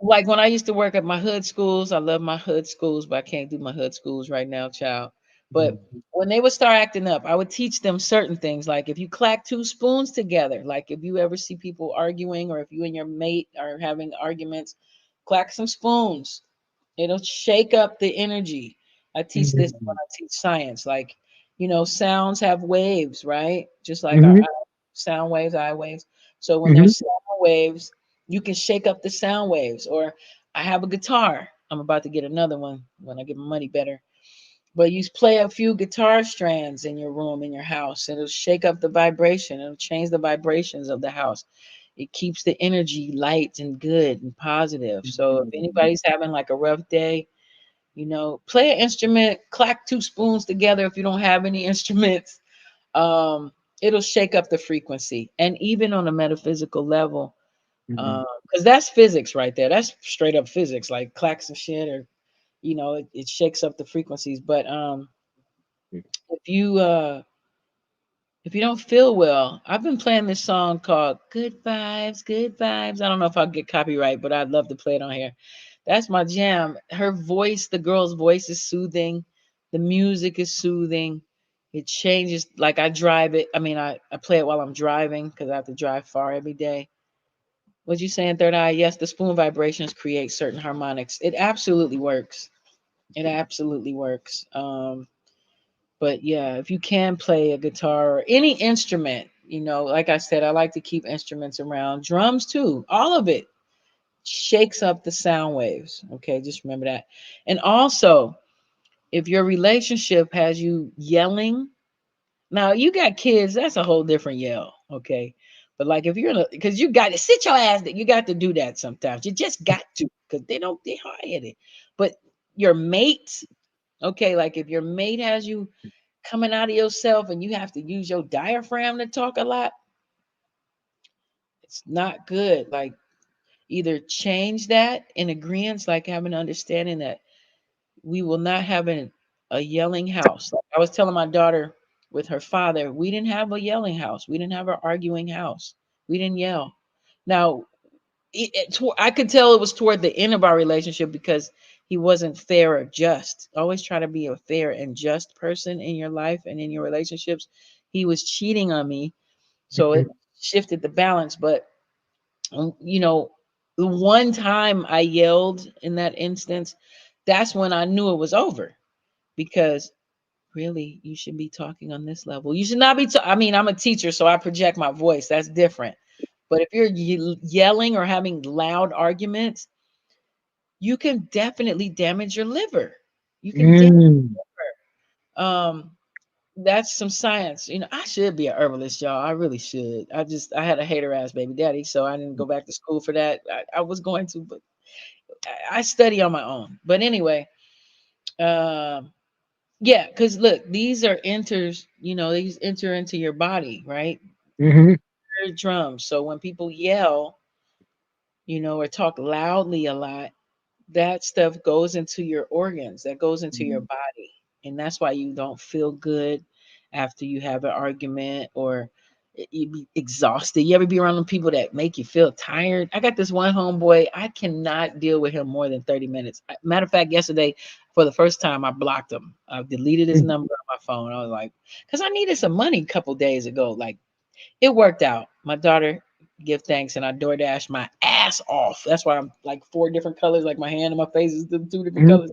Like when I used to work at my hood schools, I love my hood schools, but I can't do my hood schools right now, child. But when they would start acting up, I would teach them certain things. Like if you clack two spoons together, like if you ever see people arguing or if you and your mate are having arguments, clack some spoons. It'll shake up the energy. I teach this when I teach science. Like, sounds have waves, right? Just like our Mhm. sound waves, I waves. So when Mhm. there's sound waves, you can shake up the sound waves. Or I have a guitar. I'm about to get another one when I get my money better. But you play a few guitar strands in your room, in your house. It'll shake up the vibration. It'll change the vibrations of the house. It keeps the energy light and good and positive. So if anybody's having like a rough day, play an instrument, clack two spoons together if you don't have any instruments. Um, it'll shake up the frequency. And even on a metaphysical level, because that's physics right there. That's straight up physics, like clacks and shit, or it shakes up the frequencies. But if you uh if you don't feel well, I've been playing this song called Good Vibes, Good Vibes. I don't know if I'll get copyright, but I'd love to play it on here. That's my jam. Her voice, the girl's voice is soothing. The music is soothing. It changes. Like I drive it. I mean, I play it while I'm driving because I have to drive far every day. What you saying, Third Eye? Yes, the spoon vibrations create certain harmonics. It absolutely works. It absolutely works. But yeah, if you can play a guitar or any instrument, like I said, I like to keep instruments around. Drums too. All of it shakes up the sound waves. Okay, just remember that. And also, if your relationship has you yelling, now you got kids, that's a whole different yell. Okay. But like if you're in a, because you got to sit your ass, you got to do that sometimes. You just got to, because they hard at it. But your mate, okay, like if your mate has you coming out of yourself and you have to use your diaphragm to talk a lot, it's not good. Like either change that in agreement, like having an understanding that we will not have an a yelling house. Like I was telling my daughter with her father, we didn't have a yelling house. We didn't have an arguing house. We didn't yell. Now, I could tell it was toward the end of our relationship because he wasn't fair or just. Always try to be a fair and just person in your life and in your relationships. He was cheating on me, so it shifted the balance. But you know, the one time I yelled in that instance, that's when I knew it was over because really, you should be talking on this level. You should not be. I mean, I'm a teacher, so I project my voice. That's different. But if you're yelling or having loud arguments, you can definitely damage your liver. You can damage Mm. your liver. That's some science. You know, I should be a herbalist, y'all. I really should. I had a hater ass baby daddy, so I didn't go back to school for that. I was going to, but I study on my own. But anyway, um, yeah, because look, these are enters, these enter into your body, right? Mm-hmm. Drums. So when people yell, or talk loudly a lot, that stuff goes into your organs, that goes into your body. And that's why you don't feel good after you have an argument or you be exhausted. You ever be around them people that make you feel tired? I got this one homeboy, I cannot deal with him more than 30 minutes. Matter of fact, yesterday, for the first time, I blocked him. I deleted his number on my phone. I was like, because I needed some money a couple days ago. Like, it worked out. My daughter give thanks, and I DoorDash my ass off. That's why I'm like four different colors. Like my hand and my face is the two different Mm-hmm. colors.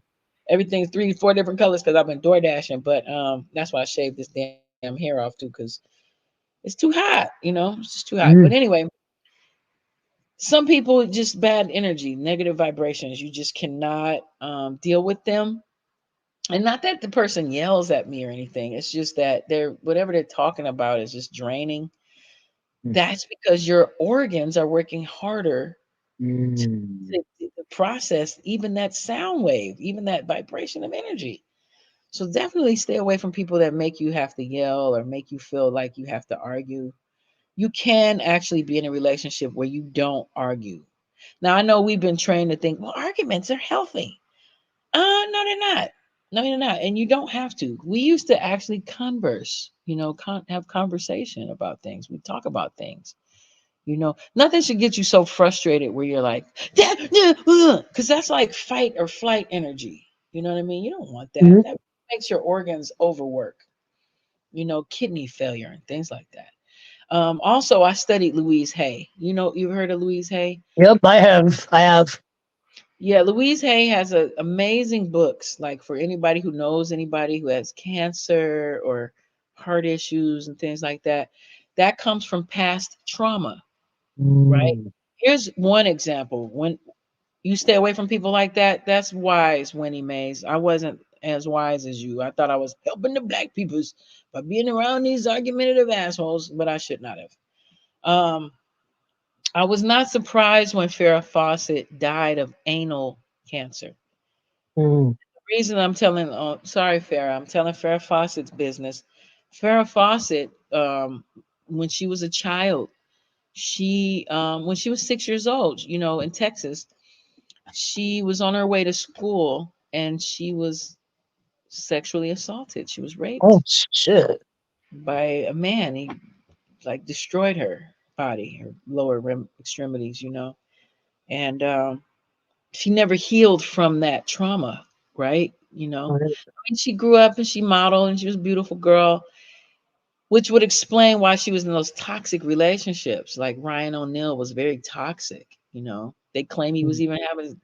Everything's three, four different colors because I've been door dashing. But that's why I shaved this damn hair off too because it's too hot. It's just too hot. But Mm-hmm. anyway, some people just bad energy, negative vibrations. You just cannot deal with them. And not that the person yells at me or anything. It's just that they're whatever they're talking about is just draining. That's because your organs are working harder Mm-hmm. to process even that sound wave, even that vibration of energy. So definitely stay away from people that make you have to yell or make you feel like you have to argue. You can actually be in a relationship where you don't argue. Now I know we've been trained to think, well, arguments are healthy. No, they're not. No, they're not. And you don't have to. We used to actually converse, have conversation about things. We talk about things. Nothing should get you so frustrated where you're like, because that's like fight or flight energy. You know what I mean? You don't want that. That makes your organs overwork, kidney failure and things like that. Also, I studied Louise Hay. You've heard of Louise Hay? Yep, I have. I have. Yeah, Louise Hay has amazing books, like for anybody who knows anybody who has cancer or heart issues and things like that. That comes from past trauma, right? Mm. Here's one example. When you stay away from people like that, that's wise, Winnie Mays. I wasn't as wise as you. I thought I was helping the black peoples by being around these argumentative assholes, but I should not have. Um, I was not surprised when Farrah Fawcett died of anal cancer. Mm. The reason I'm telling, sorry, Farrah, I'm telling Farrah Fawcett's business. Farrah Fawcett, when she was a child, when she was 6 years old, in Texas, she was on her way to school and she was sexually assaulted. She was Oh raped shit. by a man. He like destroyed her body, her lower extremities, and she never healed from that trauma, right? I mean, she grew up and she modeled and she was a beautiful girl, which would explain why she was in those toxic relationships. Like Ryan O'Neal was very toxic. They claim he was even having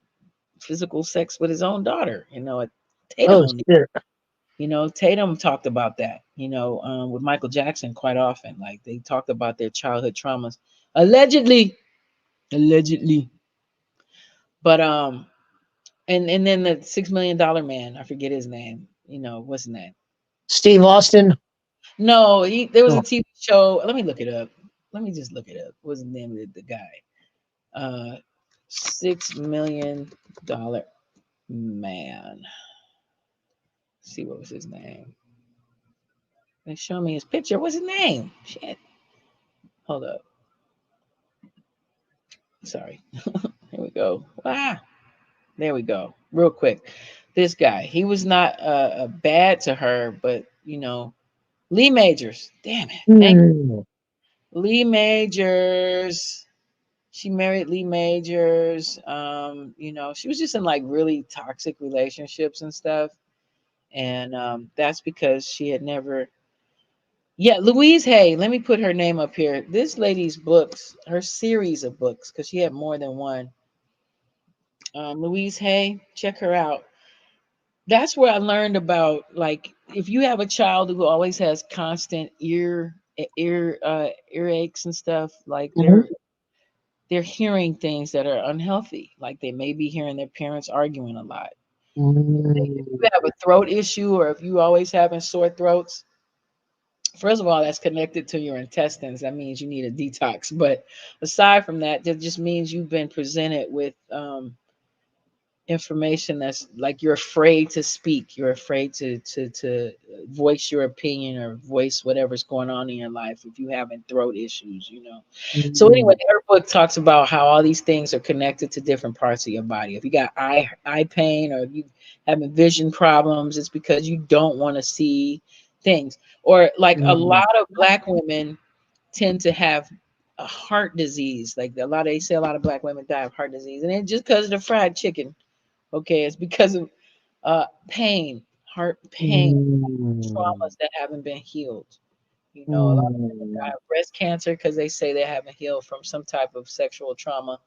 physical sex with his own daughter. Tatum Oh O'Neal. shit. Tatum talked about that. With Michael Jackson quite often. Like they talked about their childhood traumas, allegedly, allegedly. But and then the $6 million man, I forget his name. What's his name? Steve Austin. No, there was a Oh. TV show. Let me look it up. Let me just look it up. What's the name of the guy? Uh, $6 million man. See what was his name? They show me his picture. What's his name? Shit. Hold up. Sorry. Here we go. Ah, there we go. Real quick. This guy, he was not bad to her, but Lee Majors. Damn it. Thank Mm. Lee Majors. She married Lee Majors. She was just in like really toxic relationships and stuff. And that's because she had never. Yeah, Louise Hay. Let me put her name up here. This lady's books, her series of books, because she had more than one. Louise Hay, check her out. That's where I learned about, like, if you have a child who always has constant earaches and stuff, like Mhm. they're hearing things that are unhealthy. Like they may be hearing their parents arguing a lot. If you Mm. have a throat issue or if you always having sore throats, first of all, that's connected to your intestines. That means you need a detox. But aside from that, that just means you've been presented with information that's like you're afraid to speak, you're afraid to voice your opinion or voice whatever's going on in your life if you having throat issues. So anyway, Mm. her book talks about how all these things are connected to different parts of your body. If you got eye pain or if you having vision problems, it's because you don't want to see things. Or like a Mm. lot of black women tend to have a heart disease. Like they say a lot of black women die of heart disease, and it's just because of the fried chicken. Okay, it's because of pain, heart pain, Mm. traumas that haven't been healed. A lot of women die Mm. of breast cancer because they say they haven't healed from some type of sexual trauma,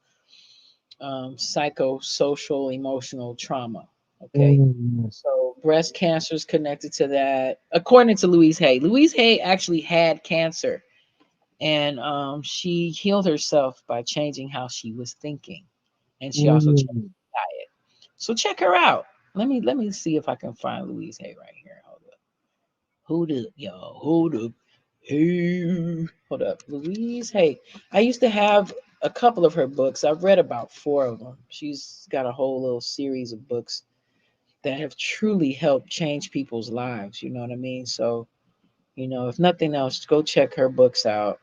psychosocial, emotional trauma. Okay, Mm. so breast cancer is connected to that, according to Louise Hay. Louise Hay actually had cancer, and she healed herself by changing how she was thinking, and she also changed Mm. her diet. So check her out. Let me see if I can find Louise Hay right here. Hold up. Hold up, y'all. Hold up. Hey. Hold up. Louise Hay. I used to have a couple of her books. I've read about four of them. She's got a whole little series of books that have truly helped change people's lives. You know what I mean? So, if nothing else, go check her books out.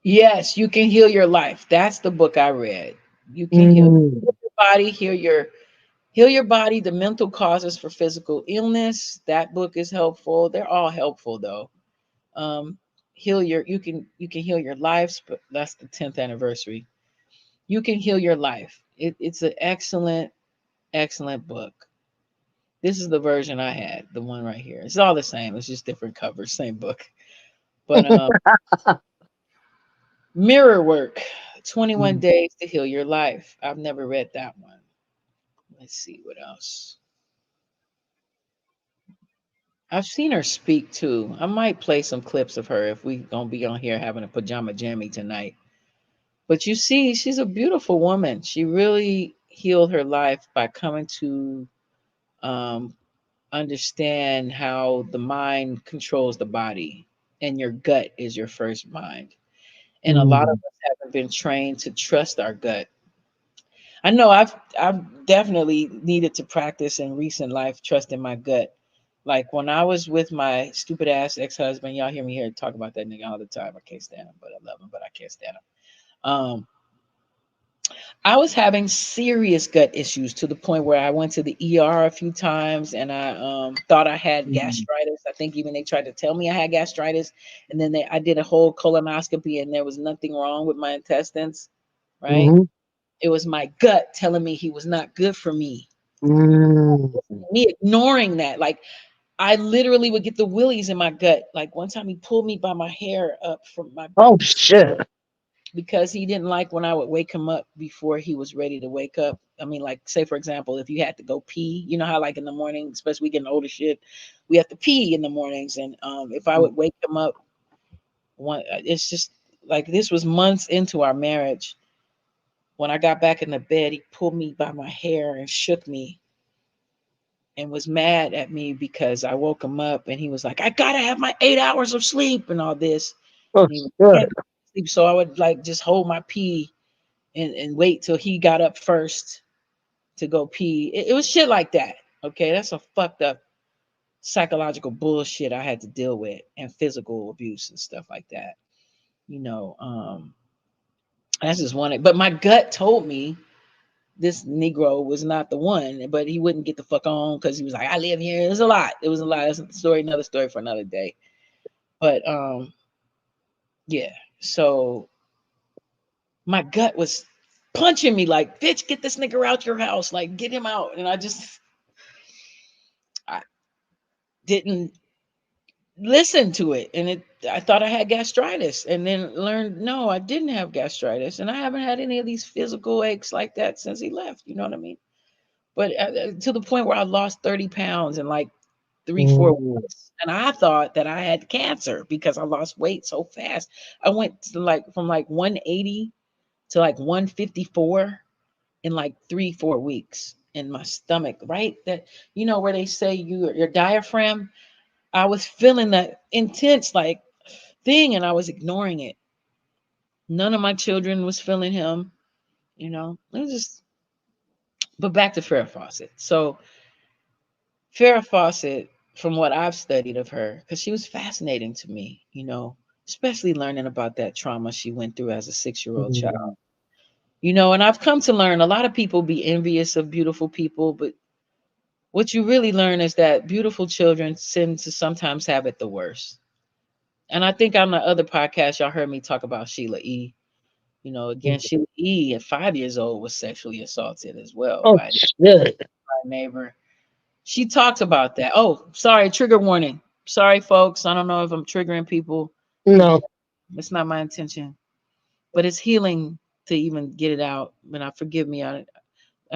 Yes, you can heal your life. That's the book I read. You can Mm. heal your body, heal your body, the mental causes for physical illness. That book is helpful. They're all helpful though. Um, you can heal your lives, but that's the 10th anniversary. You can heal your life. It's an excellent book. This is the version I had, the one right here. It's all the same. It's just different covers, same book. But Mirror Work, 21 Mm. Days to Heal Your Life. I've never read that one. Let's see what else. I've seen her speak too. I might play some clips of her if we gonna be on here having a pajama jammy tonight. But you see, she's a beautiful woman. She really healed her life by coming to um, understand how the mind controls the body, and your gut is your first mind. And a lot of Mm. us haven't been trained to trust our gut. I know I've definitely needed to practice in recent life trusting my gut. Like when I was with my stupid ass ex husband, y'all hear me here talk about that nigga all the time. I can't stand him, but I love him, but I can't stand him. I was having serious gut issues to the point where I went to the ER a few times, and I thought I had Mm. gastritis. I think even they tried to tell me I had gastritis, and then I did a whole colonoscopy, and there was nothing wrong with my intestines. Right? Mhm. It was my gut telling me he was not good for me. Mm. Me ignoring that. Like I literally would get the willies in my gut. Like one time he pulled me by my hair up from my Oh shit. because he didn't like when I would wake him up before he was ready to wake up. I mean, like say for example, if you had to go pee, you know how like in the morning, especially we getting older shit, we have to pee in the mornings. And if I would wake him up, it's just like this was months into our marriage. When I got back in the bed, he pulled me by my hair and shook me and was mad at me because I woke him up and he was like, I gotta have my 8 hours of sleep and all this. Oh And he was shit. can't sleep. So I would like just hold my pee and wait till he got up first to go pee. It was shit like that. Okay. That's a fucked up psychological bullshit I had to deal with and physical abuse and stuff like that. You know, that's just one. But my gut told me this Negro was not the one, but he wouldn't get the fuck on because he was like, I live here. It was a lot. It was a lot. That's a story, another story for another day. But yeah. So my gut was punching me like, bitch, get this nigga out your house. Like, get him out. And I didn't listen to it. And I thought I had gastritis and then learned, no, I didn't have gastritis. And I haven't had any of these physical aches like that since he left. You know what I mean? But to the point where I lost 30 pounds in like 3, 4 weeks. And I thought that I had cancer because I lost weight so fast. I went to like from like 180 to like 154 in like 3, 4 weeks in my stomach, right? That where they say your diaphragm. I was feeling that intense like thing and I was ignoring it. None of my children was feeling him, It was just but back to Farrah Fawcett. So Farrah Fawcett, from what I've studied of her, because she was fascinating to me, especially learning about that trauma she went through as a 6-year-old child. And I've come to learn a lot of people be envious of beautiful people, but what you really learn is that beautiful children tend to sometimes have it the worst. And I think on the other podcast, y'all heard me talk about Sheila E. Again, Sheila E. at 5 years old was sexually assaulted as well Oh by shit. a neighbor. She talks about that. Oh, sorry, trigger warning. Sorry, folks. I don't know if I'm triggering people. No. It's not my intention, but it's healing to even get it out. And forgive me. I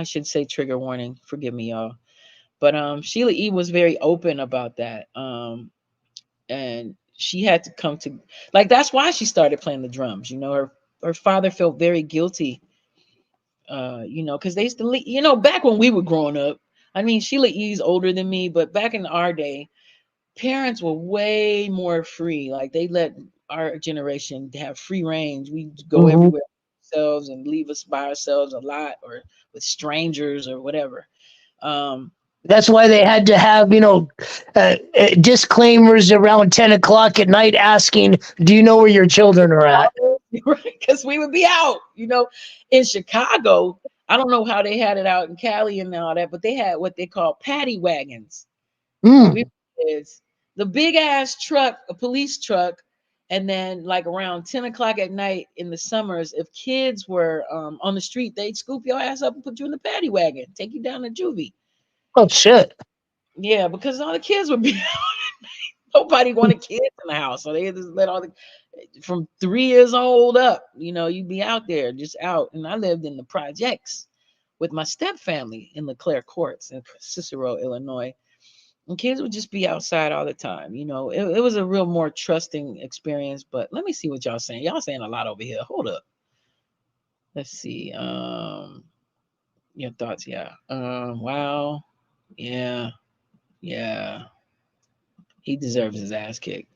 should say trigger warning. Forgive me, y'all. But Sheila E was very open about that. And she had to come to like that's why she started playing the drums. Her father felt very guilty. Because they used to back when we were growing up. I mean, Sheila E's older than me, but back in our day, parents were way more free. Like they let our generation have free range. We go Hmm. everywhere ourselves and leave us by ourselves a lot or with strangers or whatever. Um, That's why they had to have, disclaimers around 10 o'clock at night asking, do you know where your children are at? right, because we would be out, in Chicago. I don't know how they had it out in Cali and all that, but they had what they call paddy wagons. We Mm. is the big ass truck, a police truck, and then like around 10 o'clock at night in the summers, if kids were on the street, they'd scoop your ass up and put you in the paddy wagon, take you down to juvie. Oh, shit. Yeah, because all the kids would be nobody wanted kids in the house, so they just let all the from 3 years old up. You'd be out there just out, and I lived in the projects with my step family in LeClaire Courts in Cicero, Illinois. And kids would just be outside all the time. It was a real more trusting experience. But let me see what y'all saying. Y'all saying a lot over here. Hold up. Let's see. Your thoughts. Yeah. Wow. Yeah. Yeah. He deserves his ass kicked.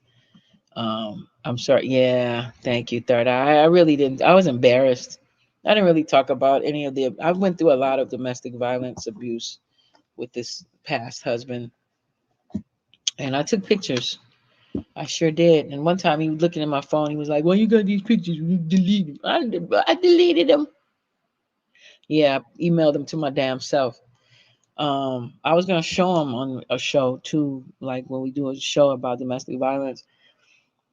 I'm sorry. Yeah. Thank you, Third. I really didn't. I was embarrassed. I didn't really talk about any of the. I went through a lot of domestic violence abuse with this past husband, and I took pictures. I sure did. And one time he was looking at my phone. He was like, "Well, you got these pictures. You delete them." I deleted them. Yeah, I emailed them to my damn self. I was gonna show him on a show too, like when we do a show about domestic violence.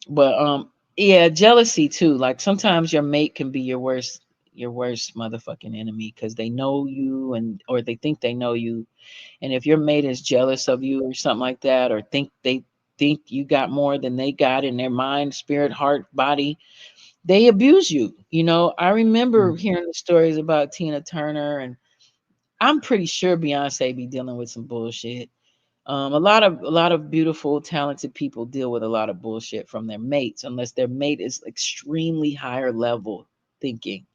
But yeah, jealousy too. Like sometimes your mate can be your worst motherfucking enemy because they know you and or they think they know you. And if your mate is jealous of you or something like that, or think you got more than they got in their mind, spirit, heart, body, they abuse you. I remember hearing the stories about Tina Turner, and I'm pretty sure Beyonce be dealing with some bullshit. A lot of beautiful, talented people deal with a lot of bullshit from their mates, unless their mate is extremely higher level thinking,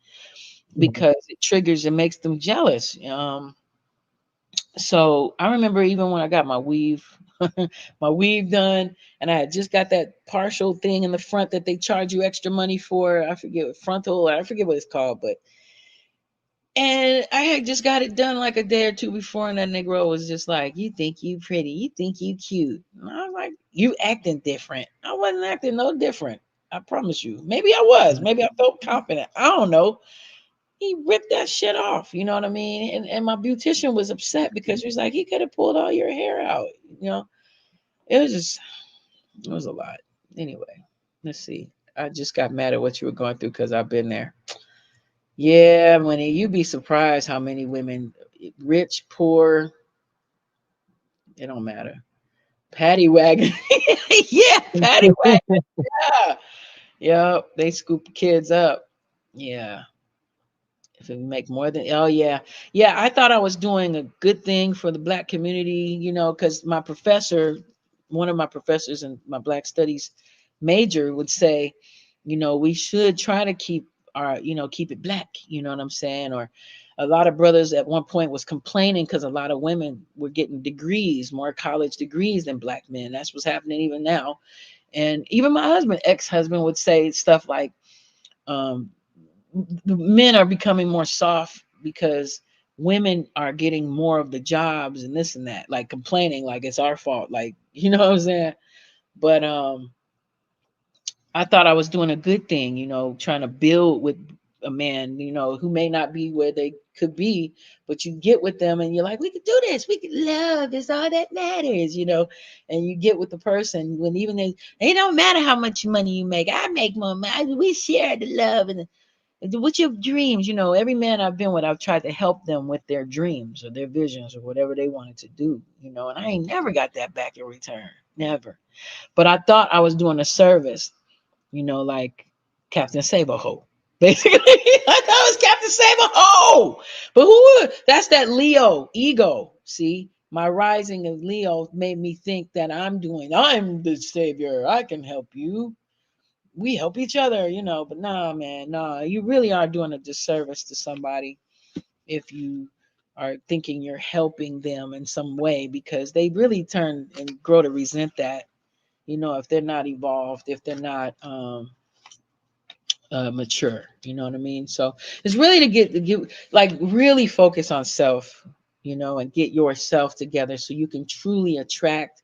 because it triggers and makes them jealous. So I remember even when I got my weave, my weave done, and I had just got that partial thing in the front that they charge you extra money for. I forget what frontal, I forget what it's called, but and I had just got it done like a day or two before, and that Negro was just like, "You think you pretty? You think you cute?" And I was like, "You acting different." I wasn't acting no different. I promise you. Maybe I was. Maybe I felt confident. I don't know. He ripped that shit off. You know what I mean? And my beautician was upset because she was like, he could have pulled all your hair out. You know, it was just, it was a lot. Anyway, let's see. I just got mad at what you were going through because I've been there. Yeah, Winnie, you'd be surprised how many women, rich, poor, it don't matter. Paddy wagon. Yeah, paddy wagon. Yeah. Yep. They scoop the kids up. Yeah. If it make more than, oh yeah. Yeah, I thought I was doing a good thing for the black community, you know, because my professor, one of my professors in my black studies major would say, you know, we should try to keep our, you know, keep it black, you know what I'm saying? Or a lot of brothers at one point was complaining because a lot of women were getting degrees, more college degrees than black men. That's what's happening even now. And even my husband, ex-husband, would say stuff like, um, the men are becoming more soft because women are getting more of the jobs and this and that, like complaining like it's our fault, like, you know what I'm saying? But I thought I was doing a good thing, you know, trying to build with a man, you know, who may not be where they could be, but you get with them and you're like, we could do this, we could love is all that matters, you know, and you get with the person when even they, it don't matter how much money you make. I make more money. We share the love and what's your dreams? You know, every man I've been with, I've tried to help them with their dreams or their visions or whatever they wanted to do, you know, and I ain't never got that back in return. Never. But I thought I was doing a service, you know, like Captain Saberho. Basically, I thought it was Captain Saberho. But that's that Leo ego. See, my rising of Leo made me think that I'm the savior. I can help you, we help each other, you know. But nah, man, nah, you really are doing a disservice to somebody if you are thinking you're helping them in some way because they really turn and grow to resent that, you know, if they're not evolved, if they're not mature, you know what I mean? So it's really to get like really focus on self, you know, and get yourself together so you can truly attract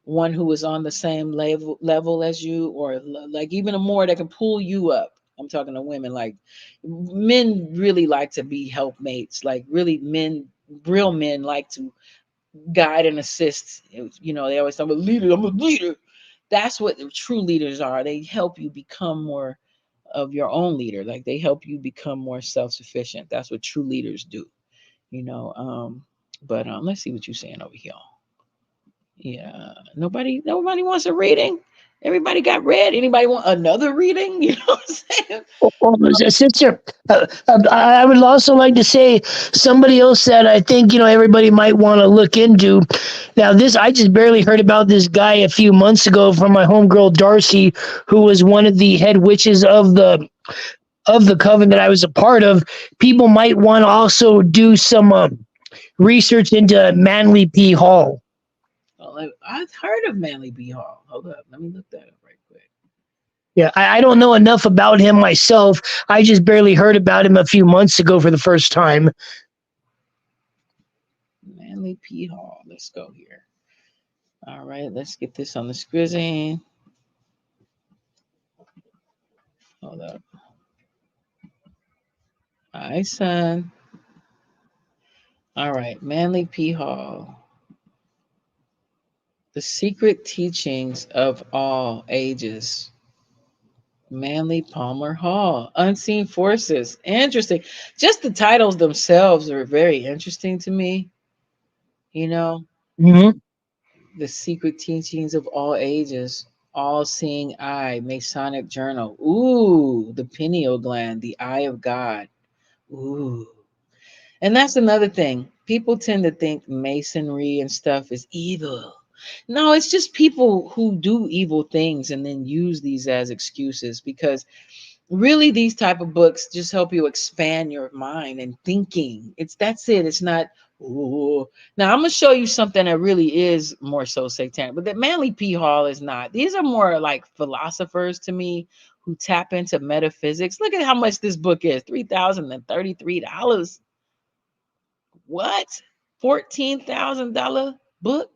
one who is on the same level as you, or like even a more that can pull you up. I'm talking to women. Like men really like to be helpmates. Like really men, real men like to guide and assist. You know, they always say, I'm a leader, I'm a leader. That's what the true leaders are. They help you become more of your own leader. Like they help you become more self-sufficient. That's what true leaders do, you know. But let's see what you're saying over here. Yeah, nobody wants a reading. Everybody got read. Anybody want another reading? You know what I'm saying? Sister, I would also like to say somebody else that I think everybody might want to look into. Now, this I just barely heard about this guy a few months ago from my homegirl Darcy, who was one of the head witches of the coven that I was a part of. People might want to also do some research into Manly P. Hall. Well, I've heard of Manly B. Hall. Hold up, let me look that up right quick. Yeah, I don't know enough about him myself. I just barely heard about him a few months ago for the first time. Manly P. Hall. Let's go here. All right, let's get this on the screen. Hold up. All right, son. All right, Manly P. Hall. The Secret Teachings of All Ages. Manly Palmer Hall. Unseen Forces. Interesting. Just the titles themselves are very interesting to me. You know, Hmm. The Secret Teachings of All Ages. All Seeing Eye. Masonic Journal. Ooh, the pineal gland. The Eye of God. Ooh. And that's another thing. People tend to think masonry and stuff is evil. No, it's just people who do evil things and then use these as excuses because really these type of books just help you expand your mind and thinking. That's it. It's not ooh. Now I'm gonna show you something that really is more so satanic, but that Manly P. Hall is not. These are more like philosophers to me who tap into metaphysics. Look at how much this book is. $3,033. What? $14,000 book?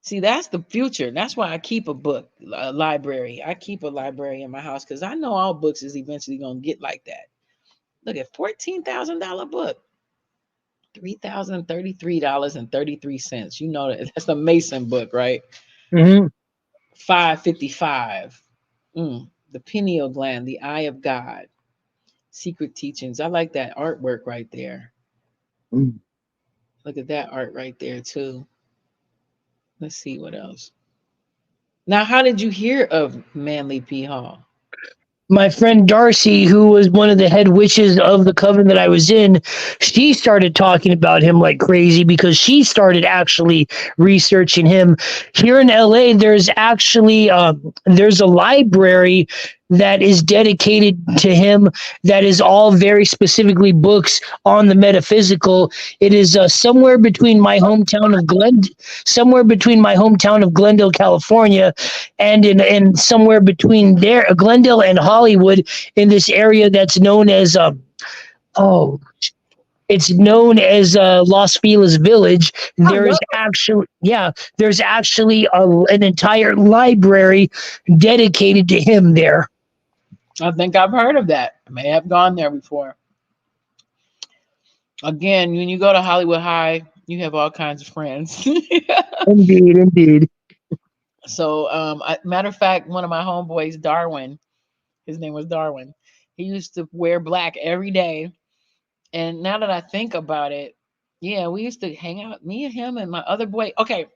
See, that's the future. That's why I keep a library. I keep a library in my house because I know all books is eventually gonna get like that. Look at $14,000 book. $3,033.33. You know that's a Mason book, right? Hmm. 555. The pineal gland, the eye of God, secret teachings. I like that artwork right there. Look at that art right there too. Let's see what else. Now, how did you hear of Manly P. Hall? My friend Darcy, who was one of the head witches of the coven that I was in, she started talking about him like crazy because she started actually researching him. Here in LA, there's actually there's a library that is dedicated to him. That is all very specifically books on the metaphysical. It is somewhere between my hometown of Glendale, California, and in somewhere between there, Glendale and Hollywood, in this area that's known as oh, it's known as Los Feliz Village. I love. There's actually an entire library dedicated to him there. I think I've heard of that. I may have gone there before. Again, when you go to Hollywood High, you have all kinds of friends. Indeed, indeed. So, matter of fact, one of my homeboys, Darwin, his name was Darwin. He used to wear black every day. And now that I think about it, yeah, we used to hang out, me and him and my other boy. Okay,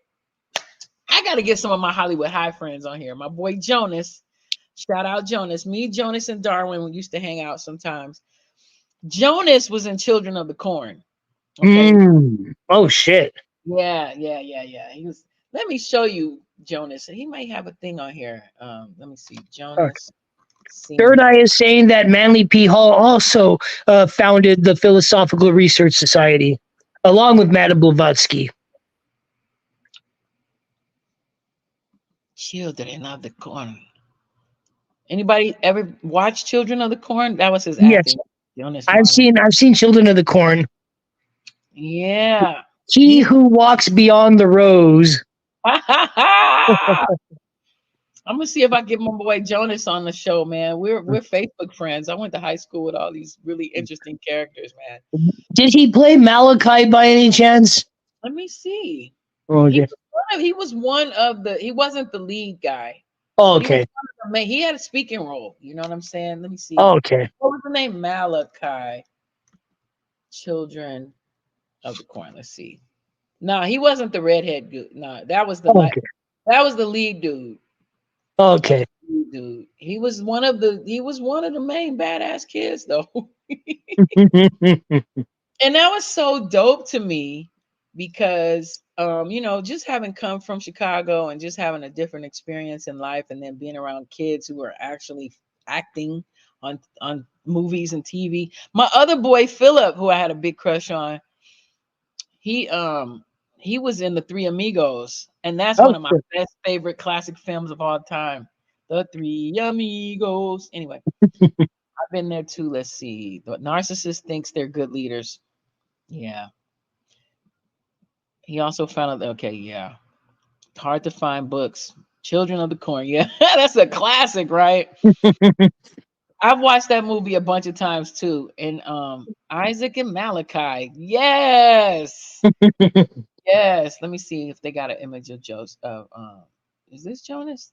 I got to get some of my Hollywood High friends on here. My boy Jonas, shout out Jonas. Me, Jonas, and Darwin, we used to hang out sometimes. Jonas was in Children of the Corn. Okay. Oh shit. Yeah. He was. Let me show you Jonas. He might have a thing on here. Let me see. Jonas. Third Seaman. Eye is saying that Manly P. Hall also founded the Philosophical Research Society, along with Madame Blavatsky. Children of the Corn. Anybody ever watch Children of the Corn? That was his Yes, acting. Jonas I've Marley. seen Children of the Corn. Yeah. He who walks beyond the rose. I'm gonna see if I get my boy Jonas on the show, man. We're Facebook friends. I went to high school with all these really interesting characters, man. Did he play Malachi by any chance? Let me see. Oh, He okay. was he was one of the. He wasn't the lead guy. Oh, He was okay. one of the main. He had a speaking role. You know what I'm saying? Let me see. Oh, okay. What was the name? Malachi. Children of the Corn. Let's see. No, he wasn't the redhead dude. No, that was the Okay. that was the lead dude. That Okay. was the lead dude. He was one of the main badass kids though. And that was so dope to me because just having come from Chicago and just having a different experience in life and then being around kids who are actually acting on movies and TV. My other boy Philip, who I had a big crush on, he he was in the Three Amigos, and that's one Oh, of my best favorite classic films of all time. The Three Amigos. Anyway, I've been there too. Let's see. The narcissist thinks they're good leaders. Yeah. He also found out. Okay, yeah. Hard to find books. Children of the Corn. Yeah, that's a classic, right? I've watched that movie a bunch of times too. And Isaac and Malachi. Yes. Yes. Let me see if they got an image of Joe's is this Jonas?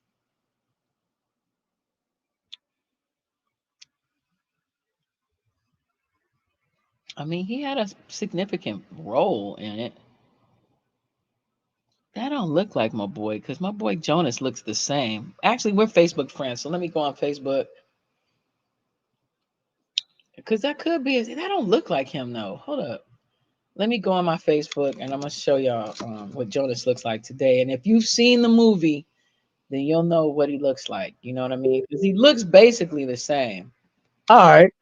I mean, he had a significant role in it. That don't look like my boy because my boy Jonas looks the same. Actually, we're Facebook friends, so let me go on Facebook because that could be. That don't look like him though. Hold up. Let me go on my Facebook and I'm gonna show y'all what Jonas looks like today. And if you've seen the movie, then you'll know what he looks like. You know what I mean? Because he looks basically the same. all right.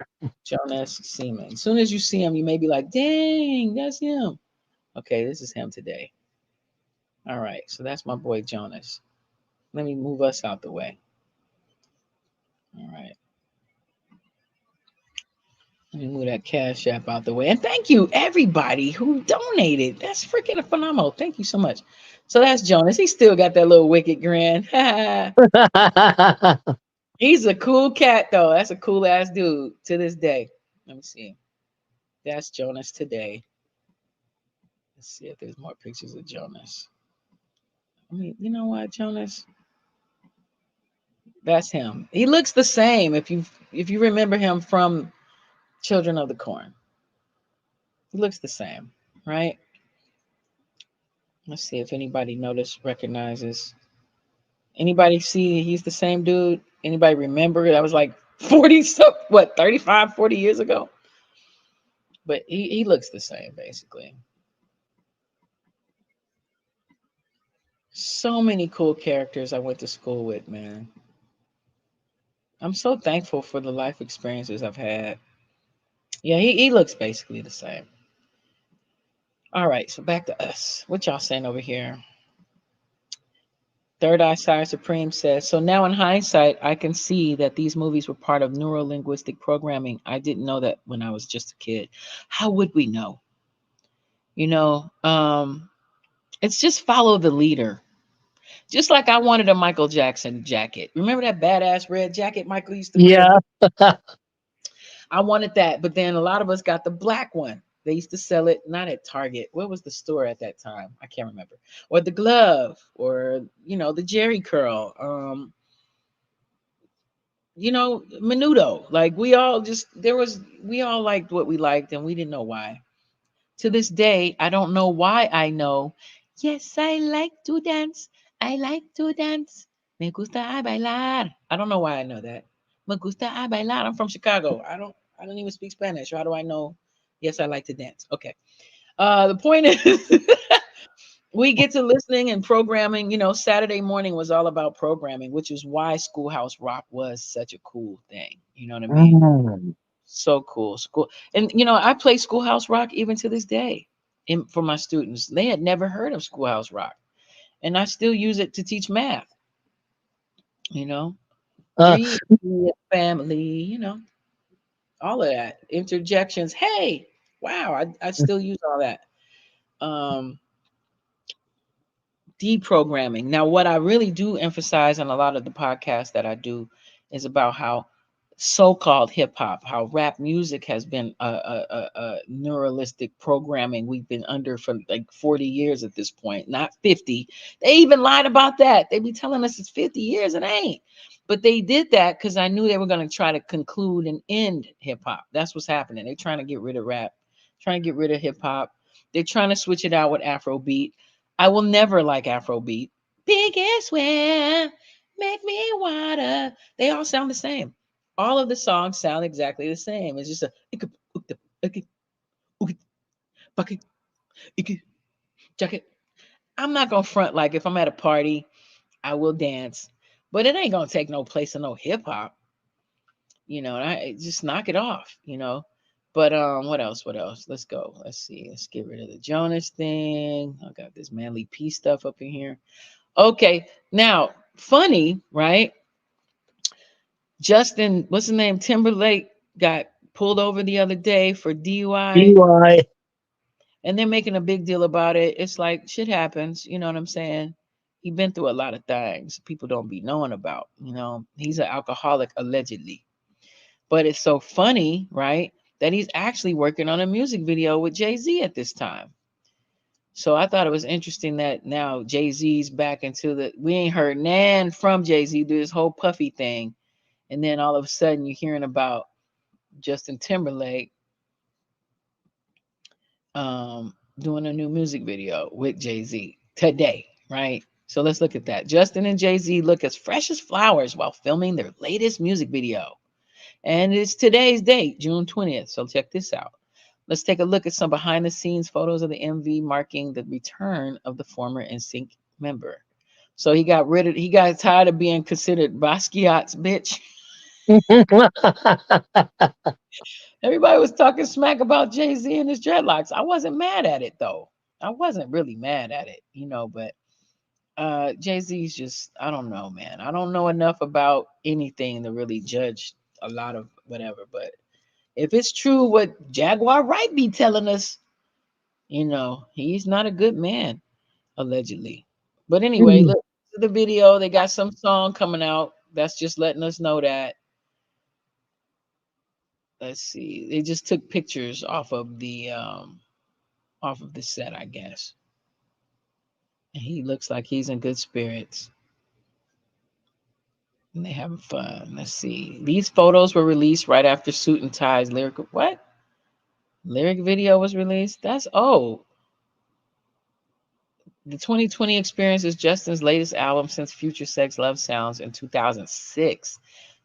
Jonas Seaman. As soon as you see him, you may be like, "Dang, that's him." Okay, this is him today. All right, so that's my boy Jonas. Let me move us out the way. All right. Let me move that Cash App out the way. And thank you, everybody who donated. That's freaking phenomenal. Thank you so much. So that's Jonas. He still got that little wicked grin. He's a cool cat, though. That's a cool ass dude to this day. Let me see. That's Jonas today. Let's see if there's more pictures of Jonas. I mean, you know what, Jonas? That's him. He looks the same if you remember him from Children of the Corn. He looks the same, right? Let's see if anybody notice, recognizes. Anybody see he's the same dude? Anybody remember? That was like 40, so what, 35, 40 years ago? But he looks the same, basically. So many cool characters I went to school with, man. I'm so thankful for the life experiences I've had. Yeah, he looks basically the same. All right, so back to us. What y'all saying over here? Third Eye Sire Supreme says, so now in hindsight, I can see that these movies were part of neuro-linguistic programming. I didn't know that when I was just a kid. How would we know? You know, it's just follow the leader. Just like I wanted a Michael Jackson jacket. Remember that badass red jacket Michael used to wear? Yeah. I wanted that, but then a lot of us got the black one. They used to sell it not at Target. What was the store at that time? I can't remember. Or the glove, or the Jerry curl. Menudo. Like we all liked what we liked, and we didn't know why. To this day, I don't know why I know. Yes, I like to dance. I like to dance. Me gusta a bailar. I don't know why I know that. Me gusta a bailar. I'm from Chicago. I don't even speak Spanish. How do I know? Yes, I like to dance. Okay. The point is we get to listening and programming. Saturday morning was all about programming, which is why Schoolhouse Rock was such a cool thing. You know what I mean? Mm. So cool. School. And I play Schoolhouse Rock even to this day for my students. They had never heard of Schoolhouse Rock. And I still use it to teach math, you know. Uh, Three family, all of that. Interjections. Hey, wow, I still use all that. Um, Deprogramming. Now, what I really do emphasize on a lot of the podcasts that I do is about how so-called hip hop, how rap music has been a neuralistic programming we've been under for like 40 years at this point, not 50. They even lied about that. They be telling us it's 50 years. It ain't. But they did that because I knew they were going to try to conclude and end hip hop. That's what's happening. They're trying to get rid of rap, trying to get rid of hip hop. They're trying to switch it out with Afrobeat. I will never like Afrobeat. Biggest win, make me water. They all sound the same. All of the songs sound exactly the same. It's just a bucket, jacket. I'm not gonna front like if I'm at a party, I will dance, but it ain't gonna take no place in no hip hop. And I just knock it off. But what else? What else? Let's go. Let's see. Let's get rid of the Jonas thing. I got this manly P stuff up in here. Okay, now funny, right? Justin, what's his name? Timberlake got pulled over the other day for DUI, DUI. and they're making a big deal about it. It's like shit happens, you know what I'm saying? He been through a lot of things people don't be knowing about. He's an alcoholic allegedly. But it's so funny, right? That he's actually working on a music video with Jay-Z at this time. So I thought it was interesting that now Jay-Z's back into we ain't heard nan from Jay-Z do this whole puffy thing. And then all of a sudden you're hearing about Justin Timberlake doing a new music video with Jay-Z today, right? So let's look at that. Justin and Jay-Z look as fresh as flowers while filming their latest music video. And it's today's date, June 20th. So check this out. Let's take a look at some behind the scenes photos of the MV marking the return of the former NSYNC member. So he got tired of being considered Basquiat's bitch. Everybody was talking smack about Jay-Z and his dreadlocks. I wasn't mad at it though. I wasn't really mad at it, but Jay-Z's just, I don't know, man. I don't know enough about anything to really judge a lot of whatever, but if it's true what Jaguar Wright be telling us, he's not a good man, allegedly. But anyway, look to the video. They got some song coming out that's just letting us know that let's see. They just took pictures off of the set, I guess. And he looks like he's in good spirits. And they having fun. Let's see. These photos were released right after Suit and Tie's lyric video was released. That's old. The 2020 experience is Justin's latest album since Future Sex Love Sounds in 2006.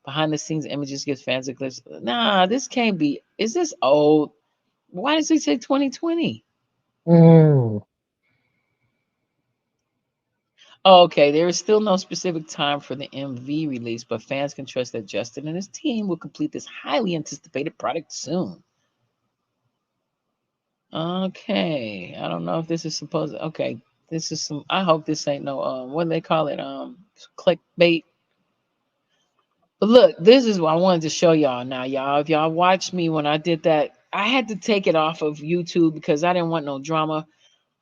Behind the scenes images gives fans a glimpse. Nah, this can't be. Is this old? Why does he say 2020? Mm. Oh, okay, there is still no specific time for the MV release, but fans can trust that Justin and his team will complete this highly anticipated product soon. Okay, I don't know if this is supposed. Okay, this is some. I hope this ain't no. What do they call it? Clickbait. But look, this is what I wanted to show y'all. Now, y'all, if y'all watched me when I did that, I had to take it off of YouTube because I didn't want no drama.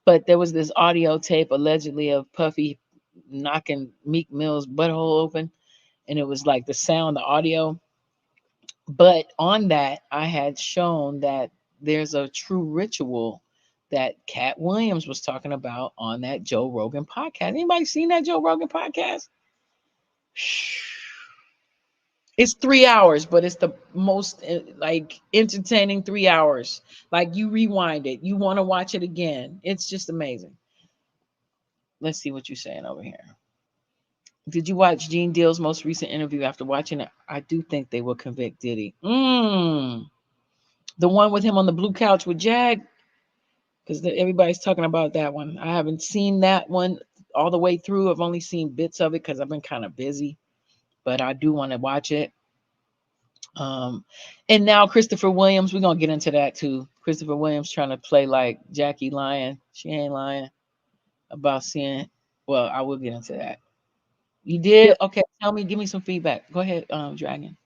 But there was this audio tape allegedly of Puffy knocking Meek Mill's butthole open, and it was like the sound, the audio. But on that, I had shown that there's a true ritual that Cat Williams was talking about on that Joe Rogan podcast. Anybody seen that Joe Rogan podcast? It's 3 hours, but it's the most like entertaining 3 hours. Like you rewind it, you want to watch it again. It's just amazing. Let's see what you're saying over here. Did you watch Gene Deal's most recent interview? After watching it, I do think they will convict Diddy. The one with him on the blue couch with Jag, because everybody's talking about that one. I haven't seen that one all the way through. I've only seen bits of it because I've been kind of busy, but I do want to watch it. Um, and now Christopher Williams, we're gonna get into that too. Christopher Williams trying to play like Jackie lying. She ain't lying about seeing. Well, I will get into that. You Yeah. did? Okay, tell me, give me some feedback. Go ahead, Dragon.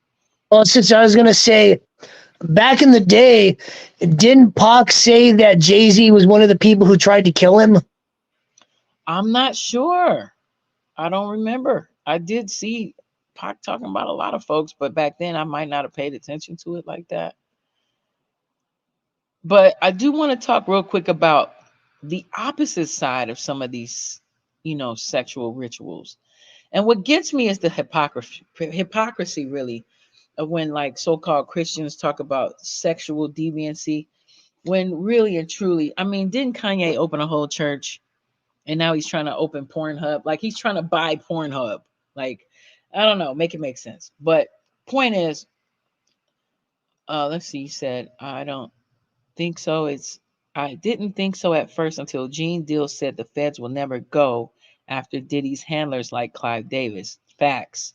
Well, since I was gonna say, back in the day, didn't Pac say that Jay-Z was one of the people who tried to kill him? I'm not sure. I don't remember. I did see Pac talking about a lot of folks, but back then I might not have paid attention to it like that. But I do want to talk real quick about the opposite side of some of these, sexual rituals. And what gets me is the hypocrisy really of when like so-called Christians talk about sexual deviancy when really and truly, I mean, didn't Kanye open a whole church and now he's trying to open Pornhub? Like he's trying to buy Pornhub. Like, I don't know, make it make sense. But point is, let's see, he said, I don't think so. I didn't think so at first until Gene Deal said the feds will never go after Diddy's handlers like Clive Davis. Facts.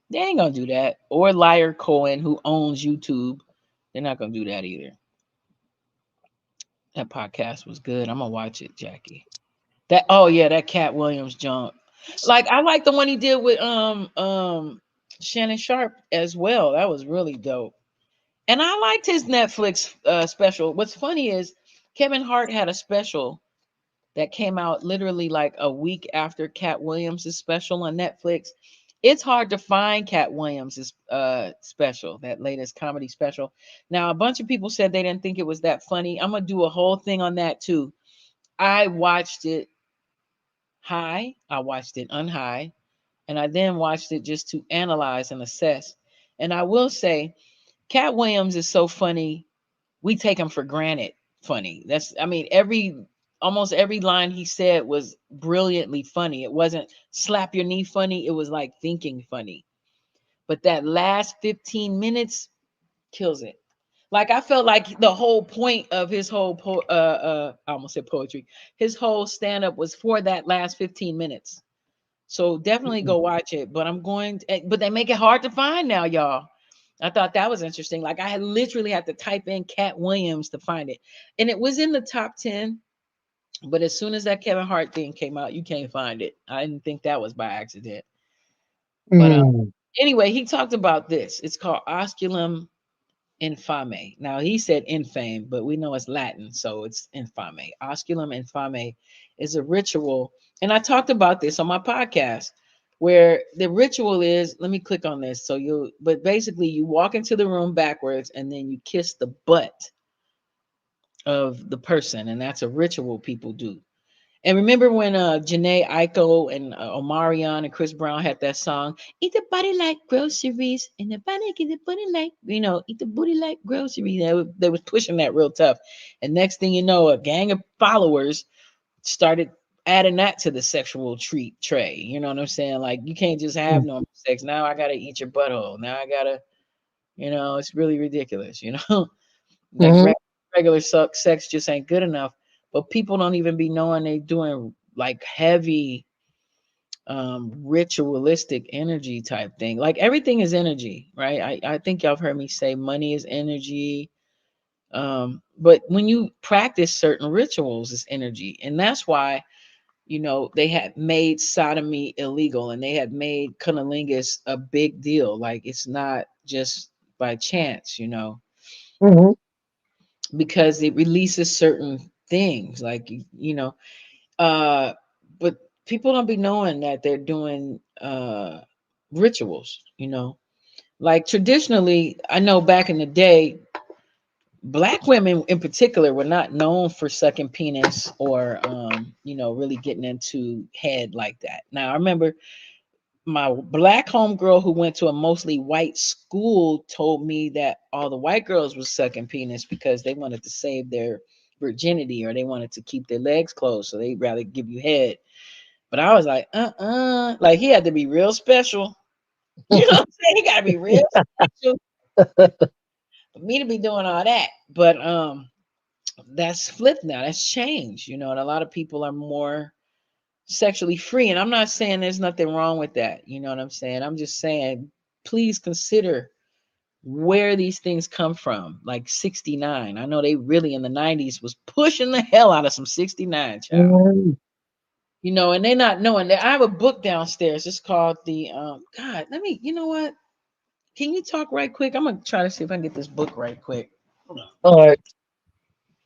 They ain't gonna do that. Or Liar Cohen, who owns YouTube. They're not gonna do that either. That podcast was good. I'm gonna watch it, Jackie. That oh yeah, that Cat Williams jump. Like I like the one he did with Shannon Sharp as well. That was really dope. And I liked his Netflix special. What's funny is Kevin Hart had a special that came out literally like a week after Cat Williams' special on Netflix. It's hard to find Cat Williams' special, that latest comedy special. Now, a bunch of people said they didn't think it was that funny. I'm gonna do a whole thing on that too. I watched it high, I watched it unhigh, and I then watched it just to analyze and assess. And I will say, Cat Williams is so funny, we take him for granted funny. That's I mean, almost every line he said was brilliantly funny. It wasn't slap your knee funny, it was like thinking funny. But that last 15 minutes kills it. Like I felt like the whole point of his whole I almost said poetry. His whole stand up was for that last 15 minutes. So definitely go watch it. But but they make it hard to find now, y'all. I thought that was interesting. Like I had literally had to type in Cat Williams to find it. And it was in the top 10. But as soon as that Kevin Hart thing came out, you can't find it. I didn't think that was by accident. But Mm. anyway, he talked about this. It's called osculum infame. Now he said infame, but we know it's Latin, so it's infame. Osculum infame is a ritual, and I talked about this on my podcast. where the ritual is, let me click on this. So you, but basically you walk into the room backwards and then you kiss the butt of the person. And that's a ritual people do. And remember when Janae Aiko and Omarion and Chris Brown had that song, "Eat the body like groceries, and the body get the booty like, eat the booty like groceries." They was pushing that real tough. And next thing you know, a gang of followers started adding that to the sexual treat tray. You know what I'm saying? Like you can't just have normal sex. Now I gotta eat your butthole. Now I gotta, it's really ridiculous. Like Mm-hmm. regular sex just ain't good enough. But people don't even be knowing they doing like heavy ritualistic energy type thing. Like everything is energy, right? I think y'all have heard me say money is energy. But when you practice certain rituals, it's energy. And that's why, they had made sodomy illegal and they had made cunnilingus a big deal. Like it's not just by chance, Mm-hmm. because it releases certain things like uh but people don't be knowing that they're doing rituals, like traditionally. I know back in the day, black women in particular were not known for sucking penis or really getting into head like that. Now I remember my black homegirl who went to a mostly white school told me that all the white girls were sucking penis because they wanted to save their virginity or they wanted to keep their legs closed, so they'd rather give you head. But I was like, like he had to be real special. You know what I'm saying? He gotta be real special for me to be doing all that. But that's flipped now. That's changed, and a lot of people are more sexually free. And I'm not saying there's nothing wrong with that. You know what I'm saying? I'm just saying, please consider where these things come from. Like 69. I know they really in the 90s was pushing the hell out of some 69, child. Mm-hmm. And they not knowing that I have a book downstairs. It's called the God, let me, you know what? Can you talk right quick? I'm gonna try to see if I can get this book right quick. Hold All right.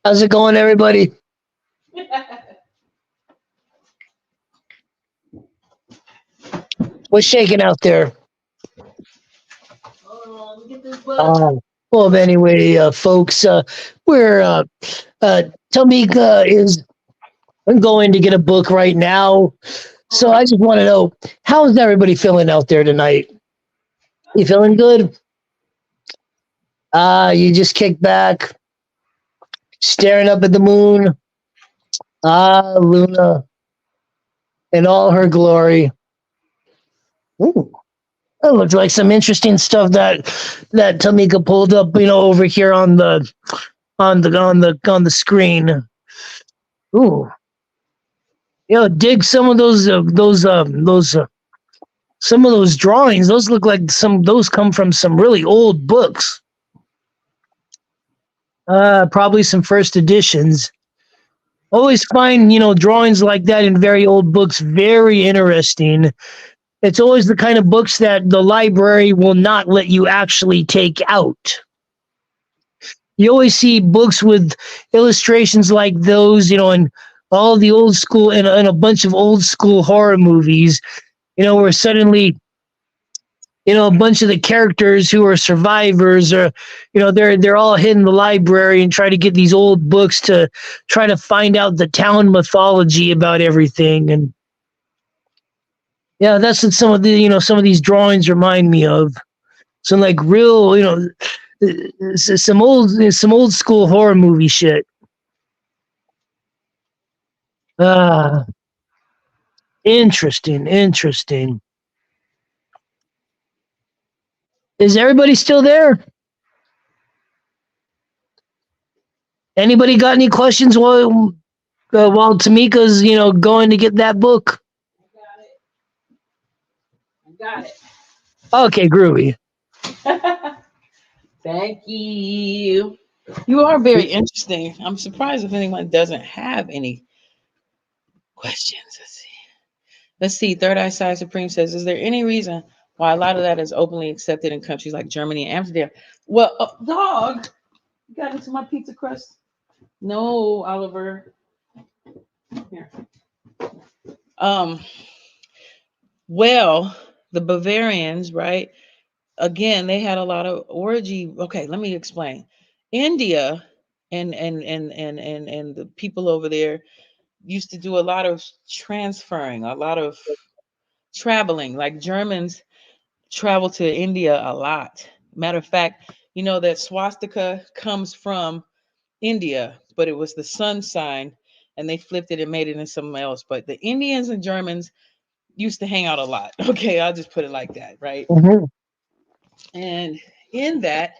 How's it going, everybody? on. What's shaking out there? Hold on, let me get this book. Uh, well, anyway, folks, we're uh, Tamika is going to get a book right now. So I just want to know, how is everybody feeling out there tonight? You feeling good? You just kick back, staring up at the moon. Luna in all her glory. Ooh, that looks like some interesting stuff that Tamika pulled up, over here on the screen. Ooh, dig some of those some of those drawings. Those look like those come from some really old books. Probably some first editions. Always find, drawings like that in very old books very interesting. It's always the kind of books that the library will not let you actually take out. You always see books with illustrations like those, in all the old school and a bunch of old school horror movies, where suddenly, a bunch of the characters who are survivors are, they're all hidden in the library and try to get these old books to try to find out the town mythology about everything. And yeah, that's what some of these drawings remind me of. Some like real, some old school horror movie shit. Ah, interesting, interesting. Is everybody still there? Anybody got any questions while Tamika's going to get that book? Got it. Okay, groovy. Thank you. You are very interesting. I'm surprised if anyone doesn't have any questions. Let's see. Third Eye Side Supreme says, is there any reason why a lot of that is openly accepted in countries like Germany and Amsterdam? Well, dog, you got into my pizza crust. No, Oliver. Here. Um, Well, the Bavarians, right? Again, they had a lot of orgy. Okay, let me explain. India and the people over there used to do a lot of transferring, a lot of traveling. Like Germans travel to India a lot. Matter of fact, you know that swastika comes from India, but it was the sun sign and they flipped it and made it into something else. But the Indians and Germans used to hang out a lot. Okay, I'll just put it like that, right? Mhm. And in that,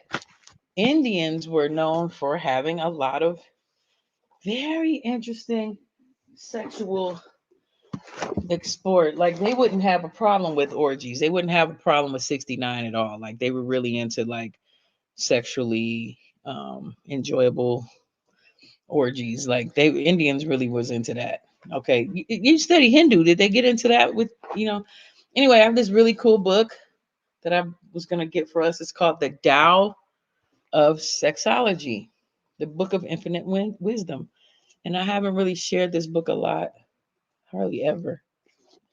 Indians were known for having a lot of very interesting sexual export. Like they wouldn't have a problem with orgies. They wouldn't have a problem with 69 at all. Like they were really into like sexually enjoyable orgies. Like they Indians really was into that. Okay. You study Hindu. Did they get into that with, you know? Anyway, I have this really cool book that I was gonna get for us. It's called The Tao of Sexology, the Book of Infinite Wisdom. And I haven't really shared this book a lot, hardly ever.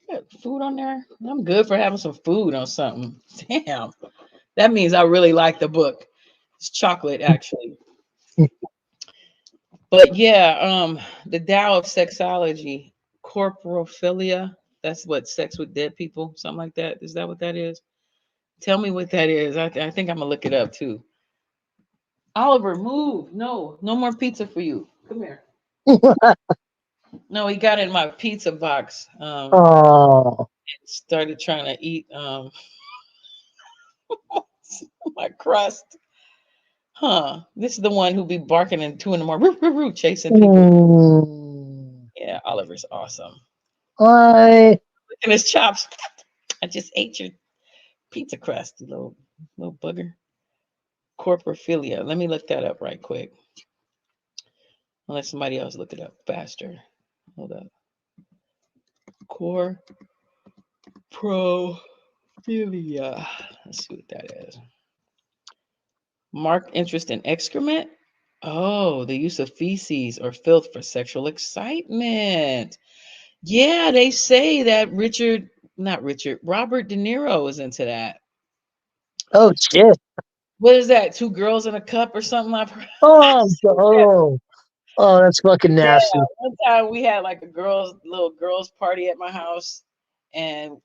Got food on there. I'm good for having some food on something. Damn, that means I really like the book. It's chocolate, actually. But yeah, the Tao of Sexology, corporophilia. That's what sex with dead people, something like that. Is that what that is? Tell me what that is. I think I'm gonna look it up too. Oliver, move. No, no more pizza for you. Come here. No, he got in my pizza box. Oh. Started trying to eat my crust. Huh. This is the one who be barking at 2 in the morning, roo, roo, roo, chasing people. Mm. Yeah, Oliver's awesome. I. Look at his chops. I just ate your pizza crust, you little bugger. Corporophilia. Let me look that up right quick. Unless somebody else look it up faster. Hold up. Corporophilia. Let's see what that is. Marked interest in excrement. Oh, the use of feces or filth for sexual excitement. Yeah, they say that Robert De Niro is into that. Oh shit. What is that? Two girls in a cup or something? I've heard. Oh. Oh. Oh, that's fucking Yeah, nasty. one time we had like a little girls party at my house, and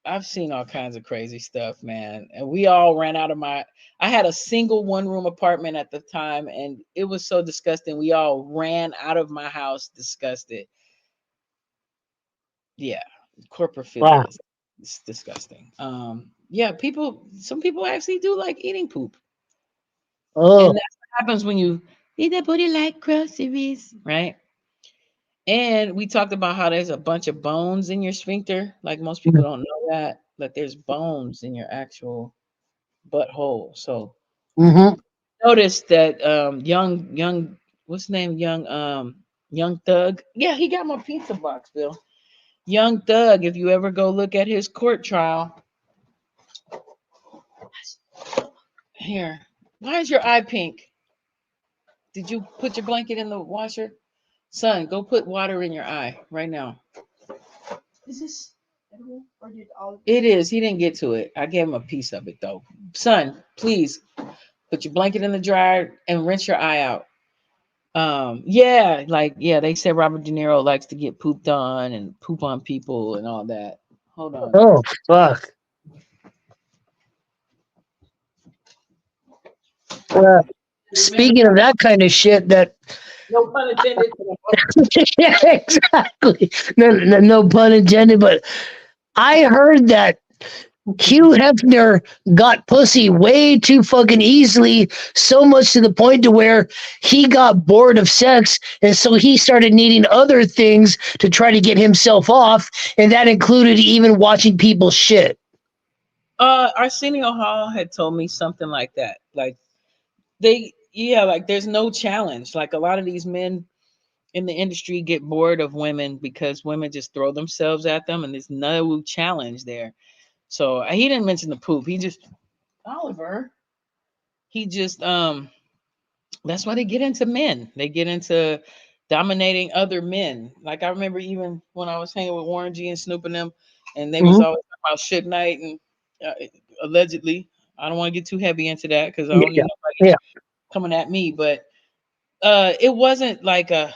I've seen all kinds of crazy stuff, man. And we all ran out of my. I had a single one room apartment at the time, and it was so disgusting. We all ran out of my house disgusted. Yeah, Wow. corporophilia is it's disgusting. Yeah, some people actually do like eating poop, and Oh. that's what happens when you eat that booty like groceries, right? And we talked about how there's a bunch of bones in your sphincter. Like most people don't know that there's bones in your actual butthole. So Mm-hmm. notice that young what's his name? Young Thug. Yeah, he got my pizza box, Bill. Young Thug, if you ever go look at his court trial, here. Why is your eye pink? Did you put your blanket in the washer? Son, go put water in your eye right now. Is this edible or did all it is. He didn't get to it. I gave him a piece of it though. Son, please put your blanket in the dryer and rinse your eye out. Yeah, they said Robert De Niro likes to get pooped on and poop on people and all that. Hold on. Oh fuck. Uh, speaking of that kind of shit, that No pun intended. yeah, exactly. No pun intended. But I heard that Hugh Hefner got pussy way too fucking easily, so much to the point to where he got bored of sex, and so he started needing other things to try to get himself off, and that included even watching people shit. Arsenio Hall had told me something like that. Like like there's no challenge. Like a lot of these men in the industry get bored of women because women just throw themselves at them and there's no challenge there. So he didn't mention the poop. He just Oliver. He just that's why they get into men. They get into dominating other men. Like I remember even when I was hanging with Warren G and Snoop and them, and they was Mhm. always talking about Suge Knight and allegedly. I don't want to get too heavy into that because I Yeah, don't need nobody yeah. coming at me, but it wasn't like a.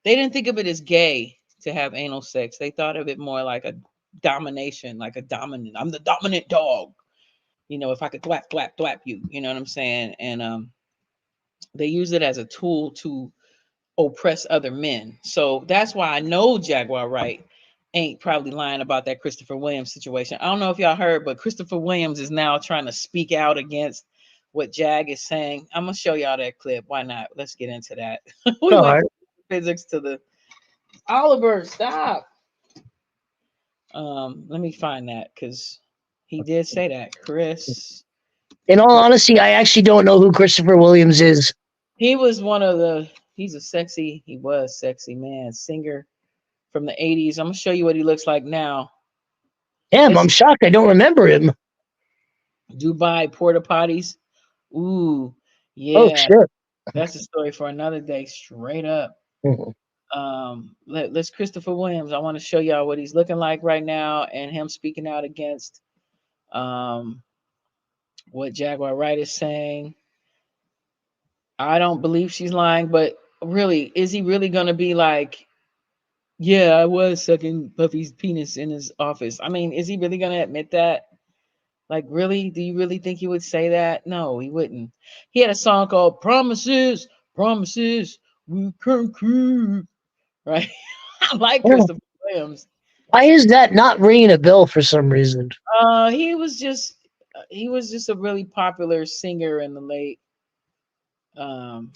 They didn't think of it as gay to have anal sex. They thought of it more like a domination, like a dominant. I'm the dominant dog. If I could thwap, thwap, thwap you, you know what I'm saying? And they use it as a tool to oppress other men. So that's why I know Jaguar Wright ain't probably lying about that Christopher Williams situation. I don't know if y'all heard, but Christopher Williams is now trying to speak out against what Jag is saying. I'm gonna show y'all that clip. Why not? Let's get into that. We All went right. from physics to the Oliver. Stop. Let me find that because he did say that. Chris. In all honesty, I actually don't know who Christopher Williams is. He was one of the. He was sexy man singer from the 80s. I'm gonna show you what he looks like now. Damn, This I'm shocked. I don't remember him. Dubai porta potties. Ooh, Oh yeah, shit. that's a story for another day. Straight up. Mhm. Let's Christopher Williams. I want to show y'all what he's looking like right now, and him speaking out against um what Jaguar Wright is saying. I don't believe she's lying, but really, is he really gonna be like, yeah, I was sucking Puffy's penis in his office? I mean, is he really gonna admit that? Like, really? Do you really think he would say that? No, he wouldn't. He had a song called Promises, Promises, we can keep. Right? I like Yeah. Christopher Williams. Why is that not ringing a bell for some reason? He was just a really popular singer in the late um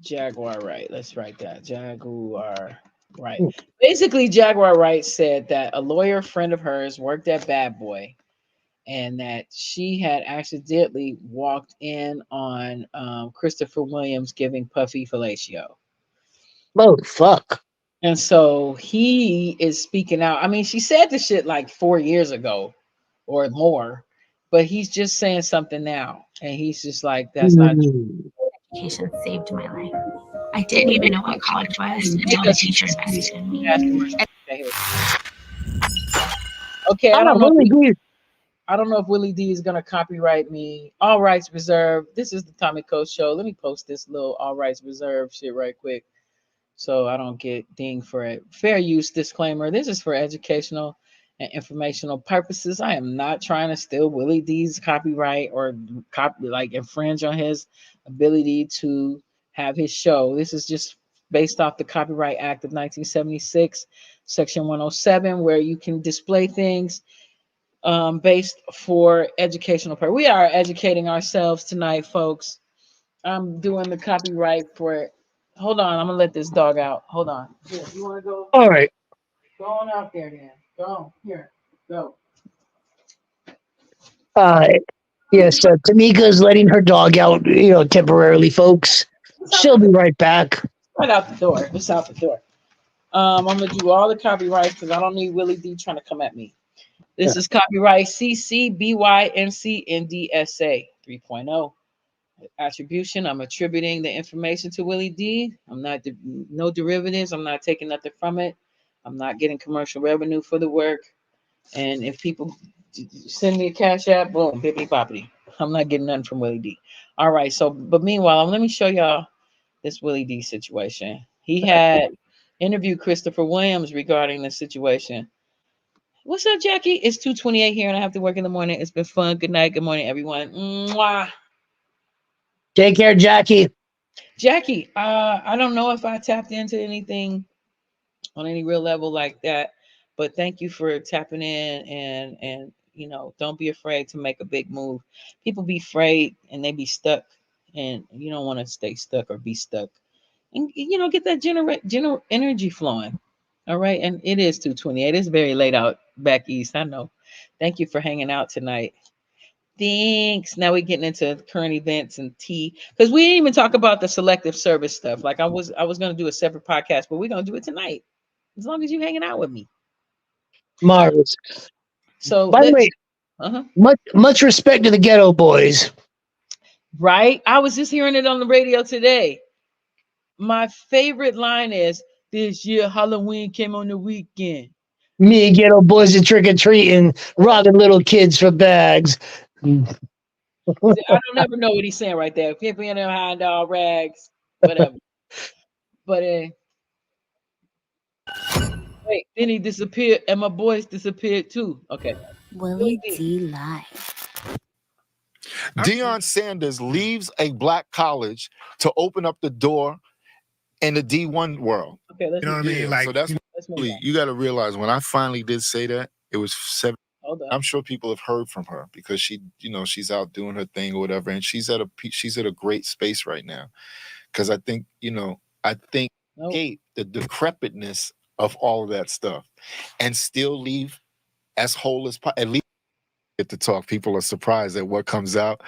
Jaguar Wright. Let's write that. Jaguar Wright. Basically, Jaguar Wright said that a lawyer friend of hers worked at Bad Boy and that she had accidentally walked in on Christopher Williams giving Puffy fellatio. Oh fuck. And so he is speaking out. I mean, she said the shit like 4 years ago or more, but he's just saying something now. And he's just like, that's not true. Hmm. Education saved my life. I didn't even know what college was until the teacher invested in me. Okay, Ah, really good. I don't know if Willie D is gonna copyright me. All rights reserved. This is the Tommy Coast Show. Let me post this little all rights reserved shit right quick so I don't get dinged for it. Fair use disclaimer. This is for educational and informational purposes. I am not trying to steal Willie D's copyright or infringe on his ability to have his show. This is just based off the Copyright Act of 1976, Section 107, where you can display things based for educational purpose. We are educating ourselves tonight, folks. I'm doing the copyright for it. Hold on, I'm gonna let this dog out. Hold on. Here, you wanna go? All right. Go on out there then. Go on. Here. Go. Uh, yes, Tamika's letting her dog out, temporarily, folks. She'll be right back. Right out the door. Just out the door. I'm gonna do all the copyrights because I don't need Willie D trying to come at me. This is copyright CC BY NC NDSA 3.0. Attribution. I'm attributing the information to Willie D. I'm not no derivatives. I'm not taking nothing from it. I'm not getting commercial revenue for the work. And if people send me a cash app, boom, bippity boppity. I'm not getting nothing from Willie D. All right. So, but meanwhile, let me show y'all this Willie D situation. He had interviewed Christopher Williams regarding the situation. What's up, Jackie? It's 2:28 here, and I have to work in the morning. It's been fun. Good night. Good morning, everyone. Mwah. Take care, Jackie. Jackie, I don't know if I tapped into anything on any real level like that, but thank you for tapping in and don't be afraid to make a big move. People be afraid and they be stuck, and you don't want to stay stuck or be stuck. And get that general energy flowing. All right, and it is 2:28. It's very late out back east. I know. Thank you for hanging out tonight. Thanks. Now we're getting into current events and tea because we didn't even talk about the selective service stuff. Like I was gonna do a separate podcast, but we're gonna do it tonight as long as you're hanging out with me. Marvelous. So By the let's. way, much respect to the Ghetto Boys. Right. I was just hearing it on the radio today. My favorite line is, This year Halloween came on the weekend. Me and ghetto boys are trick or treating, robbing little kids for bags. See, I don't ever know what he's saying right there. Pimping in them high dog rags, whatever. But wait, then he disappeared, and my boys disappeared too. Okay. Billy Willie D. D live. Deion Sanders leaves a black college to open up the door in the D1 world. Okay, let's You know what I mean? Like, so that's let's move really, on. you got to realize when I finally did say that, it was 7. Hold on. I'm sure people have heard from her because she, she's out doing her thing or whatever, and she's at a great space right now. Because I think, I think Nope. the decrepitness of all of that stuff, and still leave as whole as at least get to talk. People are surprised at what comes out,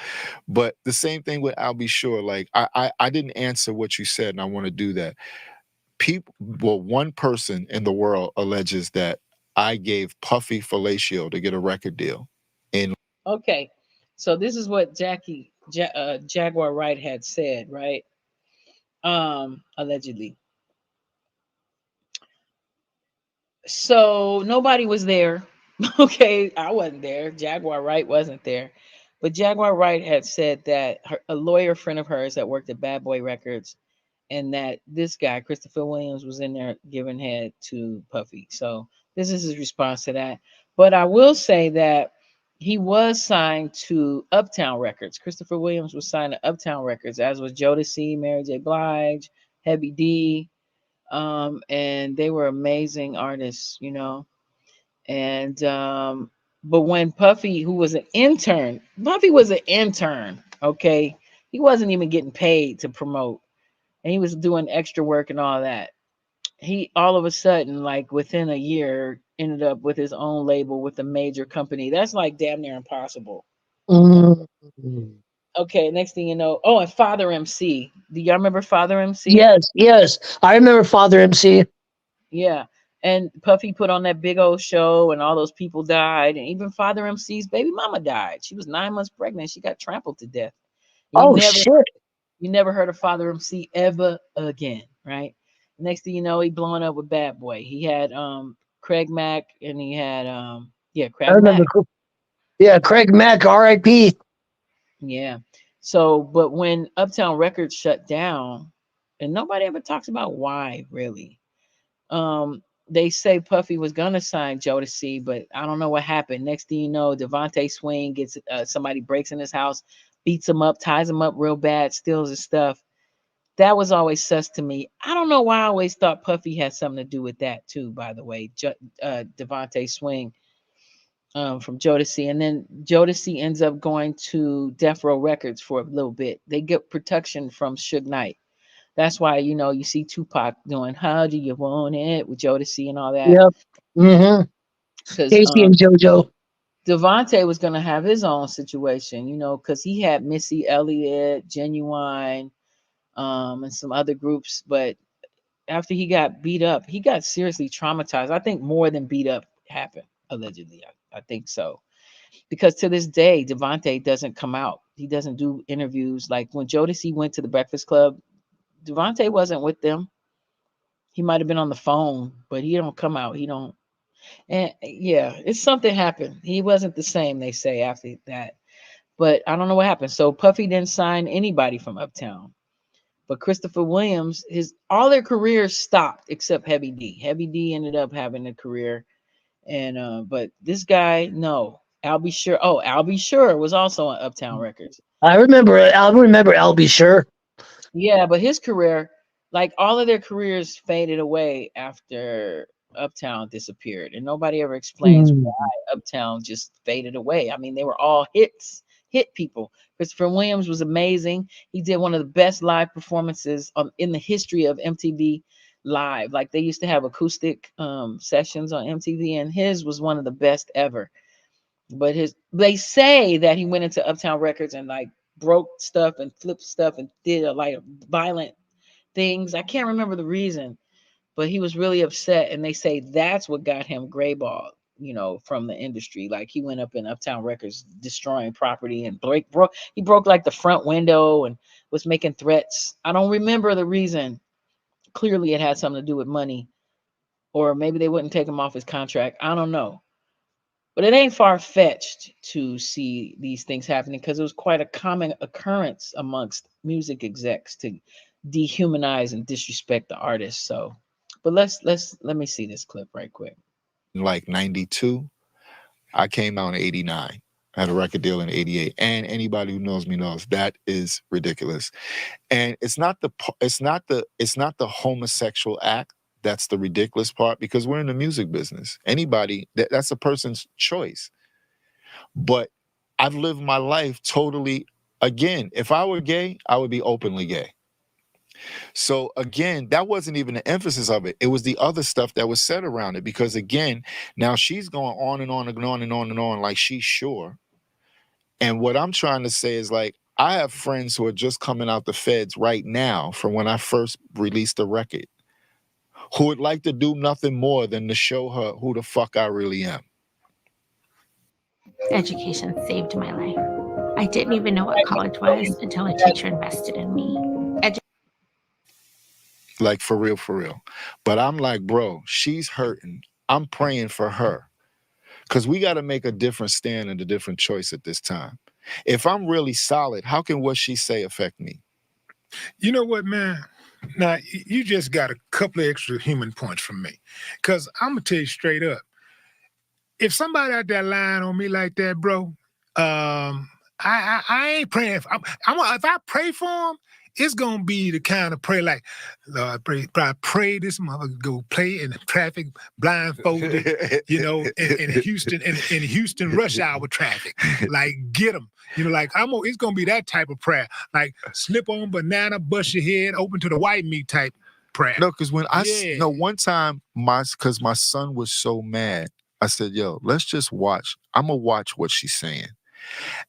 but the same thing with I'll Be Sure. Like I didn't answer what you said, and I want to do that. One person in the world alleges that I gave Puffy fellatio to get a record deal. And Okay, so this is what Jaguar Wright had said, right? Allegedly. So nobody was there. Okay, I wasn't there. Jaguar Wright wasn't there. But Jaguar Wright had said that a lawyer friend of hers that worked at Bad Boy Records, and that this guy, Christopher Williams, was in there giving head to Puffy. So this is his response to that. But I will say that he was signed to Uptown Records. Christopher Williams was signed to Uptown Records, as was Jodeci, Mary J. Blige, Heavy D. And they were amazing artists, And but when Puffy, who was an intern, Puffy was an intern, okay, he wasn't even getting paid to promote, and he was doing extra work and all that. He all of a sudden, like within a year, ended up with his own label with a major company. That's like damn near impossible. Mm. Okay, next thing you know, oh, and Father MC. Do y'all remember Father MC? Yes, yes. I remember Father MC. Yeah. And Puffy put on that big old show, and all those people died, and even Father MC's baby mama died. She was 9 months pregnant. She got trampled to death. You Oh never, shit. you never heard of Father MC ever again, right? Next thing you know, he blowing up with Bad Boy. He had Craig Mack, and he had I Craig remember. Mack. Yeah, Craig Mack, R.I.P. Yeah. So, but when Uptown Records shut down, and nobody ever talks about why, really. They say Puffy was gonna sign Jodeci, but I don't know what happened. Next thing you know, Devontae Swing gets somebody breaks in his house, beats him up, ties him up real bad, steals his stuff. That was always sus to me. I don't know why I always thought Puffy had something to do with that too. By the way, Devontae Swing from Jodeci, and then Jodeci ends up going to Death Row Records for a little bit. They get protection from Suge Knight. That's why you see Tupac doing "How Do You Want It" with Jodeci and all that, Yep. Mm-hmm. because Casey and JoJo. Devontae was gonna have his own situation, because he had Missy Elliott, Genuine, and some other groups. But after he got beat up, he got seriously traumatized. I think more than beat up happened, allegedly. I think so, because to this day, Devontae doesn't come out. He doesn't do interviews. Like when Jodeci went to the Breakfast Club, Devontae wasn't with them. He might have been on the phone, but he don't come out. He don't. And yeah, it's something happened. He wasn't the same, they say, after that. But I don't know what happened. So Puffy didn't sign anybody from Uptown. But Christopher Williams, his all their careers stopped except Heavy D. Heavy D ended up having a career. And but this guy, no. I'll Be Sure. Oh, I'll Be Sure was also on Uptown Records. I remember it. I remember I'll be sure. Yeah, but his career, like all of their careers faded away after Uptown disappeared. And nobody ever explains Mm. why Uptown just faded away. I mean, they were all hits, hit people. Christopher Williams was amazing. He did one of the best live performances in the history of MTV Live. Like they used to have acoustic sessions on MTV, and his was one of the best ever. But they say that he went into Uptown Records and like broke stuff and flipped stuff and did like violent things. I can't remember the reason, but he was really upset. And they say that's what got him grayballed, from the industry. Like he went up in Uptown Records destroying property and he broke like the front window and was making threats. I don't remember the reason, Clearly, it had something to do with money, or maybe they wouldn't take him off his contract. I don't know. But it ain't far fetched to see these things happening because it was quite a common occurrence amongst music execs to dehumanize and disrespect the artist. So, but let me see this clip right quick. Like 92, I came out in 89. I had a record deal in 88. And anybody who knows me knows that is ridiculous. And it's not the homosexual act that's the ridiculous part, because we're in the music business. Anybody, that's a person's choice. But I've lived my life totally, again, if I were gay, I would be openly gay. So again, that wasn't even the emphasis of it. It was the other stuff that was said around it. Because again, now she's going on and on and on and on and on like she's sure. And what I'm trying to say is, like, I have friends who are just coming out the feds right now from when I first released the record, who would like to do nothing more than to show her who the fuck I really am. Education saved my life. I didn't even know what college was until a teacher invested in me. Like, for real, for real. But I'm like, bro, she's hurting. I'm praying for her. Because we got to make a different stand and a different choice at this time. If I'm really solid, how can what she say affect me? You know what, man? Now, you just got a couple of extra human points from me. Because I'm going to tell you straight up, if somebody out there lying on me like that, bro, I ain't praying. If I pray for him, it's going to be the kind of prayer like, Lord, I pray this motherfucker go play in the traffic blindfolded, in Houston rush hour traffic. Like, get him. Like, it's going to be that type of prayer. Like, slip on banana, bust your head, open to the white meat type prayer. No, because one time, because my son was so mad, I said, yo, let's just watch. I'm going to watch what she's saying.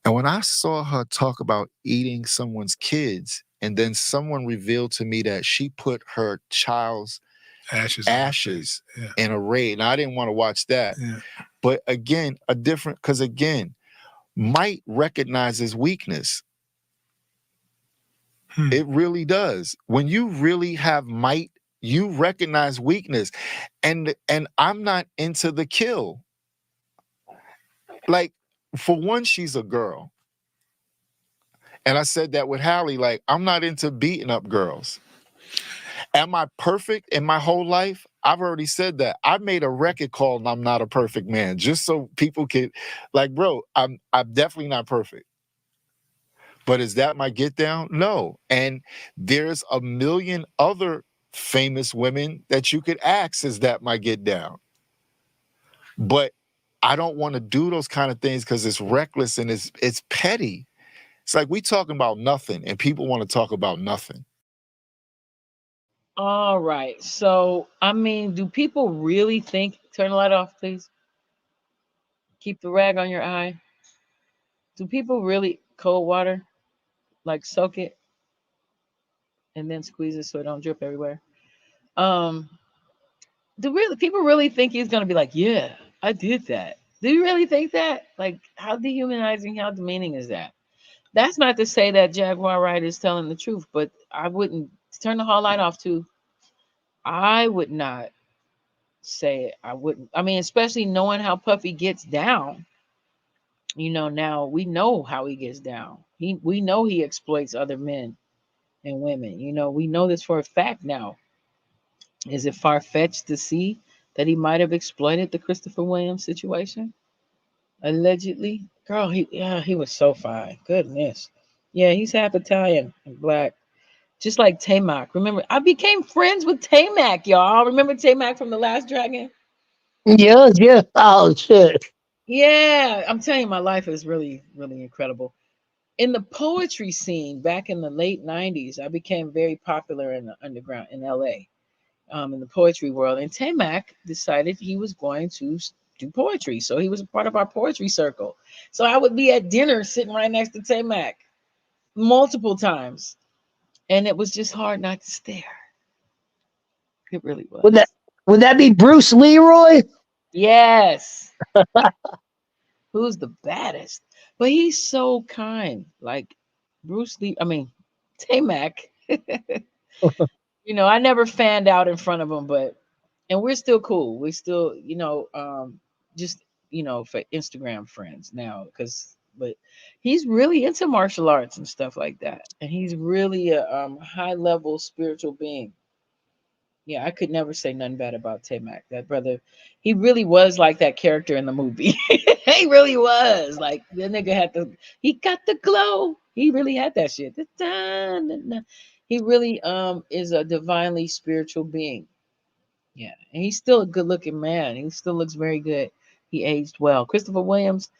And when I saw her talk about eating someone's kids, and then someone revealed to me that she put her child's ashes in a raid. Now, I didn't want to watch that. Yeah. But again, because again, might recognizes weakness. It really does. When you really have might, you recognize weakness. And I'm not into the kill. Like, for one, she's a girl. And I said that with Hallie, like, I'm not into beating up girls. Am I perfect in my whole life? I've already said that. I made a record called I'm Not a Perfect Man, just so people can, like, bro, I'm definitely not perfect. But is that my get down? No. And there's a million other famous women that you could ask, is that my get down? But I don't want to do those kind of things because it's reckless and it's petty. It's like we talking about nothing and people want to talk about nothing. All right. So, I mean, do people really think, turn the light off, please. Keep the rag on your eye. Do people really cold water, like soak it and then squeeze it so it don't drip everywhere? Do people really think he's going to be like, yeah, I did that? Do you really think that? Like, how dehumanizing, how demeaning is that? That's not to say that Jaguar Wright is telling the truth, but I wouldn't turn the hall light off too. I would not say it. I wouldn't. I mean, especially knowing how Puffy gets down. Now we know how he gets down. We know he exploits other men and women. We know this for a fact now. Is it far-fetched to see that he might have exploited the Christopher Williams situation? Allegedly. Girl, he was so fine. Goodness. Yeah, he's half Italian and black. Just like Tay-Mac. Remember, I became friends with Tay-Mac, y'all. Remember Tay-Mac from The Last Drgn? Yeah. Oh, shit. Yeah, I'm telling you, my life is really, really incredible. In the poetry scene back in the late 90s, I became very popular in the underground in LA, in the poetry world. And Tay-Mac decided he was going to do poetry. So he was a part of our poetry circle. So I would be at dinner sitting right next to Tay-Mac multiple times. And it was just hard not to stare. It really was. Would that be Bruce Leroy? Yes. Who's the baddest? But he's so kind. Like Bruce Lee, I mean, Tay-Mac. I never fanned out in front of him, but and we're still cool. We still, just for Instagram friends now, because but he's really into martial arts and stuff like that, and he's really a high level spiritual being. Yeah, I could never say nothing bad about T-Mac. That brother, he really was like that character in the movie. He really was. Like the nigga he got the glow. He really had that shit. He really is a divinely spiritual being. Yeah, and he's still a good looking man. He still looks very good. He aged well. Christopher Williams,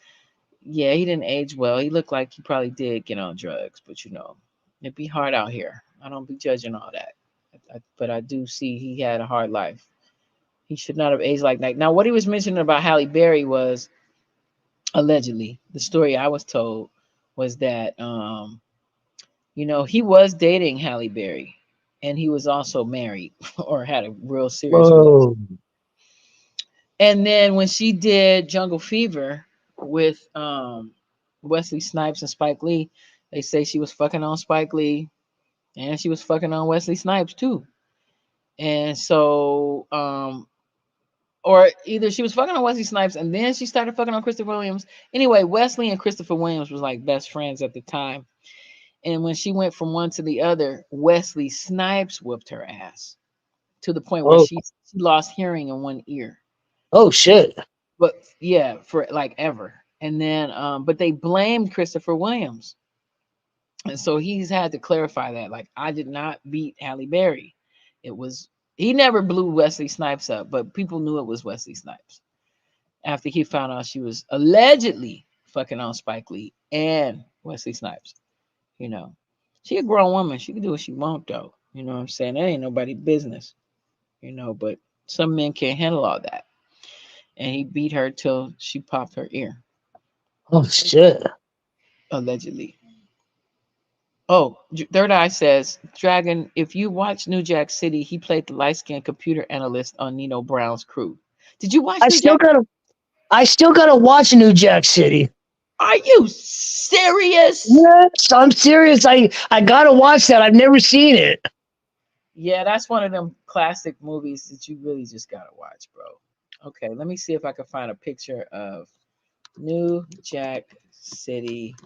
yeah, he didn't age well. He looked like he probably did get on drugs, but it'd be hard out here. I don't be judging all that. But I do see he had a hard life. He should not have aged like that. Now, what he was mentioning about Halle Berry was allegedly the story I was told was that he was dating Halle Berry, and he was also married or had a real serious relationship. Whoa. And then when she did Jungle Fever with Wesley Snipes and Spike Lee, they say she was fucking on Spike Lee and she was fucking on Wesley Snipes too. And so or either she was fucking on Wesley Snipes and then she started fucking on Christopher Williams. Anyway, Wesley and Christopher Williams was like best friends at the time. And when she went from one to the other, Wesley Snipes whooped her ass to the point where Oh, she lost hearing in one ear. oh shit. But yeah, for like ever. And then but they blamed Christopher Williams. And so he's had to clarify that. Like, I did not beat Halle Berry. It was he never blew Wesley Snipes up, but people knew it was Wesley Snipes after he found out she was allegedly fucking on Spike Lee and Wesley Snipes. You know, she a grown woman. She can do what she want though. You know what I'm saying? That ain't nobody business. But some men can't handle all that. And he beat her till she popped her ear, Oh shit. allegedly. Oh, Third Eye says, Dragon, if you watch New Jack City, he played the light skinned computer analyst on Nino Brown's crew. Did you watch I New still Jack? gotta I still gotta watch New Jack City. Are you serious? Yes, I'm serious. I gotta watch that. I've never seen it. Yeah, that's one of them classic movies that you really just gotta watch, bro. Okay, let me see if I can find a picture of New Jack City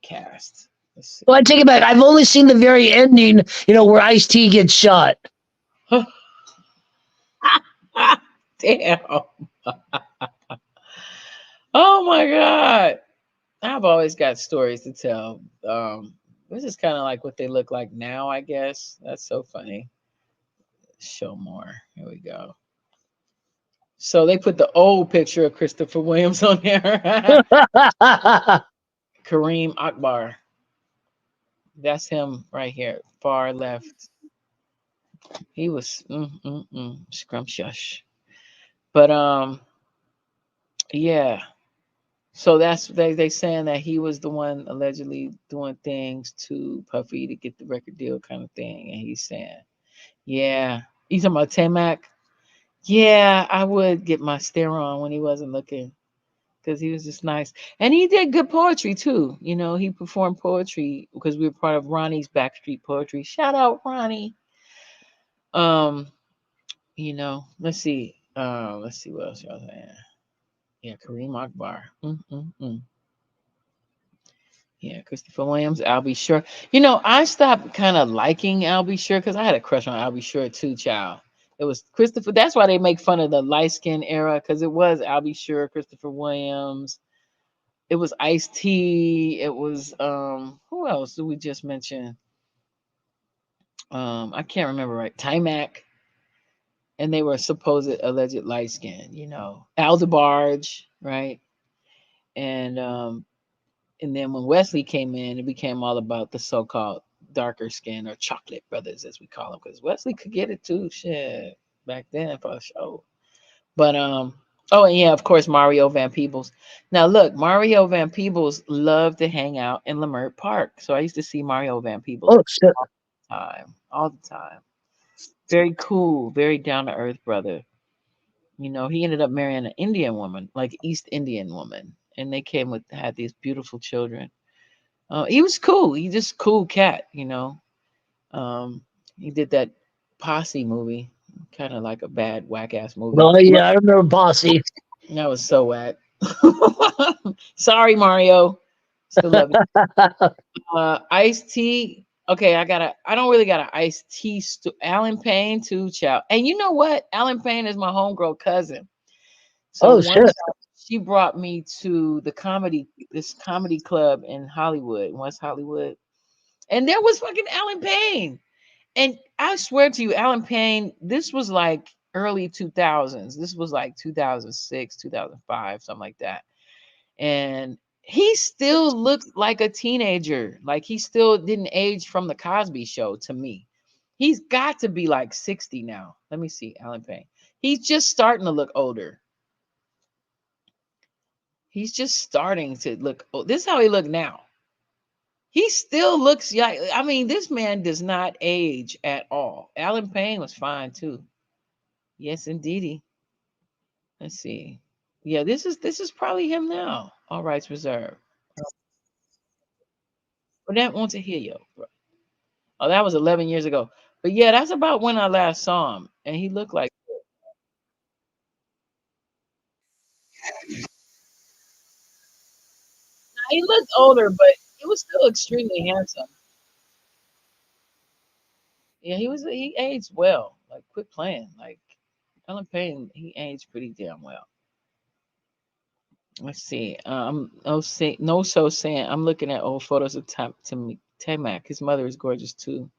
cast. Let's see. Well, I take it back. I've only seen the very ending, where Ice-T gets shot. Damn. Oh my God. I've always got stories to tell. This is kind of like what they look like now, I guess. That's so funny. Show more. Here we go. So they put the old picture of Christopher Williams on there. Kareem Akbar. That's him right here, far left. He was scrumptious. But yeah. So that's they saying that he was the one allegedly doing things to Puffy to get the record deal kind of thing. And he's saying, yeah. You talking about T-Mac? Yeah, I would get my stare on when he wasn't looking because he was just nice. And he did good poetry too. He performed poetry because we were part of Ronnie's Backstreet Poetry. Shout out Ronnie. Um, let's see. Let's see what else y'all saying. Yeah, Kareem Akbar. Yeah, Christopher Williams, I'll be sure. I stopped kind of liking I'll be sure because I had a crush on I'll be sure too, child. It was Christopher. That's why they make fun of the light skin era because it was I'll be sure, Christopher Williams. It was Ice T. It was who else did we just mention? I can't remember right. Timac, and they were supposed alleged light skin. Aldebarge, right? And then when Wesley came in, it became all about the so-called darker skin or chocolate brothers, as we call them, because Wesley could get it too, shit, back then for sure. But oh, and yeah, of course, Mario Van Peebles. Now look, Mario Van Peebles loved to hang out in Leimert Park, so I used to see Mario Van Peebles Oh shit. all the time. Very cool, very down to earth brother. He ended up marrying an Indian woman, like East Indian woman, and they had these beautiful children. He was cool. He just cool cat. Um, He did that Posse movie, kind of like a bad whack ass movie. Well, yeah, I remember Bossy. That was so whack. Sorry, Mario. Still love you. Iced tea. Okay, I don't really got an iced tea. Alan Payne too, child. And you know what? Alan Payne is my homegirl cousin. So Oh one shit. time she brought me to this comedy club in Hollywood, West Hollywood, and there was fucking Alan Payne. And I swear to you, Alan Payne, this was like early 2000s. This was like 2006, 2005, something like that. And he still looked like a teenager. Like he still didn't age from the Cosby Show to me. He's got to be like 60 now. Let me see, Alan Payne. He's just starting to look older. He's just starting to look. Oh, this is how he look now. He still looks young. I mean, this man does not age at all. Alan Payne was fine too. Yes, indeedy. Let's see. Yeah, this is probably him now. All rights reserved. But that wants to hear you. Oh, that was 11 years ago. But yeah, that's about when I last saw him, and he looked like he looked older, but he was still extremely handsome. Yeah, he aged well. Like quit playing. Like Alan Payne, he aged pretty damn well. Let's see. No so saying I'm looking at old photos of Tamak. His mother is gorgeous too.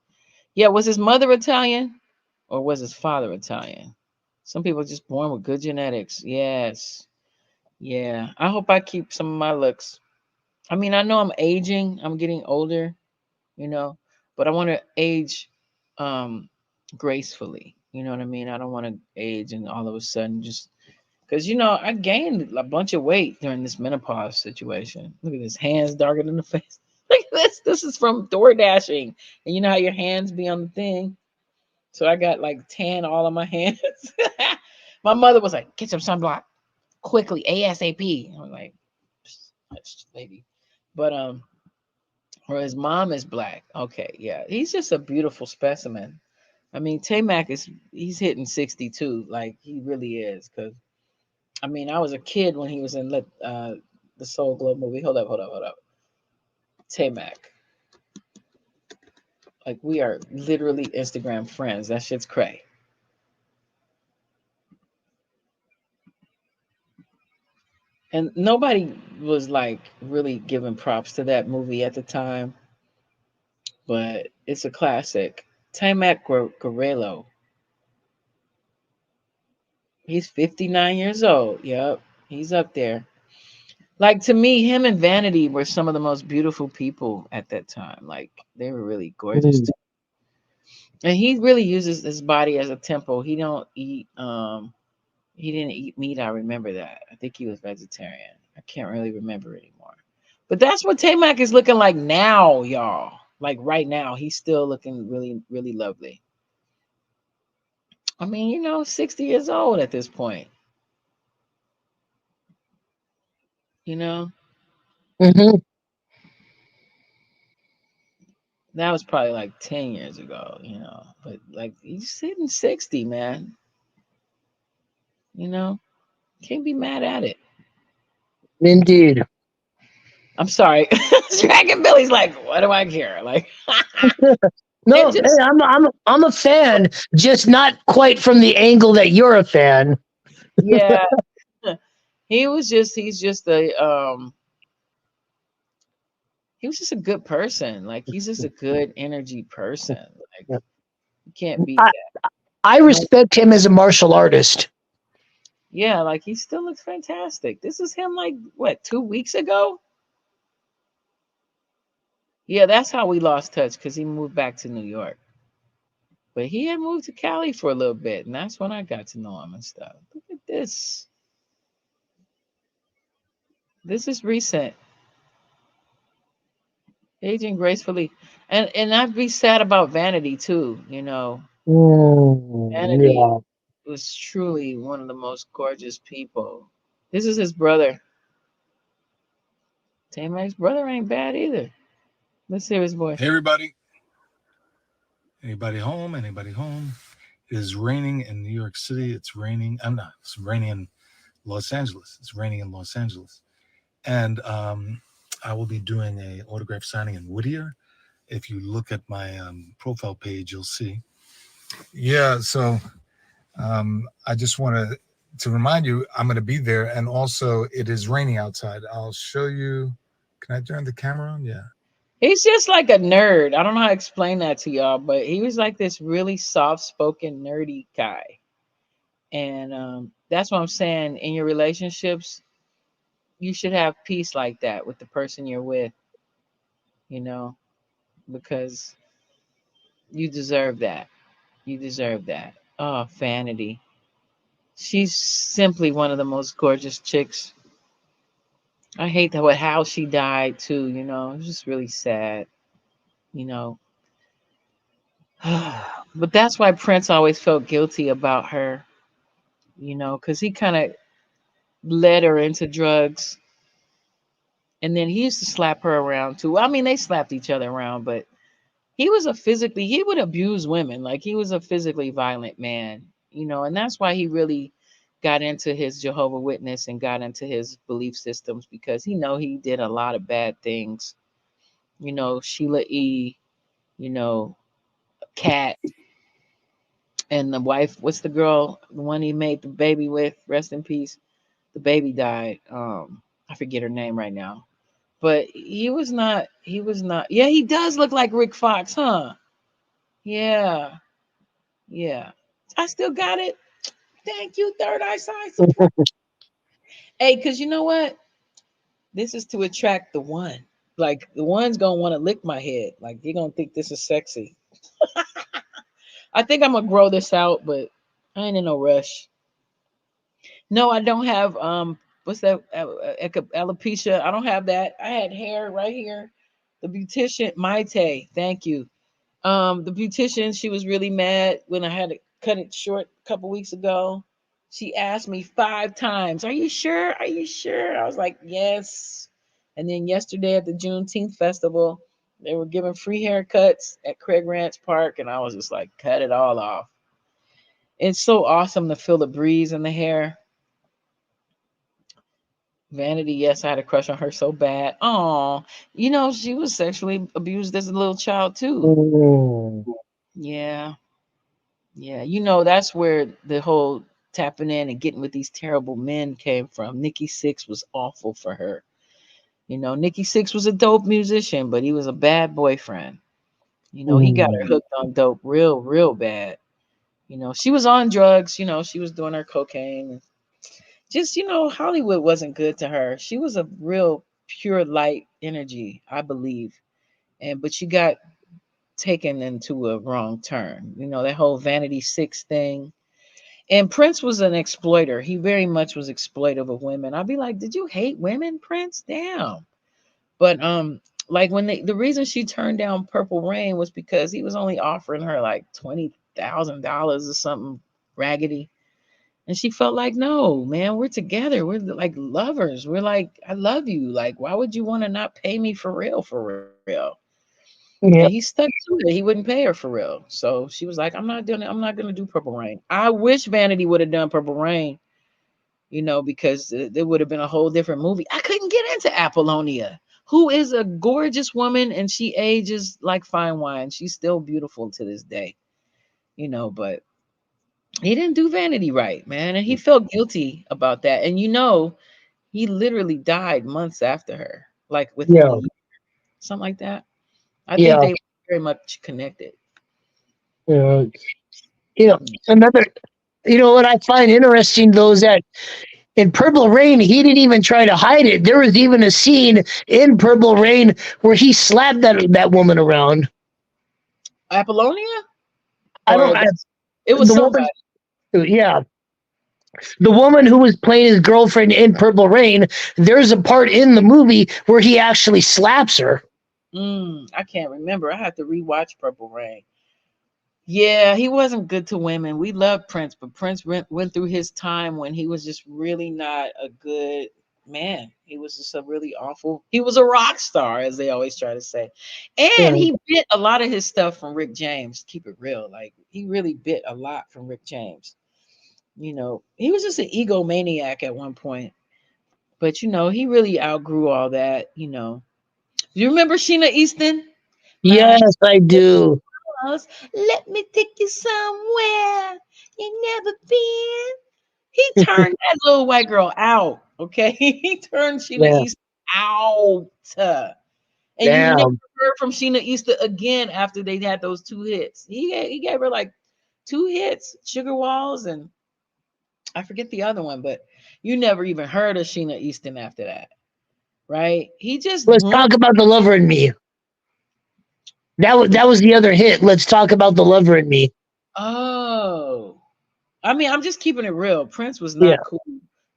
Yeah, was his mother Italian or was his father Italian? Some people are just born with good genetics. Yes. Yeah. I hope I keep some of my looks. I mean, I know I'm aging, I'm getting older, you know, but I want to age um gracefully. You know what I mean? I don't want to age and all of a sudden just because I gained a bunch of weight during this menopause situation. Look at this, hands darker than the face. Look at this. This is from door dashing. And you know how your hands be on the thing? So I got like tan all on my hands. My mother was like, get some sunblock quickly, ASAP. I was like, lady. But or his mom is black. Okay, yeah. He's just a beautiful specimen. I mean, Tay-Mac he's hitting 62. Like he really is. Cause I mean, I was a kid when he was in the Soul Glow movie. Hold up. Tay-Mac. Like we are literally Instagram friends. That shit's cray. And nobody was like really giving props to that movie at the time, but it's a classic. Tay-Mac Guerrero. He's 59 years old. Yep, he's up there. Like to me, him and Vanity were some of the most beautiful people at that time. Like they were really gorgeous. Mm. And he really uses his body as a temple. He don't eat he didn't eat meat, I remember that. I think he was vegetarian. I can't really remember anymore. But that's what Tay-Mac is looking like now, y'all. Like right now, he's still looking really, really lovely. I mean, 60 years old at this point. You know, Hmm. that was probably like 10 years ago, but like he's hitting 60, man. You know, can't be mad at it. Indeed. I'm sorry. Dragon Billy's like, what do I care? Like, No, it hey, just, I'm a fan, just not quite from the angle that you're a fan. yeah. He's just he was just a good person. Like, he's just a good energy person. Like, you can't beat I, that. I No, respect him as a martial artist. yeah, like he still looks fantastic. This is him, like, what, 2 weeks ago? Yeah, that's how we lost touch because he moved back to New York. But he had moved to Cali for a little bit, and that's when I got to know him and stuff. Look at this. This is recent. Aging gracefully. And I'd be sad about Vanity too. Mm, Vanity yeah. was truly one of the most gorgeous people. This is his brother. Tay-Mac's brother ain't bad either. Let's hear his voice. Hey everybody. Anybody home? Anybody home? It is raining in New York City. It's raining. I'm not. It's raining in Los Angeles. It's raining in Los Angeles. And I will be doing a autograph signing in Whittier. If you look at my profile page, you'll see. Yeah. So I just want to remind you, I'm going to be there. And also, it is raining outside. I'll show you. Can I turn the camera on? Yeah. He's just like a nerd. I don't know how to explain that to y'all, but he was like this really soft-spoken, nerdy guy. And that's what I'm saying. In your relationships, you should have peace like that with the person you're with, you know, because you deserve that. You deserve that. Oh, Vanity. She's simply one of the most gorgeous chicks. I hate that how she died too, you know. It's just really sad, you know. But that's why Prince always felt guilty about her, you know, because he kind of led her into drugs. And then he used to slap her around too. I mean, they slapped each other around, but he would abuse women. Like he was a physically violent man, you know, and that's why he really got into his Jehovah Witness and got into his belief systems because he did a lot of bad things. You know, Sheila E., you know, Cat, and the wife, what's the girl, the one he made the baby with, rest in peace. The baby died. I forget her name right now. But he was not yeah, he does look like Rick Fox, huh? Yeah. Yeah. I still got it. Thank you, Third Eyesight support. Hey, because you know what? This is to attract the one. Like the one's gonna want to lick my head. Like you're gonna think this is sexy. I think I'm gonna grow this out, but I ain't in no rush. No, I don't have what's that alopecia? I don't have that. I had hair right here. The beautician, Maite, thank you. The beautician, she was really mad when I had to cut it short a couple weeks ago. She asked me 5 times, "Are you sure? Are you sure?" I was like, "Yes." And then yesterday at the Juneteenth festival, they were giving free haircuts at Craig Ranch Park, and I was just like, "Cut it all off." It's so awesome to feel the breeze in the hair. Vanity, yes, I had a crush on her so bad. Oh, she was sexually abused as a little child too. Mm. Yeah. Yeah, that's where the whole tapping in and getting with these terrible men came from. Nikki Six was awful for her. Nikki Six was a dope musician, but he was a bad boyfriend. He got her Mm. hooked on dope real, real bad. She was on drugs, she was doing her cocaine. Just, Hollywood wasn't good to her. She was a real pure light energy, I believe. But she got taken into a wrong turn. That whole Vanity Six thing. And Prince was an exploiter. He very much was exploitive of women. I'd be like, did you hate women, Prince? Damn. But like when the reason she turned down Purple Rain was because he was only offering her like $20,000 or something raggedy. And she felt like, no, man, we're together. We're like lovers. We're like, I love you. Like, why would you want to not pay me for real, for real? And he Yep. stuck to it. He wouldn't pay her for real. So she was like, I'm not doing it. I'm not gonna do Purple Rain. I wish Vanity would have done Purple Rain, because there would have been a whole different movie. I couldn't get into Apollonia, who is a gorgeous woman and she ages like fine wine. She's still beautiful to this day, but he didn't do Vanity right, man. And he felt guilty about that. And he literally died months after her, like within a Yeah. year, something like that. I think Yeah. they were very much connected. Yeah. Another, what I find interesting though is that in Purple Rain, he didn't even try to hide it. There was even a scene in Purple Rain where he slapped that woman around. Apollonia? I don't. Or it was The woman, somebody. yeah, the woman who was playing his girlfriend in Purple Rain. There's a part in the movie where he actually slaps her. I can't remember. I have to rewatch Purple Rain. Yeah, he wasn't good to women. We loved Prince, but Prince went through his time when he was just really not a good man, he was just a really awful. He was a rock star, as they always try to say, and Yeah. he bit a lot of his stuff from Rick James. Keep it real, like he really bit a lot from Rick James. He was just an egomaniac at one point, but he really outgrew all that. You remember Sheena Easton? My Yes, I do. house, let me take you somewhere you never been. He turned that little white girl out. Okay, he turned Sheena Yeah. Easton out. And you never Damn. heard from Sheena Easton again after they had those two hits. He gave her like two hits, Sugar Walls, and I forget the other one, but you never even heard of Sheena Easton after that, right? He just Let's talk about the lover in me. That was the other hit. Let's talk about the lover in me. oh, I mean, I'm just keeping it real. Prince was Yeah. not cool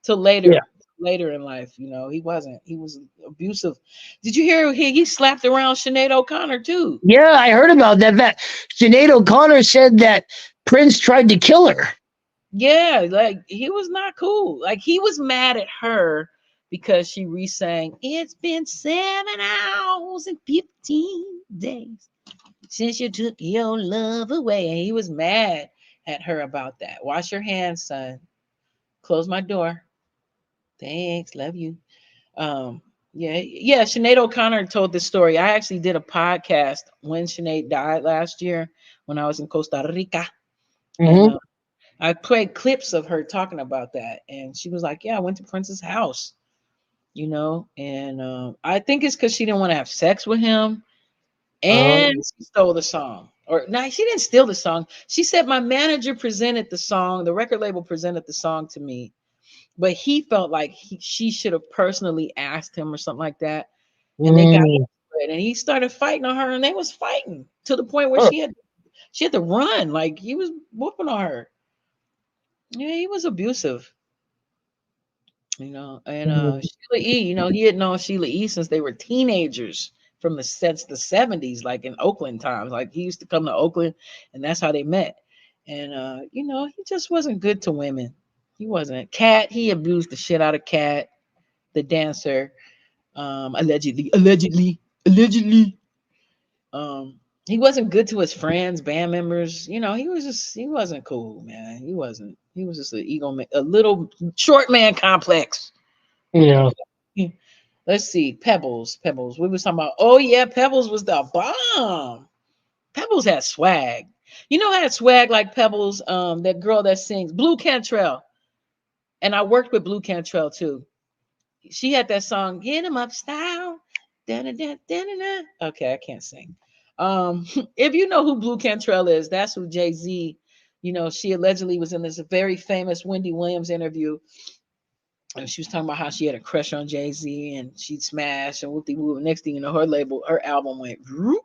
till Yeah. later in life. He wasn't. He was abusive. Did you hear he slapped around Sinead O'Connor too? Yeah, I heard about that. Sinead O'Connor said that Prince tried to kill her. Yeah, like he was not cool. Like he was mad at her because she re-sang "It's been 7 hours and 15 days since you took your love away," and he was mad at her about that. Wash your hands, son. Close my door. Thanks, love you. Um, yeah. Sinead O'Connor told this story. I actually did a podcast when Sinead died last year when I was in Costa Rica, and Hmm. I played clips of her talking about that, and she was like, "Yeah, I went to Prince's house, and I think it's because she didn't want to have sex with him, and she stole the song. Or no, she didn't steal the song. She said my manager presented the song, the record label presented the song to me, but he felt like she should have personally asked him or something like that, and they got Mm. into it, and he started fighting on her, and they was fighting to the point where Oh. she had to run, like he was whooping on her. Yeah, he was abusive. And Mm. Sheila E. He had known Sheila E. since they were teenagers from the 70s, like in Oakland times. Like he used to come to Oakland, and that's how they met. And he just wasn't good to women. He wasn't. Cat, he abused the shit out of Cat, the dancer. Allegedly. He wasn't good to his friends, band members. He wasn't cool, man. He wasn't. He was just an ego man, a little short man complex. Yeah. Okay. Let's see. Pebbles. Pebbles. We was talking about. Oh yeah, Pebbles was the bomb. Pebbles had swag. Had swag like Pebbles. That girl that sings Blue Cantrell. And I worked with Blue Cantrell too. She had that song, Get 'em Up Style. Da-da-da, da-da-da. Okay, I can't sing. If you know who Blue Cantrell is, that's who Jay-Z, she allegedly was in this very famous Wendy Williams interview. And she was talking about how she had a crush on Jay-Z and she'd smash and whoopty whoop. Next thing you know, her album went whoop.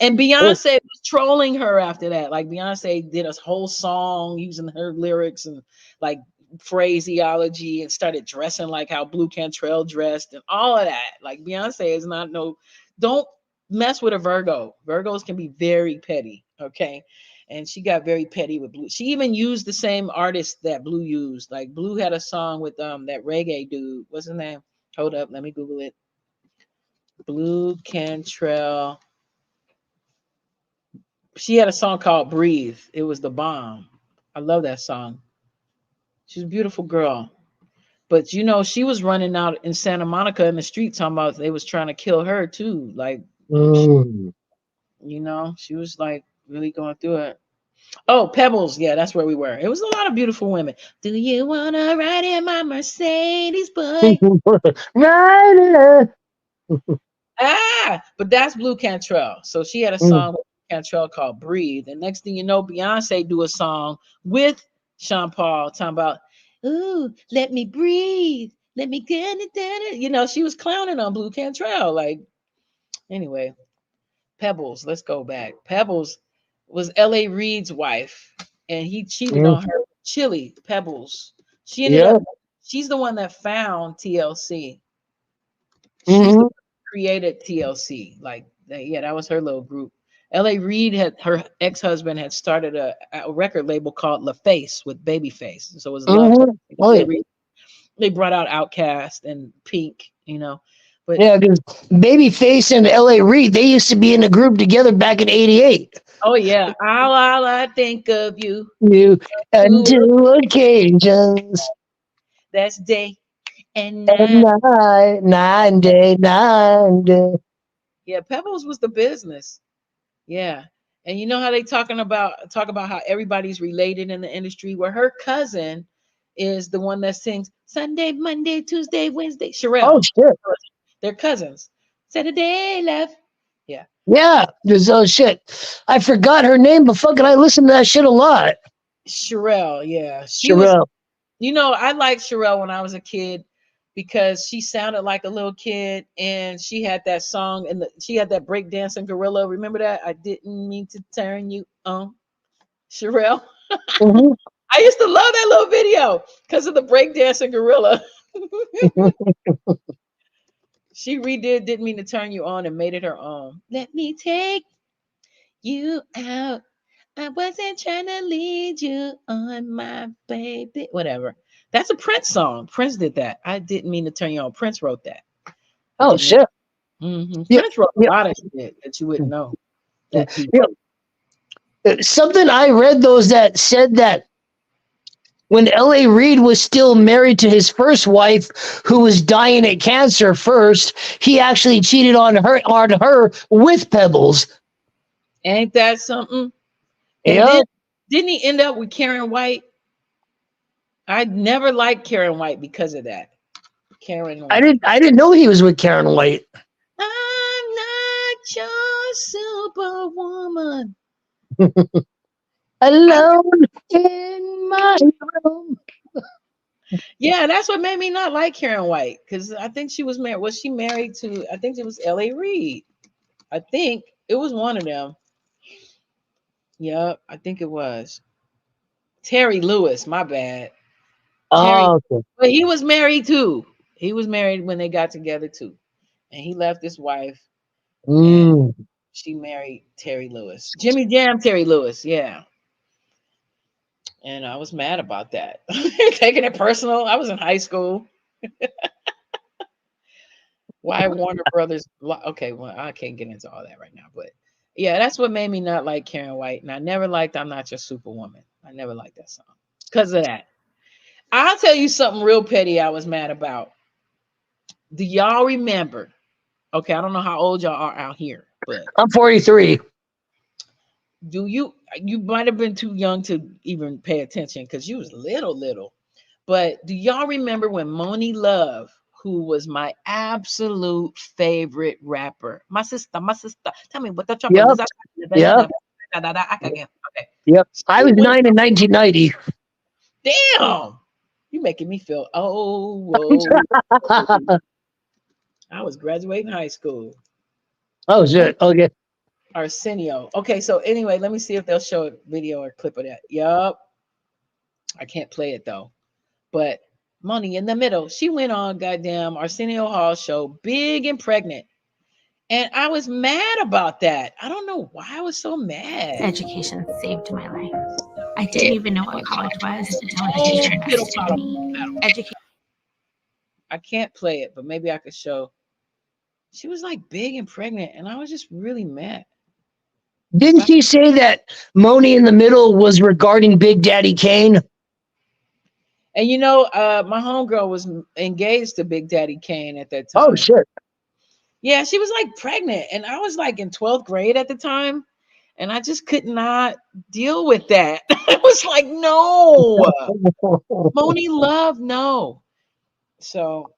And Oh. Beyonce was trolling her after that. Like Beyonce did a whole song using her lyrics and like phraseology and started dressing like how Blue Cantrell dressed and all of that. Like Beyonce is not no, don't mess with a Virgo. Virgos can be very petty. Okay. And she got very petty with Blue. She even used the same artist that Blue used. Like Blue had a song with that reggae dude. What's his name? Hold up, let me Google it. Blue Cantrell. She had a song called Breathe. It was the bomb. I love that song. She's a beautiful girl. But she was running out in Santa Monica in the street talking about they was trying to kill her too. Like, Mm. she was like really going through it. Oh, Pebbles. Yeah, that's where we were. It was a lot of beautiful women. Do you wanna ride in my Mercedes, boy? Right. But that's Blue Cantrell. So she had a Mm. song with Cantrell called Breathe. And next thing you know, Beyonce do a song with Sean Paul talking about, ooh, let me breathe. Let me get it. She was clowning on Blue Cantrell. Like, anyway, Pebbles, let's go back. Pebbles was L.A. Reid's wife, and he cheated Mm. on her. Chili, Pebbles. She ended Yeah. up, she's the one that found TLC. She's the Hmm. one who created TLC. Like, yeah, that was her little group. L.A. Reid had her ex-husband had started a record label called LaFace with Babyface. So it was Love Hmm. Oh L.A. yeah. Reid. They brought out Outkast and Pink, you know. But Yeah, because Babyface and L.A. Reid, they used to be in a group together back in '88. oh yeah, all I think of you. You and Ooh, two occasions, that's day and and night. night, 9 day, 9 day. Yeah, Pebbles was the business. Yeah. And you know how they talk about how everybody's related in the industry? Where her cousin is the one that sings Sunday, Monday, Tuesday, Wednesday. Oh Sherelle. shit! They're cousins. Saturday left. Yeah. Yeah, there's oh shit. I forgot her name, but fucking, I listened to that shit a lot. Sherelle. Yeah. She was, Sherelle. you know, I liked Sherelle when I was a kid because she sounded like a little kid and she had that song and she had that breakdancing gorilla. Remember that? I didn't mean to turn you on. Sherelle. Mhm. I used to love that little video because of the breakdancing gorilla. She redid Didn't Mean to Turn You On and made it her own. Let me take you out. I wasn't trying to lead you on, my baby. Whatever. That's a Prince song. Prince did that. I didn't mean to turn you on. Prince wrote that. I Oh didn't mean. shit! Yep, Prince wrote a yep, lot of shit that you wouldn't know that he yep. wrote. Something I read those that said that when L.A. Reid was still married to his first wife, who was dying of cancer first, he actually cheated on her with Pebbles. Ain't that something? And Yeah, then didn't he end up with Karen White? I never liked Karen White because of that. Karen I White. didn't know he was with Karen White. I'm not your superwoman. I Alone in my room. Yeah, that's what made me not like Karen White because I think she was married. Was she married to? I think it was L.A. Reid. I think it was one of them. Yep, I think it was Terry Lewis. My bad, Terry. Oh, okay. But he was married too. He was married when they got together too, and he left his wife and Mm. she married Terry Lewis. Jimmy Jam, Terry Lewis. Yeah. And I was mad about that. Taking it personal. I was in high school. Why Warner Brothers? Okay, well, I can't get into all that right now, but yeah, that's what made me not like Karen White. And I never liked I'm Not Your Superwoman. I never liked that song because of that. I'll tell you something real petty I was mad about. Do y'all remember? Okay, I don't know how old y'all are out here, but I'm 43. do you might have been too young to even pay attention because you was little. But do y'all remember when Moni Love, who was my absolute favorite rapper, my sister, tell me what the trouble is. Yep, yep, Okay. yep. I She was went, 9 in 1990. damn, you making me feel oh. I was graduating high school. Oh Oh, shit. Okay. Arsenio. Okay, so anyway, let me see if they'll show a video or clip of that. Yup. I can't play it though. But Money in the Middle. She went on goddamn Arsenio Hall show, big and pregnant. And I was mad about that. I don't know why I was so mad. Education saved my life. I didn't even know what college was until a Oh, teacher invested in me. Education. I can't play it, but maybe I could show. She was like big and pregnant, and I was just really mad. Didn't But, she say that Moni in the Middle was regarding Big Daddy Kane? and you know, my homegirl was engaged to Big Daddy Kane at that Oh time. shit. Yeah, she was like pregnant, and I was like in 12th grade at the time, and I just could not deal with that. I was like, no, Moni Love, no. So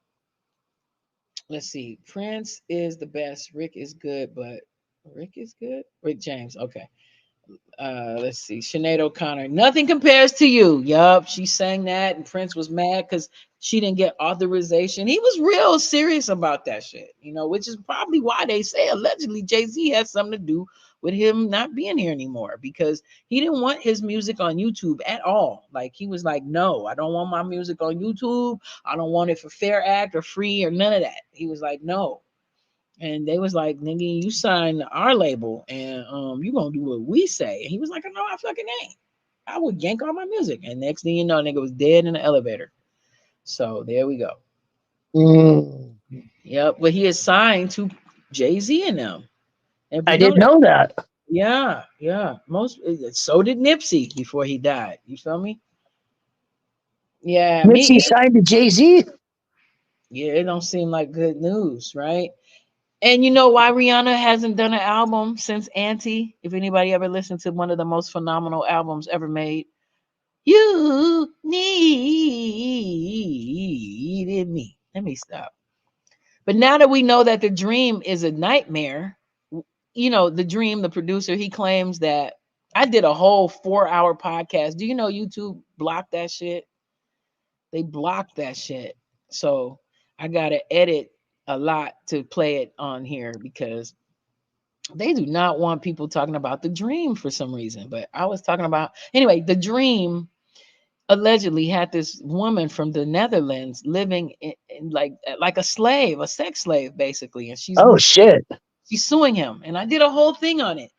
let's see. Prince is the best. Rick is good, but Rick is good. Rick James, okay. Let's see. Sinead O'Connor, nothing compares to you. Yup, she sang that, and Prince was mad because she didn't get authorization. He was real serious about that shit, you know, which is probably why they say allegedly Jay-Z has something to do with him not being here anymore because he didn't want his music on YouTube at all. Like he was like, no, I don't want my music on YouTube. I don't want it for Fair Act or free or none of that. He was like, no. And they was like, nigga, you signed our label and you gonna do what we say. And he was like, no, I fucking ain't. I would yank all my music. And next thing you know, nigga was dead in the elevator. So there we go. Mm. Yep. But he is signed to Jay-Z and them. If I you know didn't that. know that. Yeah, yeah. Most so did Nipsey before he died. You feel me? Yeah, Nipsey me. signed to Jay-Z. Yeah, it don't seem like good news, right? And you know why Rihanna hasn't done an album since Auntie? If anybody ever listened to one of the most phenomenal albums ever made, you needed me. Let me stop. But now that we know that the dream is a nightmare, you know, the dream, the producer, he claims that I did a whole 4-hour podcast. Do you know YouTube blocked that shit? They blocked that shit. So I gotta edit a lot to play it on here because they do not want people talking about the dream for some reason. But I was talking about anyway, the dream allegedly had this woman from the Netherlands living in like a slave, a sex slave, basically, and Oh shit. she's suing him. And I did a whole thing on it.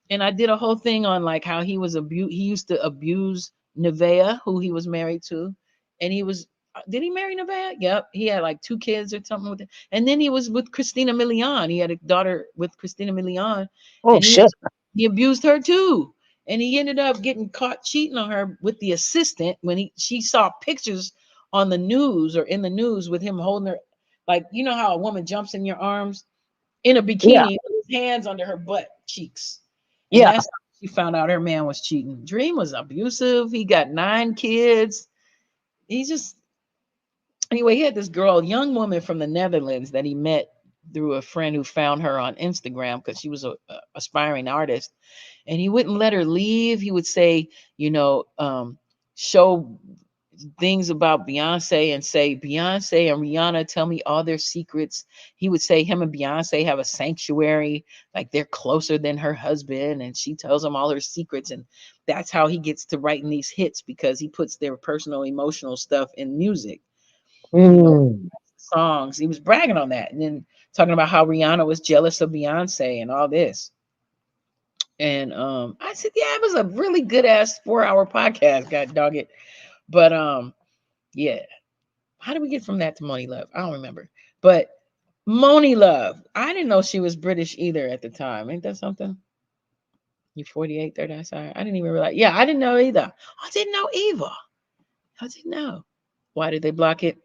And I did a whole thing on like how he was he used to abuse Nevaeh, who he was married to, and he was did he marry Nevaeh? Yep, he had like 2 kids or something with it. And then he was with Christina Milian. He had a daughter with Christina Milian, Oh and shit. he abused her too. And he ended up getting caught cheating on her with the assistant when she saw pictures on the news or in the news with him holding her, like you know how a woman jumps in your arms in a Yeah. bikini with his hands under her butt cheeks. And Yeah. that's how she found out her man was cheating. Dream was abusive. He got 9 kids. He just anyway, he had this girl, young woman from the Netherlands that he met through a friend who found her on Instagram because she was a aspiring artist, and he wouldn't let her leave. He would say, you know, show things about Beyonce and say, Beyonce and Rihanna tell me all their secrets. He would say him and Beyonce have a sanctuary, like they're closer than her husband, and she tells him all her secrets. And that's how he gets to writing these hits because he puts their personal, emotional stuff in music, you know, Mm. songs. He was bragging on that. And then talking about how Rihanna was jealous of Beyonce and all this. And I said, yeah, it was a really good ass 4-hour podcast, god dog it. But yeah. How did we get from that to Moni Love? I don't remember. But Moni Love, I didn't know she was British either at the time. Ain't that something? You 48, 30, I sorry. I didn't even realize. Yeah, I didn't know either. I didn't know either. I didn't know. Why did they block it?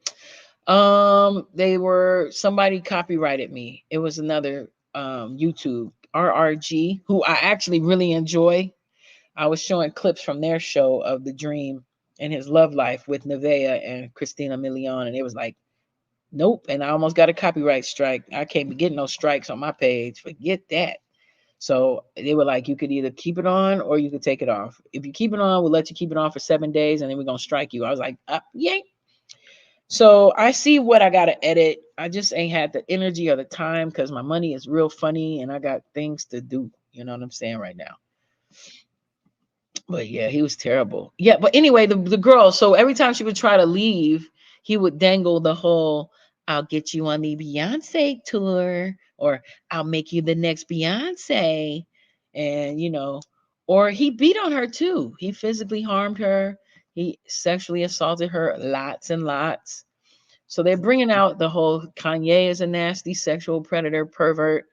They were somebody copyrighted me. It was another YouTube RRG who I actually really enjoy. I was showing clips from their show of the dream and his love life with Nevaeh and Christina Milian, and it was like, nope. And I almost got a copyright strike. I can't be getting no strikes on my page. Forget that. So they were like, you could either keep it on or you could take it off. If you keep it on, we'll let you keep it on for 7 days and then we're going to strike you. I was like, yay. So I see what I got to edit. I just ain't had the energy or the time because my money is real funny and I got things to do. You know what I'm saying right now? But yeah, he was terrible. Yeah, but anyway, the girl, so every time she would try to leave, he would dangle the whole, I'll get you on the Beyonce tour, or I'll make you the next Beyonce. And, you know, or he beat on her too. He physically harmed her. He sexually assaulted her lots and lots. So they're bringing out the whole Kanye is a nasty sexual predator, pervert,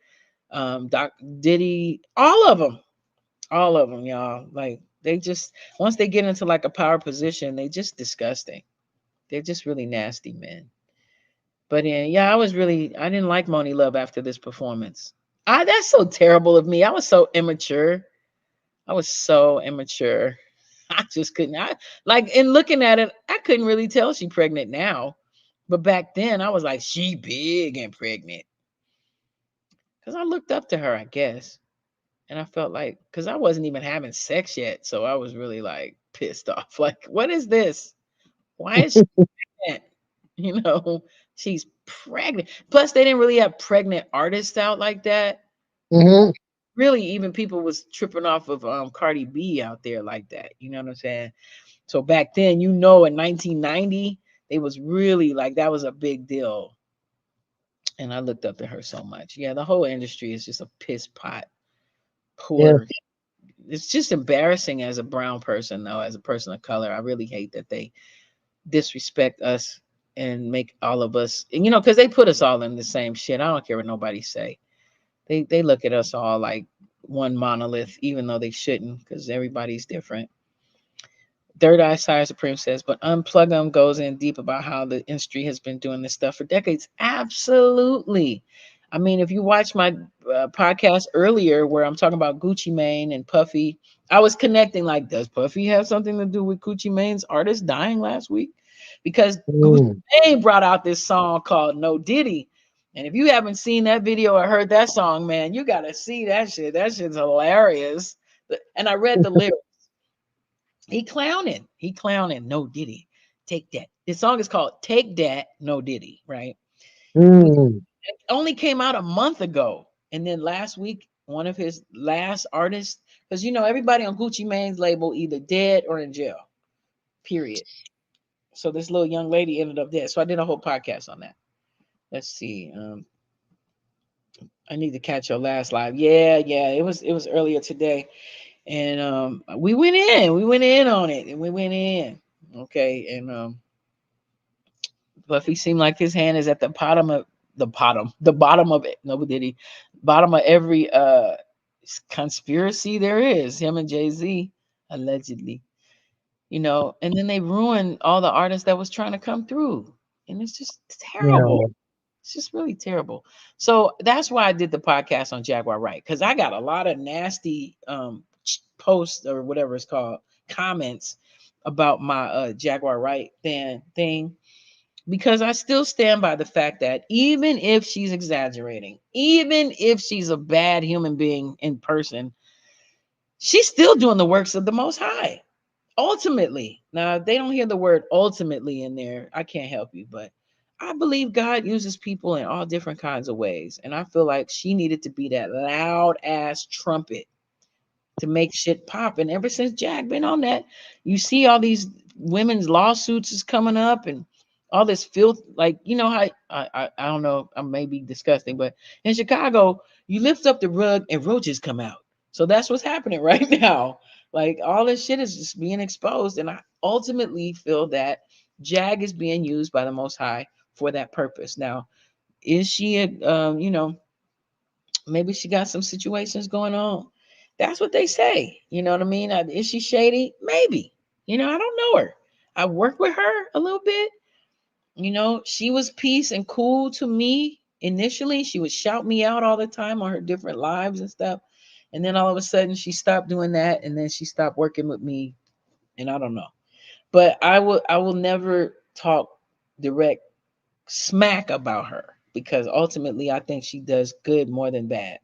Doc Diddy, all of them, y'all. Like they just once they get into like a power position, they just disgusting. They're just really nasty men. But yeah, I didn't like Moni Love after this performance. That's so terrible of me. I was so immature. I was so immature. I just couldn't. I like in looking at it, I couldn't really tell she pregnant now. But back then I was like, she big and pregnant. Because I looked up to her, I guess. And I felt like, because I wasn't even having sex yet. So I was really like pissed off. Like, what is this? Why is she pregnant? You know, she's pregnant. Plus, they didn't really have pregnant artists out like that. Mm-hmm. Really, even people was tripping off of Cardi B out there like that. You know what I'm saying? So back then, you know, in 1990, they was really like that was a big deal. And I looked up to her so much. Yeah, the whole industry is just a piss pot, Yeah. poor. It's just embarrassing as a brown person, though, as a person of color. I really hate that they disrespect us and make all of us, you know, because they put us all in the same shit. I don't care what nobody say. They look at us all like one monolith, even though they shouldn't, because everybody's different. Third Eye Sire Supreme says, but Unplug 'em goes in deep about how the industry has been doing this stuff for decades. Absolutely. I mean, if you watch my podcast earlier where I'm talking about Gucci Mane and Puffy, I was connecting like, does Puffy have something to do with Gucci Mane's artist dying last week? Because Gucci Mm. Mane brought out this song called No Diddy. And if you haven't seen that video or heard that song, man, you got to see that shit. That shit's hilarious. And I read the lyrics. He clowning. No Diddy. Take that. This song is called Take That, No Diddy, right? Mm. It only came out a month ago. And then last week, one of his last artists, because you know, everybody on Gucci Mane's label either dead or in jail, period. So this little young lady ended up dead. So I did a whole podcast on that. Let's see. I need to catch your last live. Yeah, yeah. It was earlier today. And we went in on it, and we went in. Okay. And Buffy seemed like his hand is at the bottom of the bottom of it. No, did he? Bottom of every conspiracy there is. Him and Jay Z, allegedly, you know. And then they ruined all the artists that was trying to come through, and it's just Yeah. terrible. It's just really terrible. So that's why I did the podcast on Jaguar Wright, because I got a lot of nasty posts or whatever it's called, comments about my Jaguar Wright thing, because I still stand by the fact that even if she's exaggerating, even if she's a bad human being in person, she's still doing the works of the Most High. Ultimately, now if they don't hear the word ultimately in there, I can't help you, but I believe God uses people in all different kinds of ways. And I feel like she needed to be that loud ass trumpet to make shit pop. And ever since Jack been on that, you see all these women's lawsuits is coming up and all this filth. Like, you know how I don't know, I may be disgusting, but in Chicago, you lift up the rug and roaches come out. So that's what's happening right now. Like all this shit is just being exposed. And I ultimately feel that Jag is being used by the Most High for that purpose. Now, is she a you know, maybe she got some situations going on. That's what they say. You know what I mean? Is she shady? Maybe. You know, I don't know her. I worked with her a little bit. You know, she was peace and cool to me initially. She would shout me out all the time on her different lives and stuff. And then all of a sudden she stopped doing that, and then she stopped working with me. And I don't know. But I will never talk direct smack about her, because ultimately I think she does good more than bad.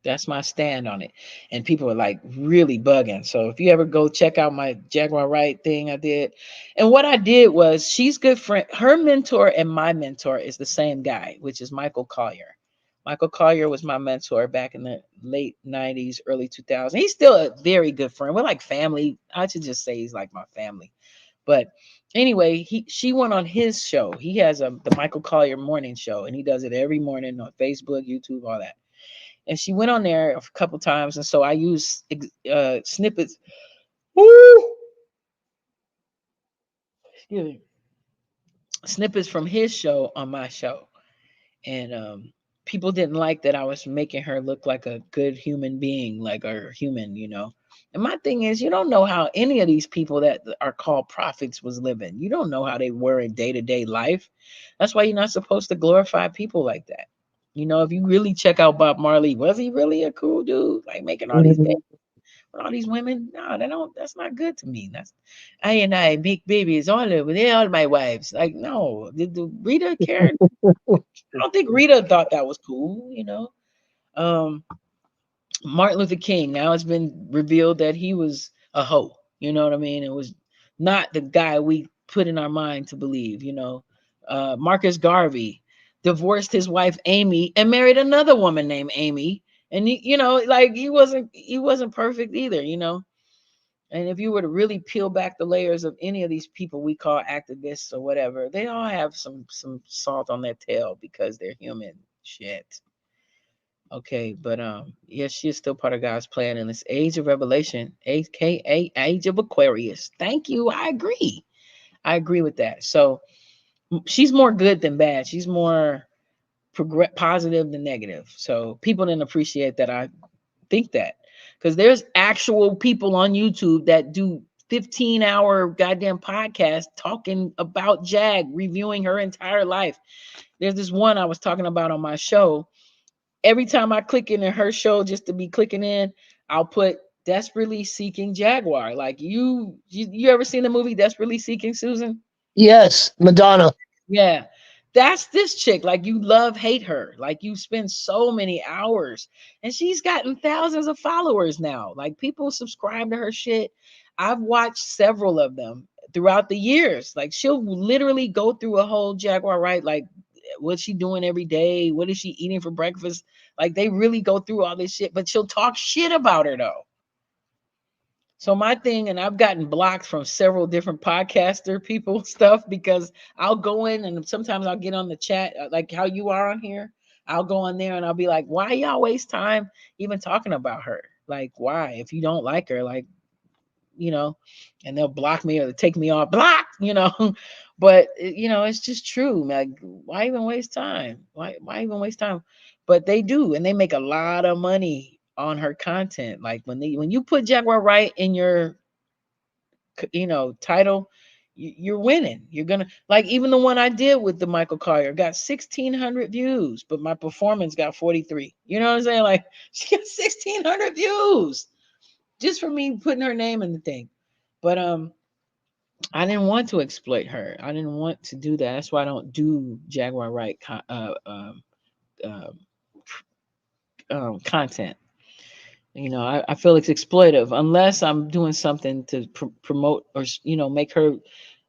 That's my stand on it. And people are like really bugging. So if you ever go check out my Jaguar Wright thing I did, and what I did was, she's good friend. Her mentor and my mentor is the same guy, which is Michael Collier. Michael Collier was my mentor back in the late 90s, early 2000s. He's still a very good friend. We're like family. I should just say he's like my family. But anyway, she went on his show. He has the Michael Collier morning show, and he does it every morning on Facebook, YouTube, all that. And she went on there a couple times, and so I used snippets. Woo! Excuse me. Snippets from his show on my show, and people didn't like that I was making her look like a good human being, like a human, you know. And my thing is, you don't know how any of these people that are called prophets was living. You don't know how they were in day to day life. That's why you're not supposed to glorify people like that. You know, if you really check out Bob Marley, was he really a cool dude, like making all these Mhm. with all these women? No, they don't. That's not good to me. That's I big babies all over. They're all my wives. Like, no, did Rita care? I don't think Rita thought that was cool. You know, um, Martin Luther King. Now it's been revealed that he was a hoe. You know what I mean? It was not the guy we put in our mind to believe. You know, Marcus Garvey divorced his wife Amy and married another woman named Amy. And you know, like he wasn't perfect either. You know, and if you were to really peel back the layers of any of these people we call activists or whatever, they all have some salt on their tail because they're human. Shit. Okay, but yes, she is still part of God's plan in this age of revelation, aka age of Aquarius. Thank you. I agree. I agree with that. So she's more good than bad. She's more positive than negative. So people didn't appreciate that. I think that because there's actual people on YouTube that do 15-hour goddamn podcast talking about Jag, reviewing her entire life. There's this one I was talking about on my show. Every time I click into her show just to be clicking in, I'll put desperately seeking Jaguar. Like you ever seen the movie Desperately Seeking Susan? Yes, Madonna. Yeah. That's this chick. Like you love hate her. Like you spend so many hours and she's gotten thousands of followers now. Like people subscribe to her shit. I've watched several of them throughout the years. Like she'll literally go through a whole Jaguar, right? Like what's she doing every day? What is she eating for breakfast? Like they really go through all this shit, but she'll talk shit about her though. So my thing, and I've gotten blocked from several different podcaster people stuff because I'll go in and sometimes I'll get on the chat like how you are on here. I'll go on there and I'll be like, why y'all waste time even talking about her? Like, why? If you don't like her, like, you know, and they'll block me or take me off block, you know. But you know, it's just true. Like, why even waste time? Why even waste time? But they do, and they make a lot of money on her content. Like when you put Jaguar Wright in your title, you're winning. You're gonna like even the one I did with the Michael Collier got 1,600 views, but my performance got 43. You know what I'm saying? Like she got 1,600 views just for me putting her name in the thing. But I didn't want to exploit her. I didn't want to do that. That's why I don't do Jaguar Wright uh, content. I feel it's exploitive unless I'm doing something to promote or make her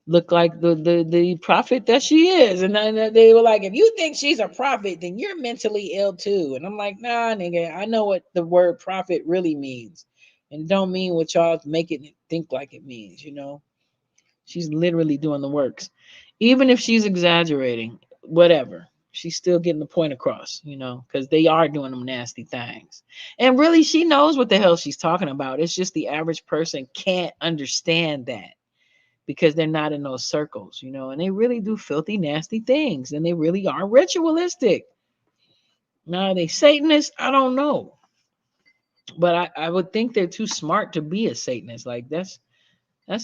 look like the prophet that she is. And then they were like, if you think she's a prophet, then you're mentally ill too. And I'm like, nah, nigga, I know what the word prophet really means, and it don't mean what y'all make it think like it means. She's literally doing the works. Even if she's exaggerating, whatever, she's still getting the point across, because they are doing them nasty things. And really, she knows what the hell she's talking about. It's just the average person can't understand that because they're not in those circles, and they really do filthy, nasty things. And they really are ritualistic. Now, are they Satanists? I don't know. But I would think they're too smart to be a Satanist. Like, that's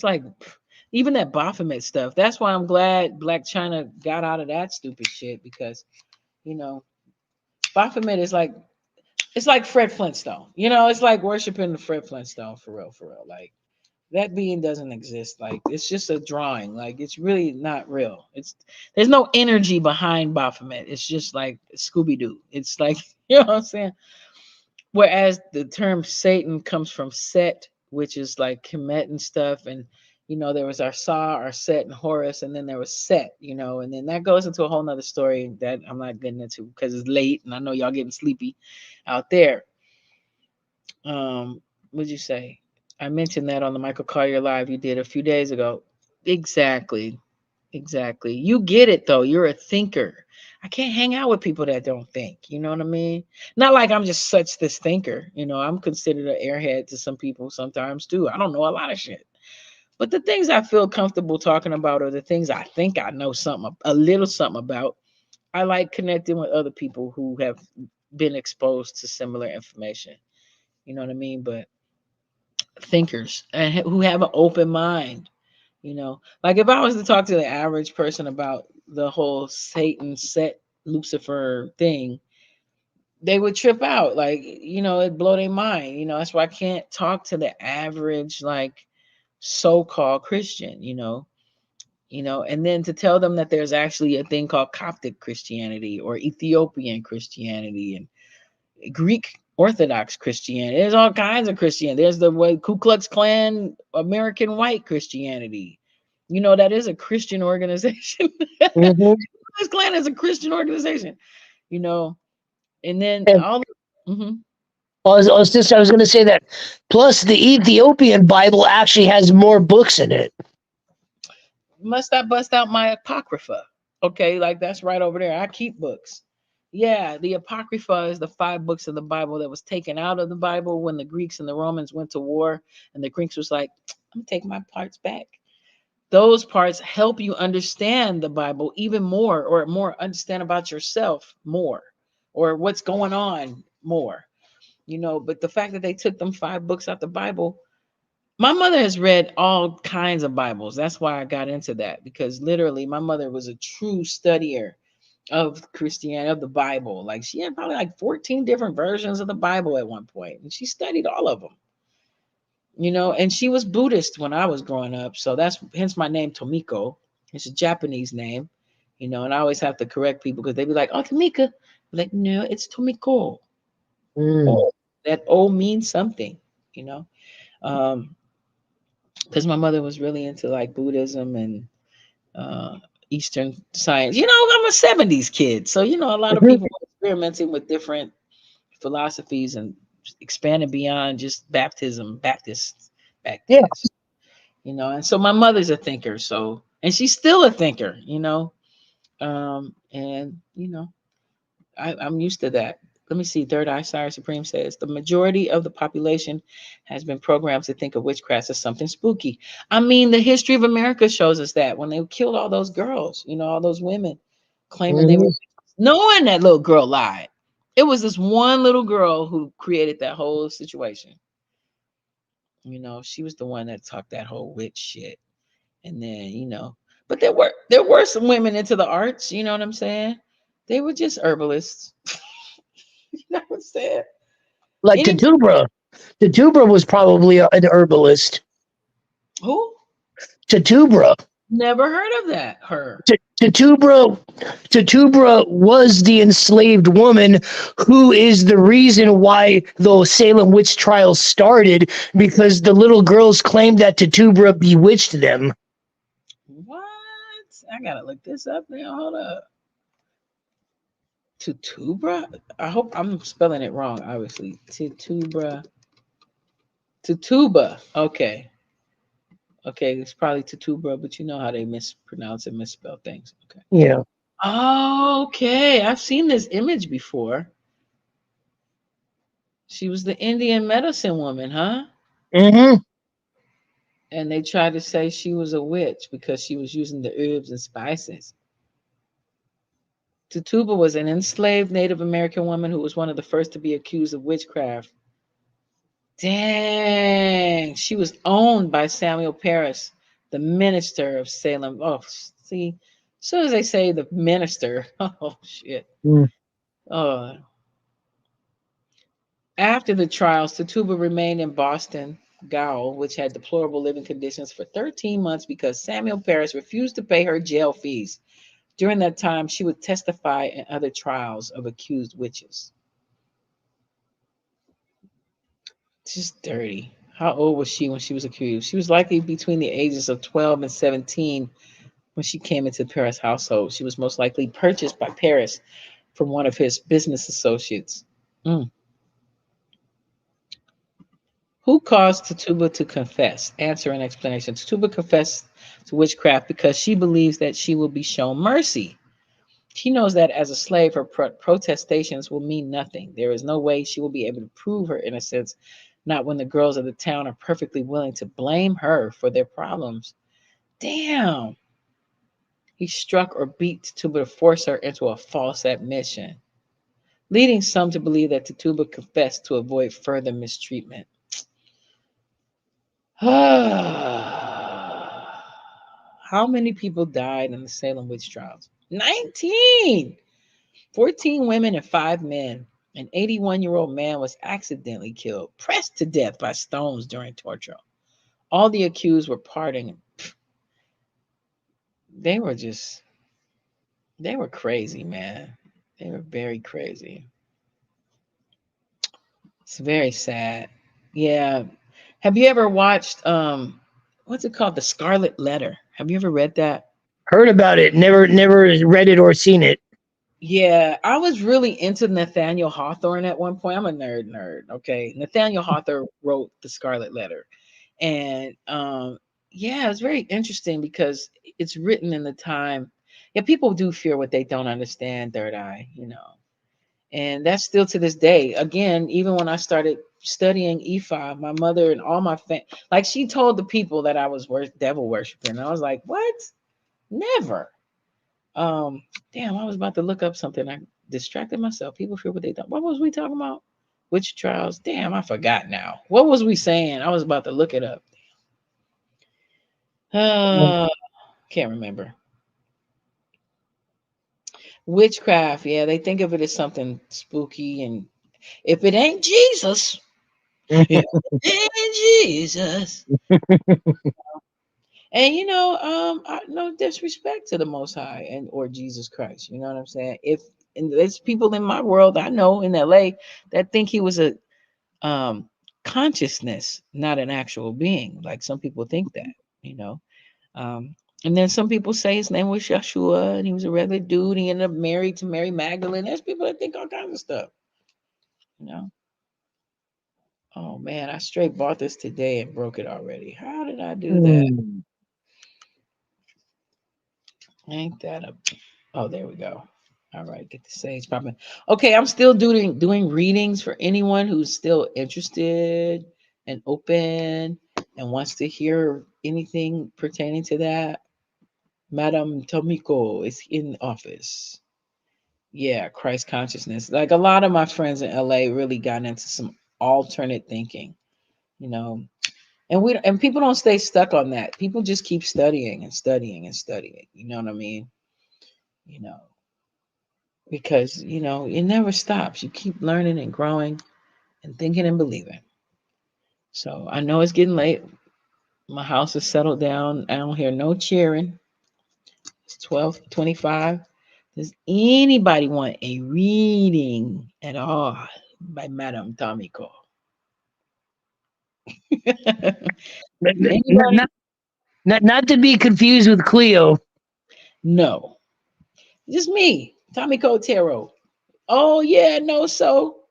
like even that Baphomet stuff. That's why I'm glad Black China got out of that stupid shit because, you know, Baphomet is like it's like Fred Flintstone. It's like worshiping the Fred Flintstone for real, for real. Like that being doesn't exist. Like it's just a drawing. Like it's really not real. There's no energy behind Baphomet. It's just like Scooby Doo. It's like you know what I'm saying. Whereas the term Satan comes from Set, which is like Kemet and stuff. And, there was our Sa, our Set, and Horus, and then there was Set, and then that goes into a whole nother story that I'm not getting into because it's late and I know y'all getting sleepy out there. What'd you say? I mentioned that on the Michael Collier Live you did a few days ago. Exactly. Exactly. You get it though. You're a thinker. I can't hang out with people that don't think. You know what I mean? Not like I'm just such this thinker. I'm considered an airhead to some people sometimes too. I don't know a lot of shit. But the things I feel comfortable talking about are the things I think I know a little something about. I like connecting with other people who have been exposed to similar information. You know what I mean? But thinkers and who have an open mind. Like if I was to talk to the average person about the whole Satan Set Lucifer thing, they would trip out. Like, it'd blow their mind. That's why I can't talk to the average, like, so-called Christian, and then to tell them that there's actually a thing called Coptic Christianity or Ethiopian Christianity and Greek Orthodox Christianity. There's all kinds of Christianity. There's the Ku Klux Klan American White Christianity. That is a Christian organization. Mm-hmm. Ku Klux Klan is a Christian organization. And then And all. Mm-hmm. I was going to say that. Plus, the Ethiopian Bible actually has more books in it. Must I bust out my Apocrypha? Okay, like that's right over there. I keep books. Yeah, the Apocrypha is the 5 books of the Bible that was taken out of the Bible when the Greeks and the Romans went to war, and the Greeks was like, "I'm gonna take my parts back." Those parts help you understand the Bible even more, or more understand about yourself more, or what's going on more, you know. But the fact that they took them 5 books out the Bible, my mother has read all kinds of Bibles. That's why I got into that, because literally my mother was a true studier of Christianity, of the Bible. Like she had probably like 14 different versions of the Bible at one point, and she studied all of them, you know. And she was Buddhist when I was growing up, so that's hence my name Tomiko. It's a Japanese name, you know. And I always have to correct people because they be like, "Oh, Tomika," like, no, it's Tomiko. Mm. Oh, that O means something, you know. Um, because my mother was really into like Buddhism and uh, Eastern science. You know, I'm a '70s kid, so you know a lot of Mhm. people were experimenting with different philosophies and expanding beyond just baptism, Baptists back Yeah. then. You know, and so my mother's a thinker, so and she's still a thinker, you know. And you know, I'm used to that. Let me see. Third Eye Sire Supreme says the majority of the population has been programmed to think of witchcraft as something spooky. I mean, the history of America shows us that when they killed all those girls, you know, all those women claiming they were, Mhm. knowing that little girl lied. It was this one little girl who created that whole situation. You know, she was the one that talked that whole witch shit. And then, you know, but there were some women into the arts, you know what I'm saying? They were just herbalists. You know what I'm saying? Like Any Tatubra. Tatubra was probably an herbalist. who? Tatubra. Never heard of that. Her. Tatubra Tatubra was the enslaved woman who is the reason why the Salem witch trials started, because the little girls claimed that Tatubra bewitched them. What? I gotta look this up now. Hold up. Tutubra? I hope I'm spelling it wrong, obviously. Tutubra. Tutuba. Okay. Okay, it's probably Tutubra, but you know how they mispronounce and misspell things. Okay. Yeah. Okay, I've seen this image before. She was the Indian medicine woman, huh? Mm-hmm. And they tried to say she was a witch because she was using the herbs and spices. Tutuba was an enslaved Native American woman who was one of the first to be accused of witchcraft. Dang, she was owned by Samuel Parris, the minister of Salem. Oh, see, as soon as they say the minister, oh shit. Mm. Oh, after the trials, Tatuba remained in Boston Gaol, which had deplorable living conditions, for 13 months because Samuel Parris refused to pay her jail fees. During that time, she would testify in other trials of accused witches. Just dirty. How old was she when she was accused? She was likely between the ages of 12 and 17 when she came into Paris' household. She was most likely purchased by Paris from one of his business associates. Mm. Who caused Tatuba to confess? Answer and explanation. Tatuba confessed to witchcraft because she believes that she will be shown mercy. She knows that as a slave, her protestations will mean nothing. There is no way she will be able to prove her innocence, not when the girls of the town are perfectly willing to blame her for their problems. Damn. He struck or beat Tituba to force her into a false admission, leading some to believe that Tituba confessed to avoid further mistreatment. How many people died in the Salem witch trials? 19! 14 women and 5 men. An 81-year-old man was accidentally killed, pressed to death by stones during torture. All the accused were pardoned. They were just, they were crazy, man. They were very crazy. It's very sad. Yeah. Have you ever watched what's it called? The Scarlet Letter. Have you ever read that? Heard about it. Never read it or seen it. Yeah, I was really into Nathaniel Hawthorne at one point. I'm a nerd, okay? Nathaniel Hawthorne wrote The Scarlet Letter. And yeah, it's very interesting because it's written in the time. Yeah, people do fear what they don't understand, third eye, you know. And that's still to this day. Again, even when I started studying Ifa, my mother and all my like she told the people that I was devil worshiping. And I was like, what? Never. Um, Damn, I was about to look up something. I distracted myself. People feel what they thought. What was we talking about? Witch trials? Damn, I forgot now. What was we saying? I was about to look it up. Uh, can't remember. Witchcraft, yeah, they think of it as something spooky, and if it ain't Jesus, if it ain't Jesus, and no disrespect to the Most High and or Jesus Christ, you know what I'm saying? If and there's people in my world I know in LA that think he was a um consciousness, not an actual being. Like some people think that, you know. Um, and then some people say his name was Joshua and he was a regular dude. He ended up married to Mary Magdalene. There's people that think all kinds of stuff, you know. Oh man, I straight bought this today and broke it already. How did I do that? Mm. Ain't that a oh there we go. All right, get the sage popping. Okay, I'm still doing readings for anyone who's still interested and open and wants to hear anything pertaining to that. Madam Tomiko is in office. Yeah, Christ consciousness. Like a lot of my friends in LA really got into some alternate thinking, you know. And people don't stay stuck on that. People just keep studying and studying and studying. You know what I mean? You know, because it never stops. You keep learning and growing and thinking and believing. So I know it's getting late. My house is settled down. I don't hear no cheering. It's 12:25. Does anybody want a reading at all by Madame Tomiko? Not, Anybody? not, not to be confused with Cleo. No. Just me, Tomiko Tarot. Oh yeah, no, so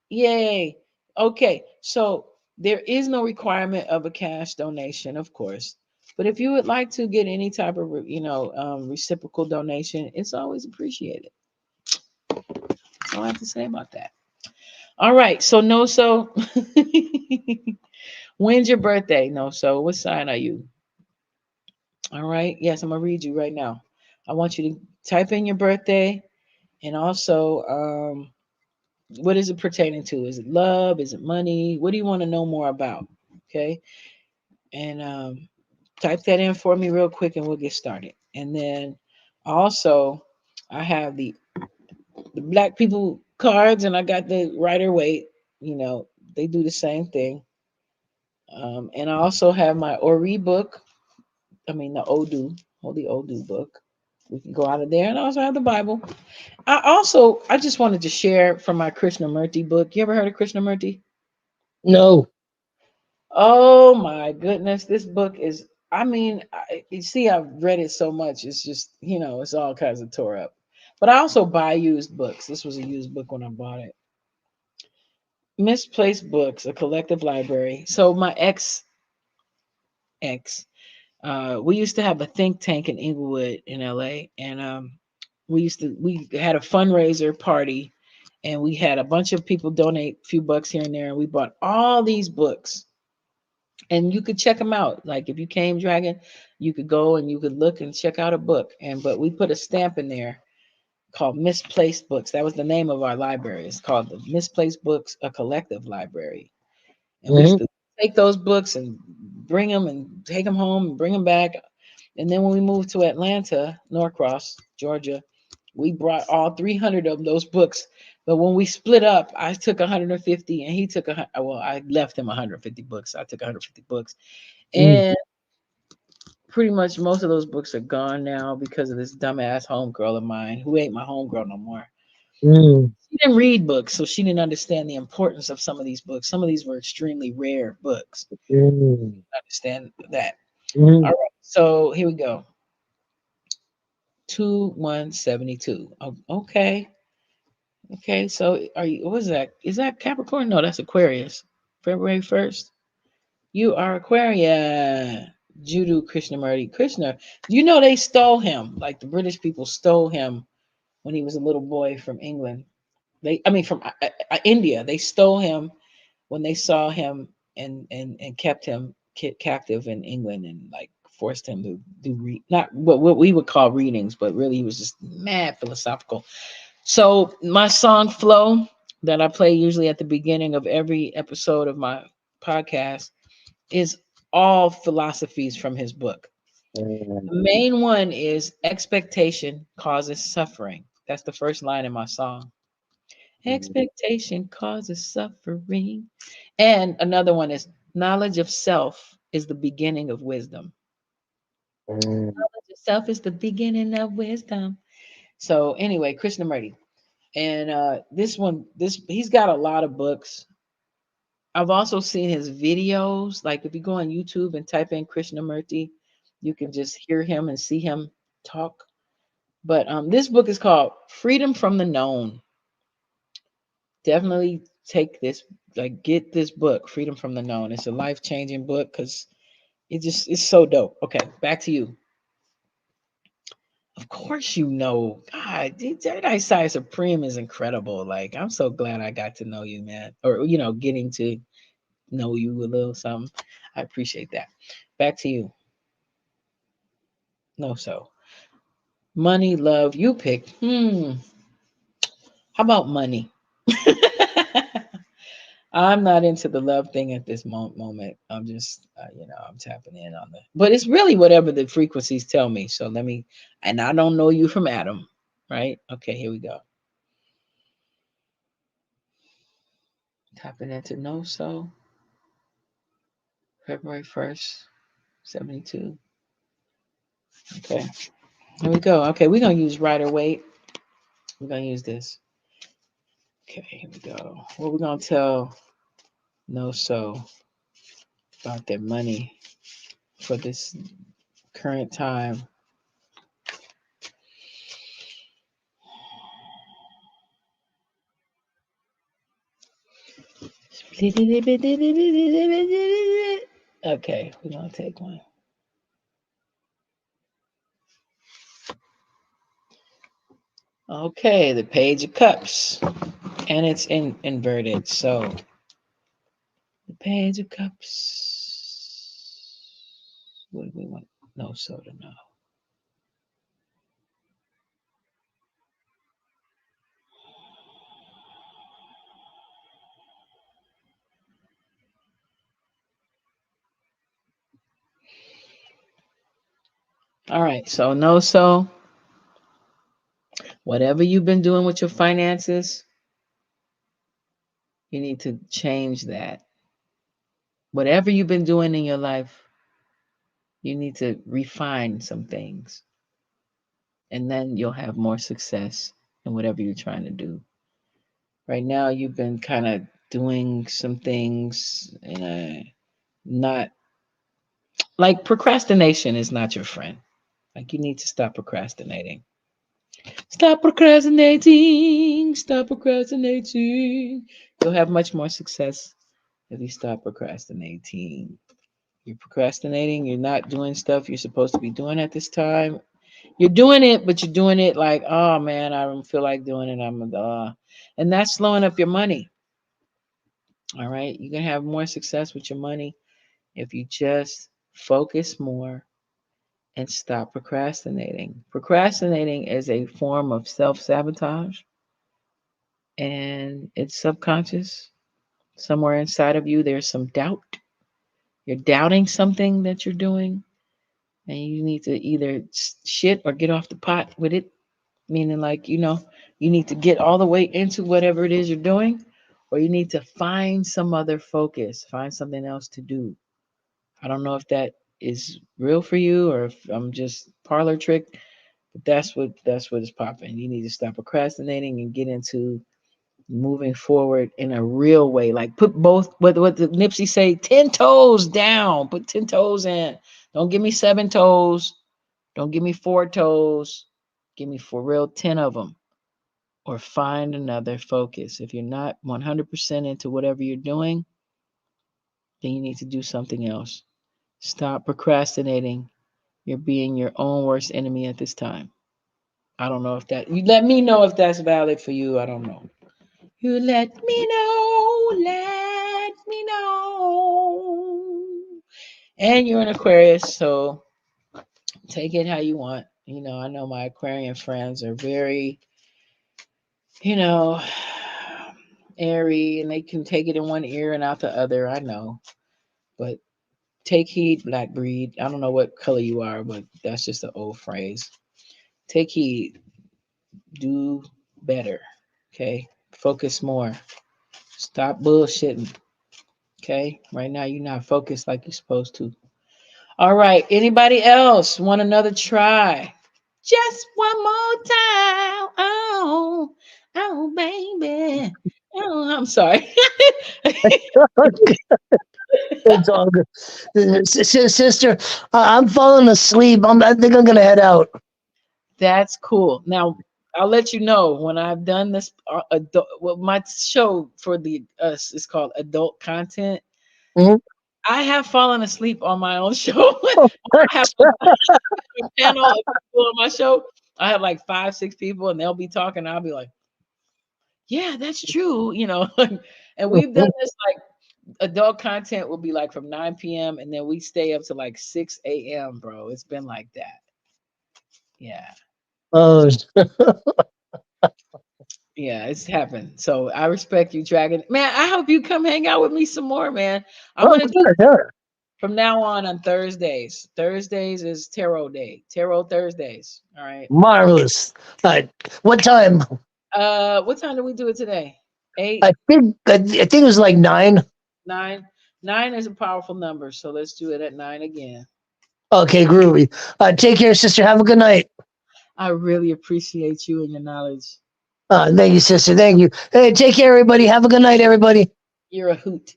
yay. Okay, so there is no requirement of a cash donation, of course. But if you would like to get any type of, reciprocal donation, it's always appreciated. That's all I have to say about that. All right, so no, so when's your birthday? No, so what sign are you? All right, yes, I'm gonna read you right now. I want you to type in your birthday and also what is it pertaining to? Is it love? Is it money? What do you want to know more about? Okay. And type that in for me real quick and we'll get started. And then also, I have the Black People cards and I got the Rider Waite. They do the same thing. And I also have my Ori book. I mean, the Odu, Holy Odu book. We can go out of there. And I also have the Bible. I just wanted to share from my Krishnamurti book. You ever heard of Krishnamurti? No. Oh my goodness, this book is. I mean, you see, I've read it so much. It's just, it's all kinds of tore up. But I also buy used books. This was a used book when I bought it. Misplaced Books, a collective library. So my ex, we used to have a think tank in Inglewood in LA, and we had a fundraiser party, and we had a bunch of people donate a few bucks here and there, and we bought all these books and you could check them out. Like if you came Dragon, you could go and you could look and check out a book. But we put a stamp in there called Misplaced Books. That was the name of our library. It's called the Misplaced Books, a collective library. And we used Mhm. to take those books and bring them and take them home and bring them back. And then when we moved to Atlanta, Norcross, Georgia, we brought all 300 of those books. But when we split up, I took 150 and he took well, I left him 150 books. I took 150 books. Mm. And pretty much most of those books are gone now because of this dumbass homegirl of mine who ain't my homegirl no more. Mm. She didn't read books, so she didn't understand the importance of some of these books. Some of these were extremely rare books. Mm. Understand that. All Mm. right. So here we go. 2172. Oh, okay. Okay. So are you what is that? Is that Capricorn? No, that's Aquarius. February 1st. You are Aquarius. Judu Krishnamurti. Krishna. They stole him. Like the British people stole him when he was a little boy from England. from India. They stole him when they saw him and kept him captive in England and like forced him to do not what we would call readings, but really he was just mad philosophical. So my song flow that I play usually at the beginning of every episode of my podcast is all philosophies from his book. The main one is expectation causes suffering. That's the first line in my song. Expectation causes suffering. And another one is knowledge of self is the beginning of wisdom. Knowledge of self is the beginning of wisdom. So anyway, Krishnamurti. And this he's got a lot of books. I've also seen his videos. Like if you go on YouTube and type in Krishnamurti, you can just hear him and see him talk. But this book is called Freedom from the Known. Definitely take this, like get this book, Freedom from the Known. It's a life-changing book because it's so dope. Okay, back to you. Of course you know. God, Jedi Sai Supreme is incredible. Like, I'm so glad I got to know you, man. Or, getting to know you a little something. I appreciate that. Back to you. No, so. Money, love, you pick. How about money? I'm not into the love thing at this moment. I'm just, I'm tapping in on the, but it's really whatever the frequencies tell me. So and I don't know you from Adam, right? Okay, here we go. Tapping into no so. February 1st, 72. Okay, here we go. Okay, we're going to use Rider Waite. We're going to use this. Okay, here we go. What we're going to tell no so about their money for this current time. Okay, we're going to take one. Okay, the Page of Cups. And it's inverted. So, the Page of Cups. What do we want? No, so to know. All right, so no, so whatever you've been doing with your finances, you need to change that. Whatever you've been doing in your life, you need to refine some things. And then you'll have more success in whatever you're trying to do. Right now, you've been kind of doing some things in a not like procrastination is not your friend. Like you need to stop procrastinating. Stop procrastinating. Stop procrastinating. You'll have much more success if you stop procrastinating. You're procrastinating. You're not doing stuff you're supposed to be doing at this time. You're doing it, but you're doing it like, oh man, I don't feel like doing it. And that's slowing up your money. All right. You can have more success with your money if you just focus more and stop procrastinating. Procrastinating is a form of self sabotage and it's subconscious. Somewhere inside of you, there's some doubt. You're doubting something that you're doing, and you need to either shit or get off the pot with it. Meaning, like, you need to get all the way into whatever it is you're doing, or you need to find some other focus, find something else to do. I don't know if that is real for you or if I'm just parlor trick, but that's what is popping. You need to stop procrastinating and get into moving forward in a real way. Like put both what the Nipsey say, 10 toes down. Put 10 toes in. Don't give me 7 toes. Don't give me 4 toes. Give me for real 10 of them. Or find another focus. If you're not 100% into whatever you're doing, then you need to do something else. Stop procrastinating. You're being your own worst enemy at this time. I don't know if that, you let me know if that's valid for you. I don't know. You let me know, let me know. And you're an Aquarius, so take it how you want. You know, I know my Aquarian friends are very, you know, airy and they can take it in one ear and out the other. I know. But take heed, black breed. I don't know what color you are, but that's just an old phrase. Take heed. Do better. Okay. Focus more. Stop bullshitting. Okay. Right now you're not focused like you're supposed to. All right. Anybody else want another try? Just one more time. Oh, oh, baby. Oh, I'm sorry. It's all good. Sister, I'm falling asleep. I think I'm gonna head out. That's cool. Now, I'll let you know when I've done this. Well, my show for the us is called Adult Content. Mhm. I have fallen asleep on my own show. Oh, I have a panel of people on my show. I have like 5, 6 people, and they'll be talking. I'll be like, "Yeah, that's true," you know. And we've done this like adult content will be like from 9 p.m. and then we stay up to like 6 a.m., bro. It's been like that. Yeah. oh, Yeah, it's happened. So I respect you, Dragon. Man, I hope you come hang out with me some more, man. I'm gonna do sure, sure. from now on Thursdays. Thursdays is tarot day. Tarot Thursdays. All right. Marvelous. What time? What time did we do it today? I 8, think I think it was like 9. 9. 9 is a powerful number, so let's do it at 9 again. Okay, groovy. Take care, sister. Have a good night. I really appreciate you and your knowledge. Thank you, sister. Thank you. Hey, take care, everybody. Have a good night, everybody. You're a hoot.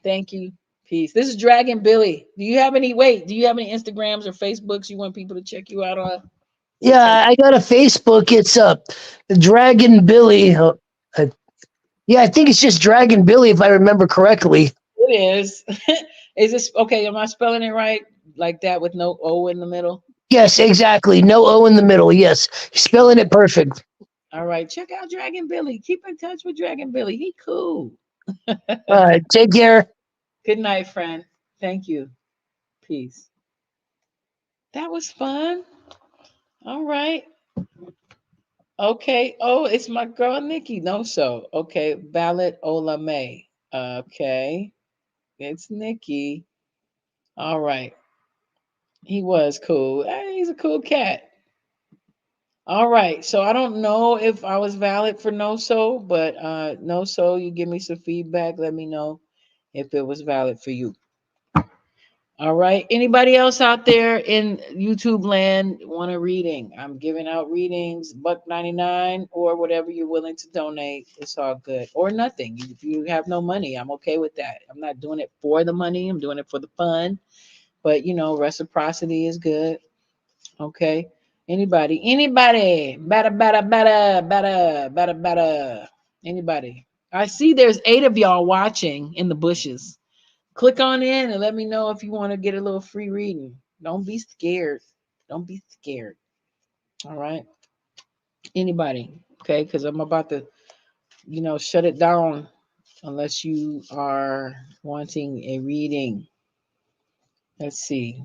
Thank you. Peace. This is Dragon Billy. Do you have any do you have any Instagrams or Facebooks you want people to check you out on? Yeah, I got a Facebook. It's Dragon Billy. Uh, yeah, I think it's just Dragon Billy if I remember correctly. It is. Is this okay? Am I spelling it right? Like that with no O in the middle? Yes, exactly. No O in the middle. Yes, spelling it perfect. All right. Check out Dragon Billy. Keep in touch with Dragon Billy. He cool. All right, take care. Good night, friend. Thank you. Peace. That was fun. All right. Okay. Oh, it's my girl Nikki. No, so okay. Ballot Ola May. Okay. It's Nikki. All right. He was cool. He's a cool cat. All right. So I don't know if I was valid for no so, but no so you give me some feedback. Let me know if it was valid for you. All right. Anybody else out there in YouTube land want a reading? I'm giving out readings, $1.99 or whatever you're willing to donate. It's all good. Or nothing. If you have no money, I'm okay with that. I'm not doing it for the money. I'm doing it for the fun. But you know, reciprocity is good. Okay. Anybody, better. Anybody. I see there's 8 of y'all watching in the bushes. Click on in and let me know if you want to get a little free reading. Don't be scared. Don't be scared. All right. Anybody. Okay. Because I'm about to, shut it down unless you are wanting a reading. Let's see.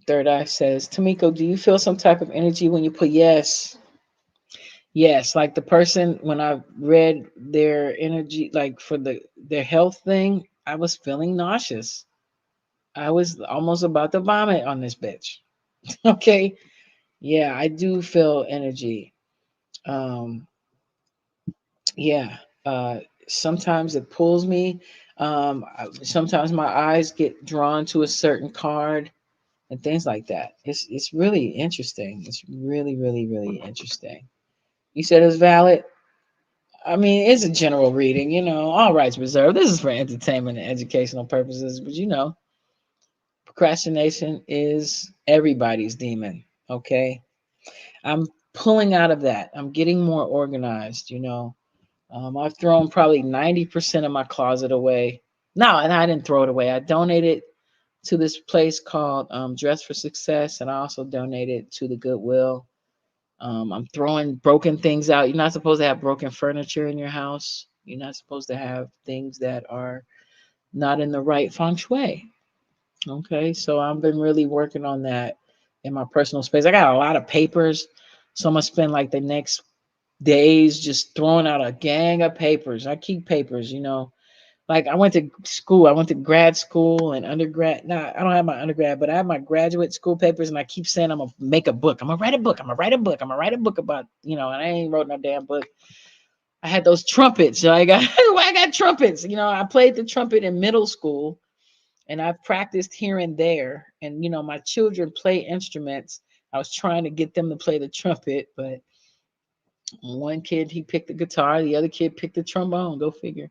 Third Eye says, Tamiko, do you feel some type of energy when you put yes? Yes, like the person when I read their energy, like for their health thing, I was feeling nauseous. I was almost about to vomit on this bitch. Okay. Yeah, I do feel energy. Um, yeah. Sometimes it pulls me. Sometimes my eyes get drawn to a certain card and things like that. It's really interesting. It's really, really, really interesting. You said it was valid. I mean, it's a general reading, all rights reserved. This is for entertainment and educational purposes, but procrastination is everybody's demon. Okay. I'm pulling out of that. I'm getting more organized. I've thrown probably 90% of my closet away. No, and I didn't throw it away. I donated to this place called Dress for Success, and I also donated to the Goodwill. I'm throwing broken things out. You're not supposed to have broken furniture in your house. You're not supposed to have things that are not in the right feng shui. Okay, so I've been really working on that in my personal space. I got a lot of papers, so I'm gonna spend like the next days just throwing out a gang of papers. I keep papers, like I went to school. I went to grad school and undergrad. Nah, I don't have my undergrad, but I have my graduate school papers, and I keep saying I'm gonna make a book. I'm gonna write a book. I'm gonna write a book. I'm gonna write a book about, and I ain't wrote no damn book. I had those trumpets. So I got trumpets. I played the trumpet in middle school, and I've practiced here and there. And my children play instruments. I was trying to get them to play the trumpet, but one kid, he picked the guitar, the other kid picked the trombone. Go figure.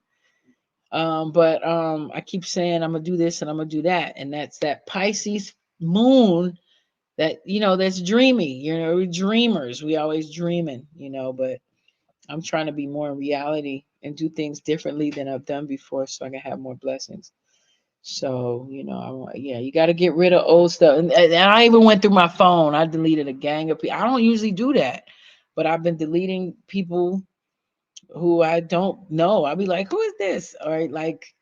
But I keep saying I'm gonna do this and I'm gonna do that, and that's that Pisces moon that that's dreamy. We're dreamers. We always dreaming. But I'm trying to be more in reality and do things differently than I've done before, so I can have more blessings. So yeah, you got to get rid of old stuff. And I even went through my phone. I deleted a gang of people. I don't usually do that, but I've been deleting people who I don't know. I'll be like, who is this? All right, like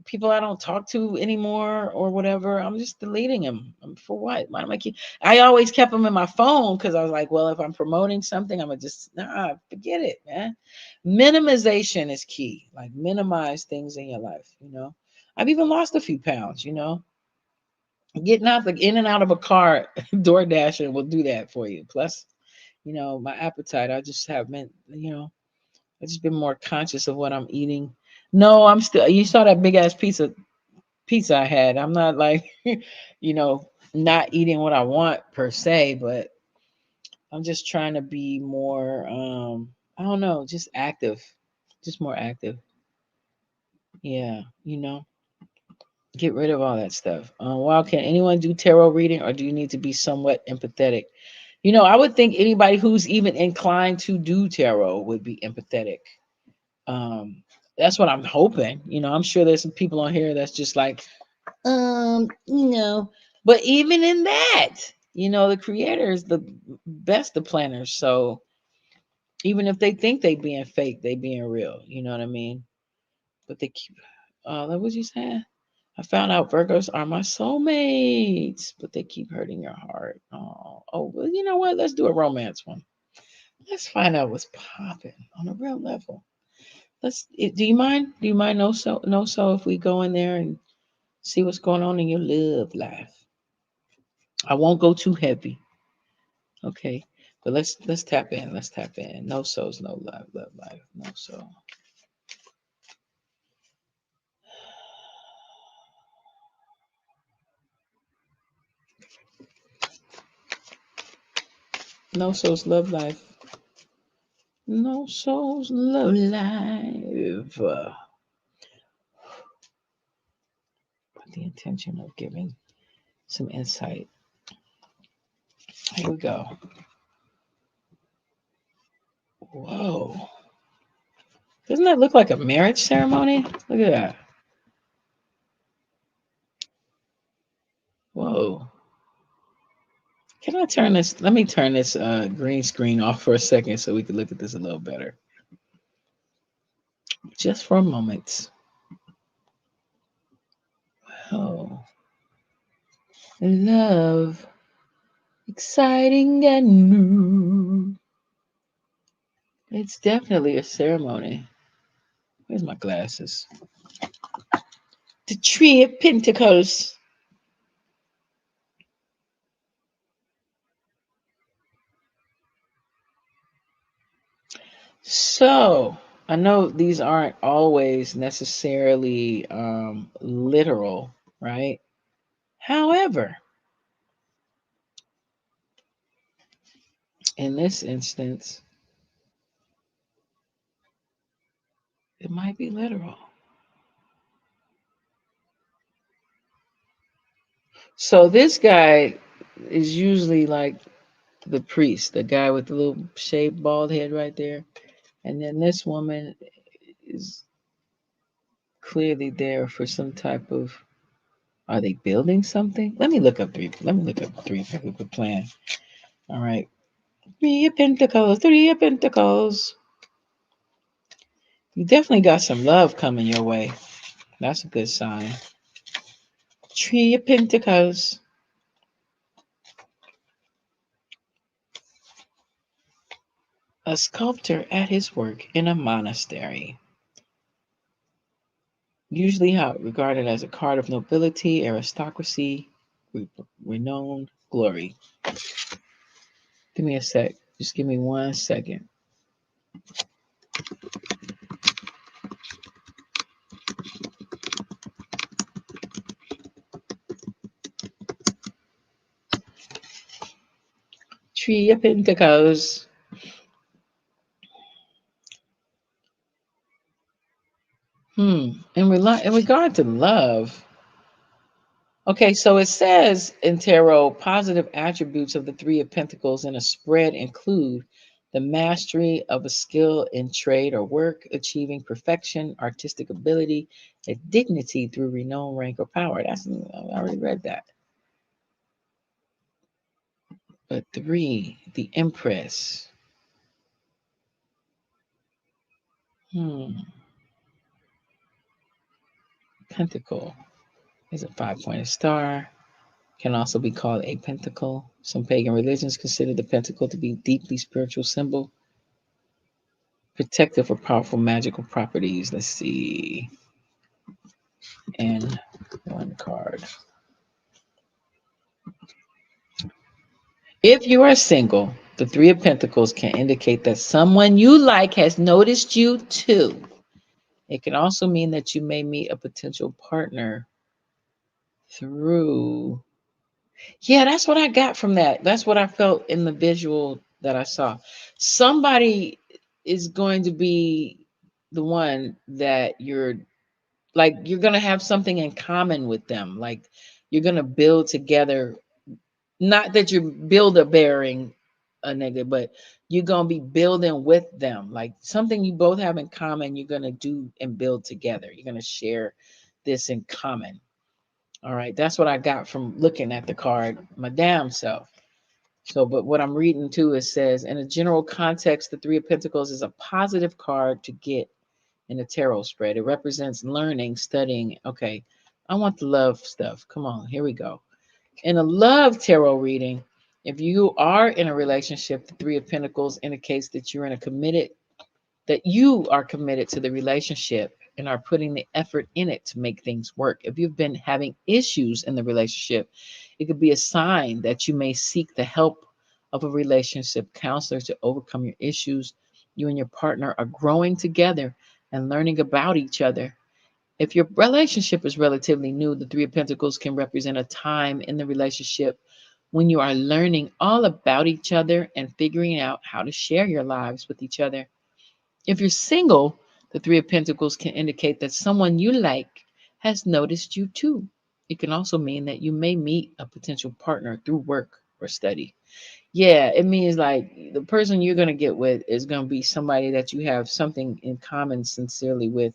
people I don't talk to anymore or whatever. I'm just deleting them. For what? Why am I keep? I always kept them in my phone because I was like, well, if I'm promoting something, I'm gonna just forget it, man. Minimization is key. Like minimize things in your life. I've even lost a few pounds. Getting out in and out of a car, door dashing will do that for you. Plus, my appetite. I just have been, I just been more conscious of what I'm eating. No, I'm still. You saw that big ass pizza I had. I'm not like, not eating what I want per se, but I'm just trying to be more. I don't know, just active, just more active. Yeah, get rid of all that stuff. Well, can anyone do tarot reading, or do you need to be somewhat empathetic? I would think anybody who's even inclined to do tarot would be empathetic. Um, that's what I'm hoping. I'm sure there's some people on here that's just like, but even in that, the creator is the best of planners. So even if they think they being fake, they being real. You know what I mean? But they keep, that what you saying? I found out Virgos are my soulmates, but they keep hurting your heart. Well, you know what? Let's do a romance one. Let's find out what's popping on a real level. Do you mind? Do you mind no so if we go in there and see what's going on in your love life? I won't go too heavy. Okay. But let's tap in. Let's tap in. No souls, no love life. No soul. No souls, love life. No souls, love life. With the intention of giving some insight. Here we go. Whoa. Doesn't that look like a marriage ceremony? Look at that. Whoa. Can I turn this? Let me turn this green screen off for a second so we can look at this a little better. Just for a moment. Oh. Love. Exciting and new. It's definitely a ceremony. Where's my glasses? The Tree of Pentacles. So, I know these aren't always necessarily literal, right? However, in this instance, it might be literal. So, this guy is usually like the priest, the guy with the little shaved bald head right there. And then this woman is clearly there for some type of. Are they building something? Let me look up three. Let me look up three. If we could plan. All right. Three of Pentacles, Three of Pentacles. You definitely got some love coming your way. That's a good sign. Three of Pentacles. A sculptor at his work in a monastery. Usually regarded as a card of nobility, aristocracy, renown, glory. Give me a sec. Just give me 1 second. Three of Pentacles. In regard to love, okay, so it says in tarot, positive attributes of the Three of Pentacles in a spread include the mastery of a skill in trade or work, achieving perfection, artistic ability, and dignity through renown, rank, or power. I already read that. But three, the Empress. Pentacle is a 5-pointed star. Can also be called a pentacle. Some pagan religions consider the pentacle to be a deeply spiritual symbol, protective for powerful magical properties. Let's see. And one card. If you are single, the Three of Pentacles can indicate that someone you like has noticed you too. It can also mean that you may meet a potential partner through. Yeah, that's what I got from that. That's what I felt in the visual that I saw. Somebody is going to be the one that you're going to have something in common with them. Like you're going to build together, not that you're builder bearing a nigga, but you're going to be building with them. Like something you both have in common, you're going to do and build together. You're going to share this in common. All right, that's what I got from looking at the card, my damn self. So, but what I'm reading too, it says, in a general context, the Three of Pentacles is a positive card to get in a tarot spread. It represents learning, studying. Okay, I want the love stuff. Come on, here we go. In a love tarot reading, if you are in a relationship, the Three of Pentacles indicates that you are committed to the relationship and are putting the effort in it to make things work. If you've been having issues in the relationship, it could be a sign that you may seek the help of a relationship counselor to overcome your issues. You and your partner are growing together and learning about each other. If your relationship is relatively new, the Three of Pentacles can represent a time in the relationship when you are learning all about each other and figuring out how to share your lives with each other. If you're single, the Three of Pentacles can indicate that someone you like has noticed you too. It can also mean that you may meet a potential partner through work or study. Yeah, it means like the person you're going to get with is going to be somebody that you have something in common sincerely with,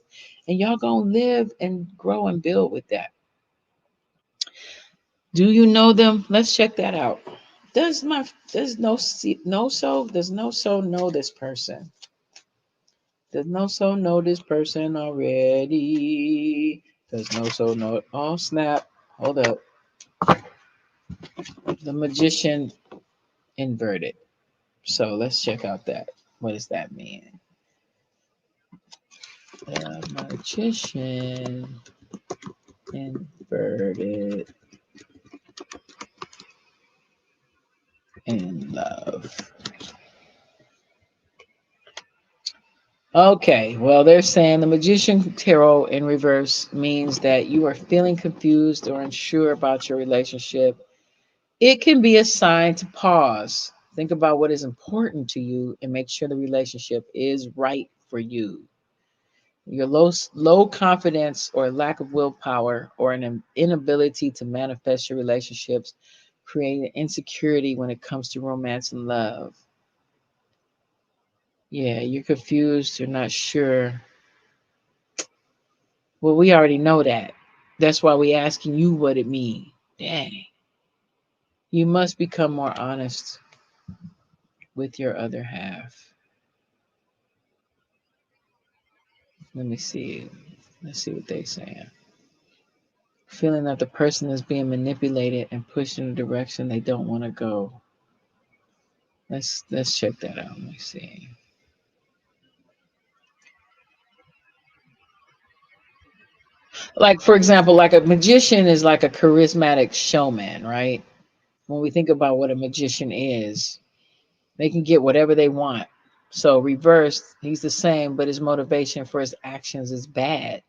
and y'all going to live and grow and build with that. Do you know them? Let's check that out. Does no so know this person? Does no so know this person already? Does no so know? Oh snap! Hold up. The Magician inverted. So let's check out that. What does that mean? The Magician inverted in love. Okay, well, they're saying the Magician Tarot in reverse means that you are feeling confused or unsure about your relationship. It can be a sign to pause, think about what is important to you, and make sure the relationship is right for you. Your low confidence or lack of willpower or an inability to manifest your relationships create an insecurity when it comes to romance and love. Yeah, you're confused, you're not sure. Well, we already know that. That's why we asking you what it means. Dang. You must become more honest. with your other half. Let me see. Let's see what they're saying. Feeling that the person is being manipulated and pushed in a direction they don't want to go. Let's check that out. Let me see. Like for example, like a magician is like a charismatic showman, right? When we think about what a magician is, they can get whatever they want. So reversed, he's the same, but his motivation for his actions is bad.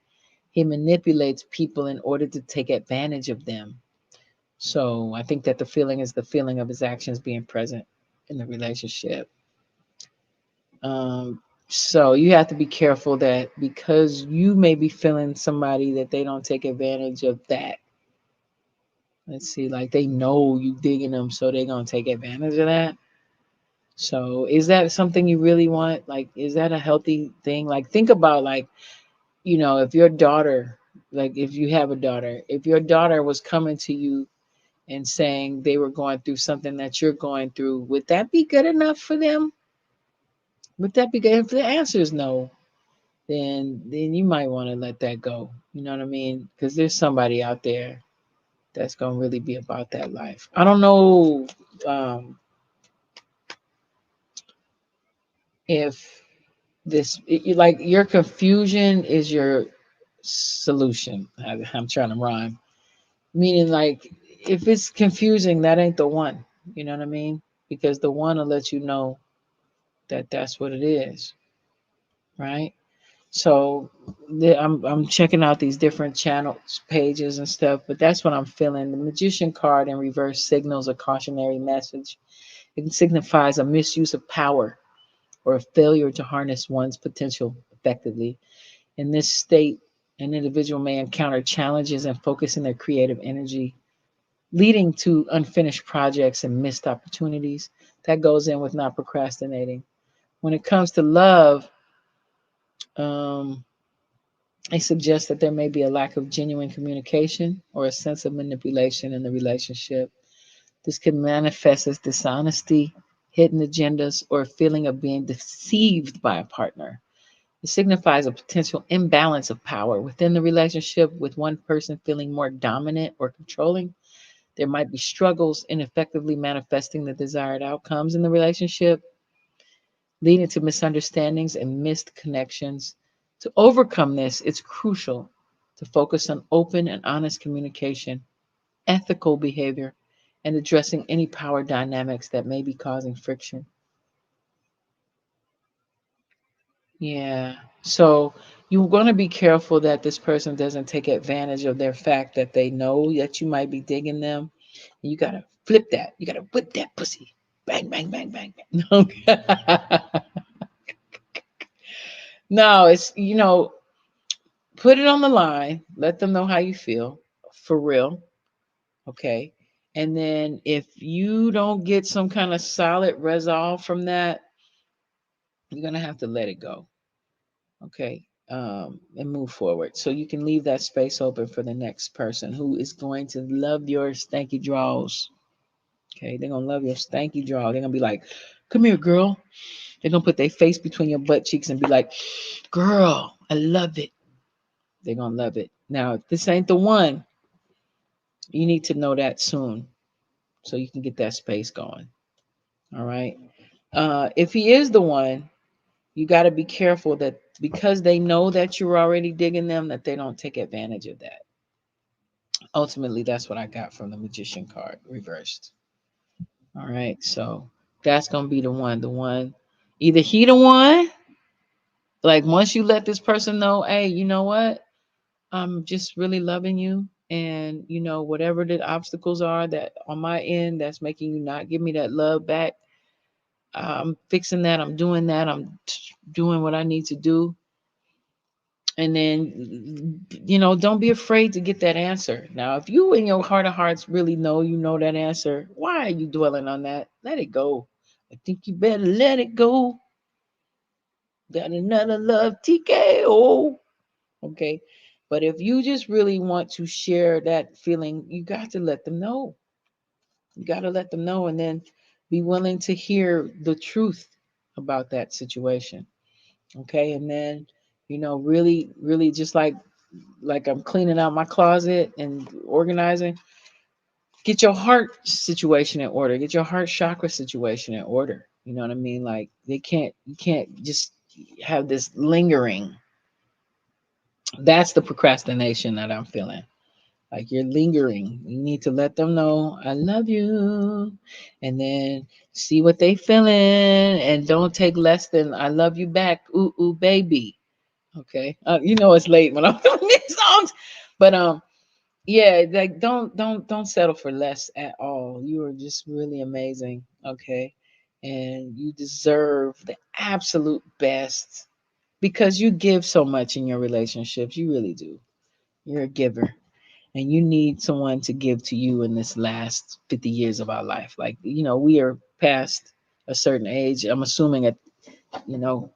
He manipulates people in order to take advantage of them. So I think that the feeling is the feeling of his actions being present in the relationship. So you have to be careful that because you may be feeling somebody that they don't take advantage of that. Let's see, like they know you digging them, so they're gonna take advantage of that. So is that something you really want? Like, is that a healthy thing? Like, think about like, if your daughter, like if you have a daughter, if your daughter was coming to you and saying they were going through something that you're going through, would that be good enough for them? Would that be good? If the answer is no, then you might want to let that go. You know what I mean? Because there's somebody out there that's gonna really be about that life. I don't know um, if like your confusion is your solution. I'm trying to rhyme, meaning like if it's confusing, that ain't the one. You know what I mean? Because the one will let you know that that's what it is, right? So I'm checking out these different channels, pages, and stuff, but that's what I'm feeling. The Magician card in reverse signals a cautionary message. It signifies a misuse of power or a failure to harness one's potential effectively. In this state, an individual may encounter challenges in focusing their creative energy, leading to unfinished projects and missed opportunities. That goes in with not procrastinating. When it comes to love, um, I suggest that there may be a lack of genuine communication or a sense of manipulation in the relationship. This can manifest as dishonesty, hidden agendas, or a feeling of being deceived by a partner. It signifies a potential imbalance of power within the relationship, with one person feeling more dominant or controlling. There might be struggles in effectively manifesting the desired outcomes in the relationship, leading to misunderstandings and missed connections. To overcome this, it's crucial to focus on open and honest communication, ethical behavior, and addressing any power dynamics that may be causing friction. Yeah. So you want to be careful that this person doesn't take advantage of their fact that they know that you might be digging them. You got to flip that. You got to whip that pussy. Bang, bang, bang, bang, bang. No, put it on the line. Let them know how you feel for real. Okay. And then if you don't get some kind of solid resolve from that, you're going to have to let it go. Okay. And move forward. So you can leave that space open for the next person who is going to love your stanky draws. Okay. They're going to love your stanky draw. They're going to be like, come here, girl. They're going to put their face between your butt cheeks and be like, girl, I love it. They're going to love it. Now, if this ain't the one, you need to know that soon so you can get that space going. All right. If he is the one, you got to be careful that because they know that you're already digging them, that they don't take advantage of that. Ultimately, that's what I got from the magician card reversed. All right. So that's going to be the one. The one, either he the one, like once you let this person know, hey, you know what? I'm just really loving you. And, whatever the obstacles are that on my end that's making you not give me that love back, I'm fixing that. I'm doing that. Doing what I need to do. And then, don't be afraid to get that answer. Now, if you in your heart of hearts really know you know that answer, why are you dwelling on that? Let it go. I think you better let it go. Got another love TKO. Okay. But if you just really want to share that feeling, you got to let them know. You got to let them know. And then Be willing to hear the truth about that situation. Okay. And then, really, really just like I'm cleaning out my closet and organizing, get your heart situation in order, get your heart chakra situation in order. You know what I mean? Like you can't just have this lingering. That's the procrastination that I'm feeling. Like you're lingering. You need to let them know I love you, and then see what they feeling, and don't take less than I love you back. Ooh, ooh, baby. Okay. It's late when I'm doing these songs, but yeah, like don't settle for less at all. You are just really amazing. Okay. And you deserve the absolute best because you give so much in your relationships. You really do. You're a giver, and you need someone to give to you in this last 50 years of our life. Like, we are past a certain age. I'm assuming you know,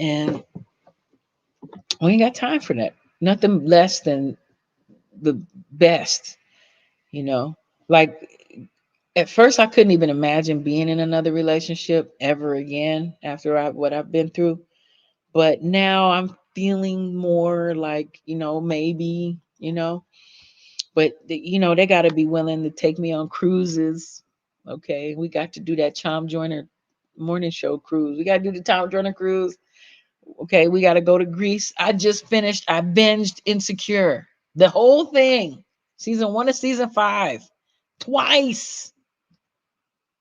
and we ain't got time for that. Nothing less than the best, you know. Like at first I couldn't even imagine being in another relationship ever again after what I've been through. But now I'm feeling more like, maybe, but they got to be willing to take me on cruises. Okay, we got to do that Tom Joyner morning show cruise. We got to do the Tom Joyner cruise. Okay, we got to go to Greece. I binged Insecure, the whole thing, season 1 to season 5, twice.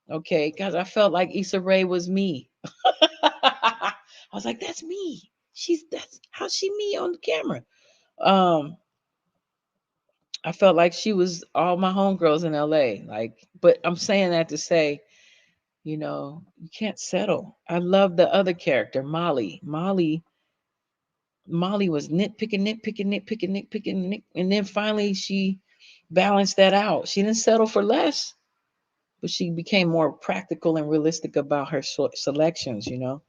Okay, because I felt like Issa Rae was me. I was like, that's me. That's how she me on the camera. Um, I felt like she was all my homegirls in LA. Like, but I'm saying that to say, you can't settle. I love the other character, Molly. Molly was nitpicking, nitpicking, nitpicking, nitpicking, and then finally she balanced that out. She didn't settle for less, but she became more practical and realistic about her selections, And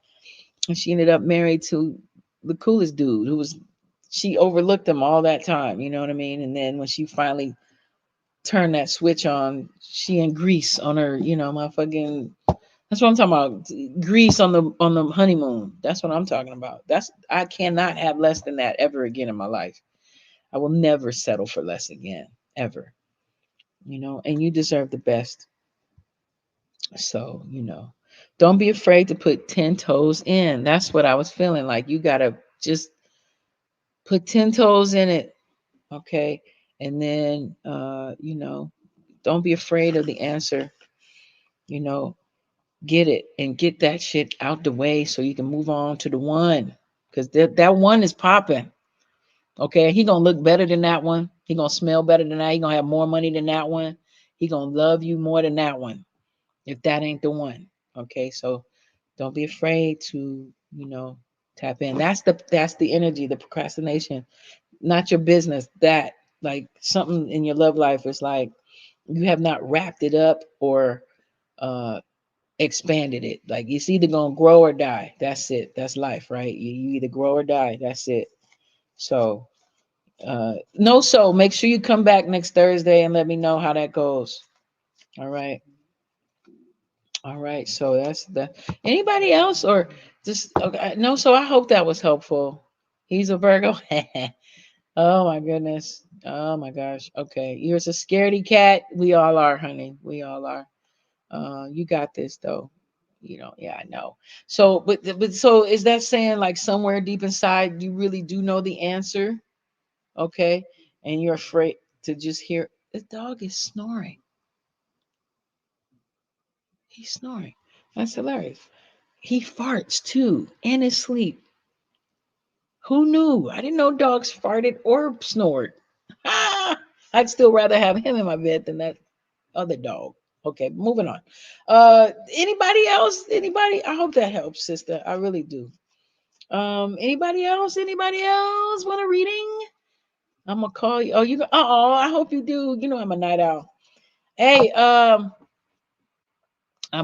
she ended up married to the coolest dude she overlooked him all that time, you know what I mean? And then when she finally turned that switch on, she in Greece on her, my fucking. That's what I'm talking about. Greece on the honeymoon. That's what I'm talking about. I cannot have less than that ever again in my life. I will never settle for less again, ever. And you deserve the best. So, don't be afraid to put 10 toes in. That's what I was feeling like. You got to just put 10 toes in it. Okay. And then, don't be afraid of the answer. You know, get it and get that shit out the way so you can move on to the one. Because that one is popping. Okay. He going to look better than that one. He going to smell better than that. He going to have more money than that one. He going to love you more than that one. If that ain't the one. Okay. So don't be afraid to, tap in. That's the energy, the procrastination, not your business. That like something in your love life is like you have not wrapped it up or uh expanded it. Like it's either gonna grow or die. That's it. That's life, right? You either grow or die. That's it. So no, so make sure you come back next Thursday and let me know how that goes. All right. All right. So that's the anybody else or just okay. No, so I hope that was helpful. He's a Virgo. Oh my goodness. Oh my gosh. Okay. You're a scaredy cat. We all are, honey. We all are. You got this though. Yeah, I know. So, but so is that saying like somewhere deep inside you really do know the answer? Okay. And you're afraid to just hear the dog is snoring. He's snoring. That's hilarious. He farts too in his sleep. Who knew? I didn't know dogs farted or snored. I'd still rather have him in my bed than that other dog. Okay, moving on. Anybody else? Anybody? I hope that helps, sister. I really do. Anybody else? Anybody else want a reading? I'm gonna call you. Oh, you go. Oh, I hope you do. I'm a night owl. Hey, I'm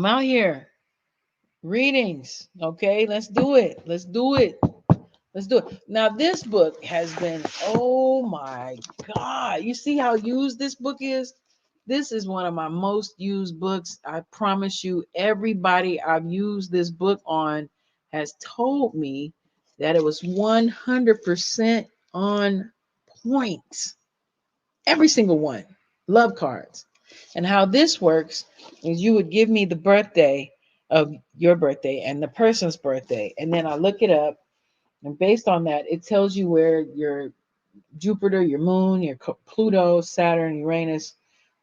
out here. Readings. Okay, let's do it. Let's do it. Let's do it. Now, this book has been, oh my God. You see how used this book is? This is one of my most used books. I promise you, everybody I've used this book on has told me that it was 100% on point. Every single one. Love cards. And how this works is you would give me the birthday of your birthday and the person's birthday. And then I look it up. And based on that, it tells you where your Jupiter, your moon, your Pluto, Saturn, Uranus,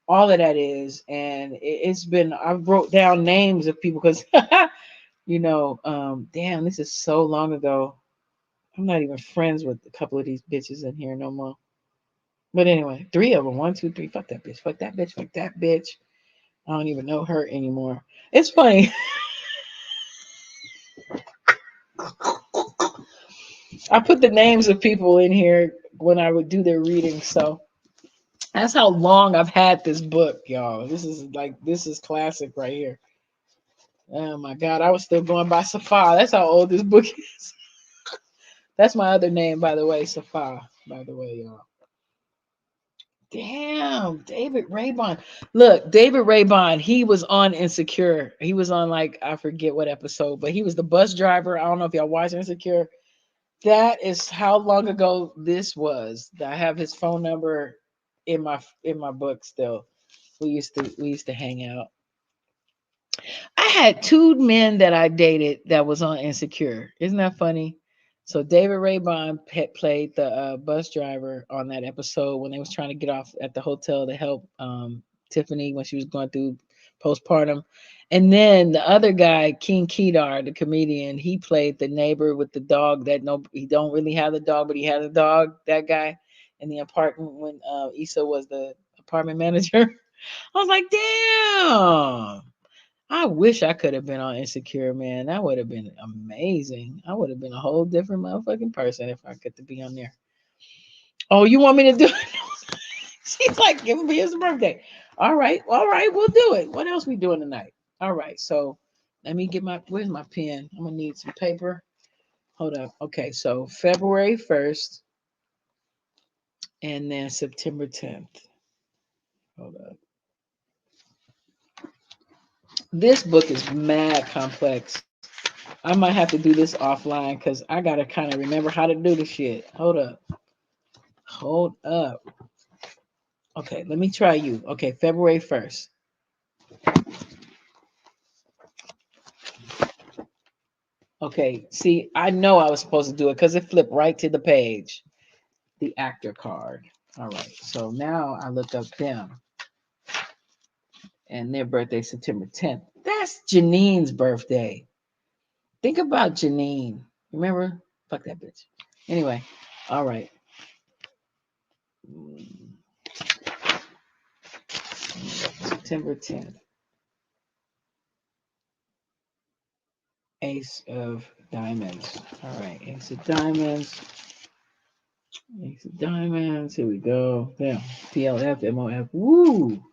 all of that is. And it's been, I wrote down names of people because, damn, this is so long ago. I'm not even friends with a couple of these bitches in here no more. But anyway, three of them. One, two, three. Fuck that bitch. Fuck that bitch. Fuck that bitch. I don't even know her anymore. It's funny. I put the names of people in here when I would do their reading. So that's how long I've had this book, y'all. This is classic right here. Oh my God. I was still going by Safa. That's how old this book is. That's my other name, by the way. Safa, by the way, y'all. Damn, David Raybon. Look, David Raybon, he was on Insecure. He was on like I forget what episode, but he was the bus driver. I don't know if y'all watch Insecure. That is how long ago this was. I have his phone number in my book still. We used to hang out. I had two men that I dated that was on Insecure. Isn't that funny? So David Raybon played the bus driver on that episode when they was trying to get off at the hotel to help Tiffany when she was going through postpartum. And then the other guy, King Kedar, the comedian, he played the neighbor with the dog that no, he don't really have the dog, but he has a dog. That guy in the apartment when Issa was the apartment manager. I was like, damn. I wish I could have been on Insecure, man. That would have been amazing. I would have been a whole different motherfucking person if I could to be on there. Oh, you want me to do it? She's like, give me his birthday. All right, we'll do it. What else we doing tonight? All right, so let me get where's my pen? I'm gonna need some paper. Hold up. Okay, so February 1st and then September 10th. Hold up. This book is mad complex. I might have to do this offline because I gotta kind of remember how to do the shit. Hold up. Hold up. Okay, let me try you. Okay, February 1st. Okay, see, I know I was supposed to do it because it flipped right to the page. The actor card. All right, so now I look up them and their birthday, September 10th. That's Janine's birthday. Think about Janine. Remember? Fuck that bitch. Anyway, all right. September 10th. Ace of Diamonds. All right, Ace of Diamonds. Ace of Diamonds. Here we go. Yeah. PLF, MOF. Woo!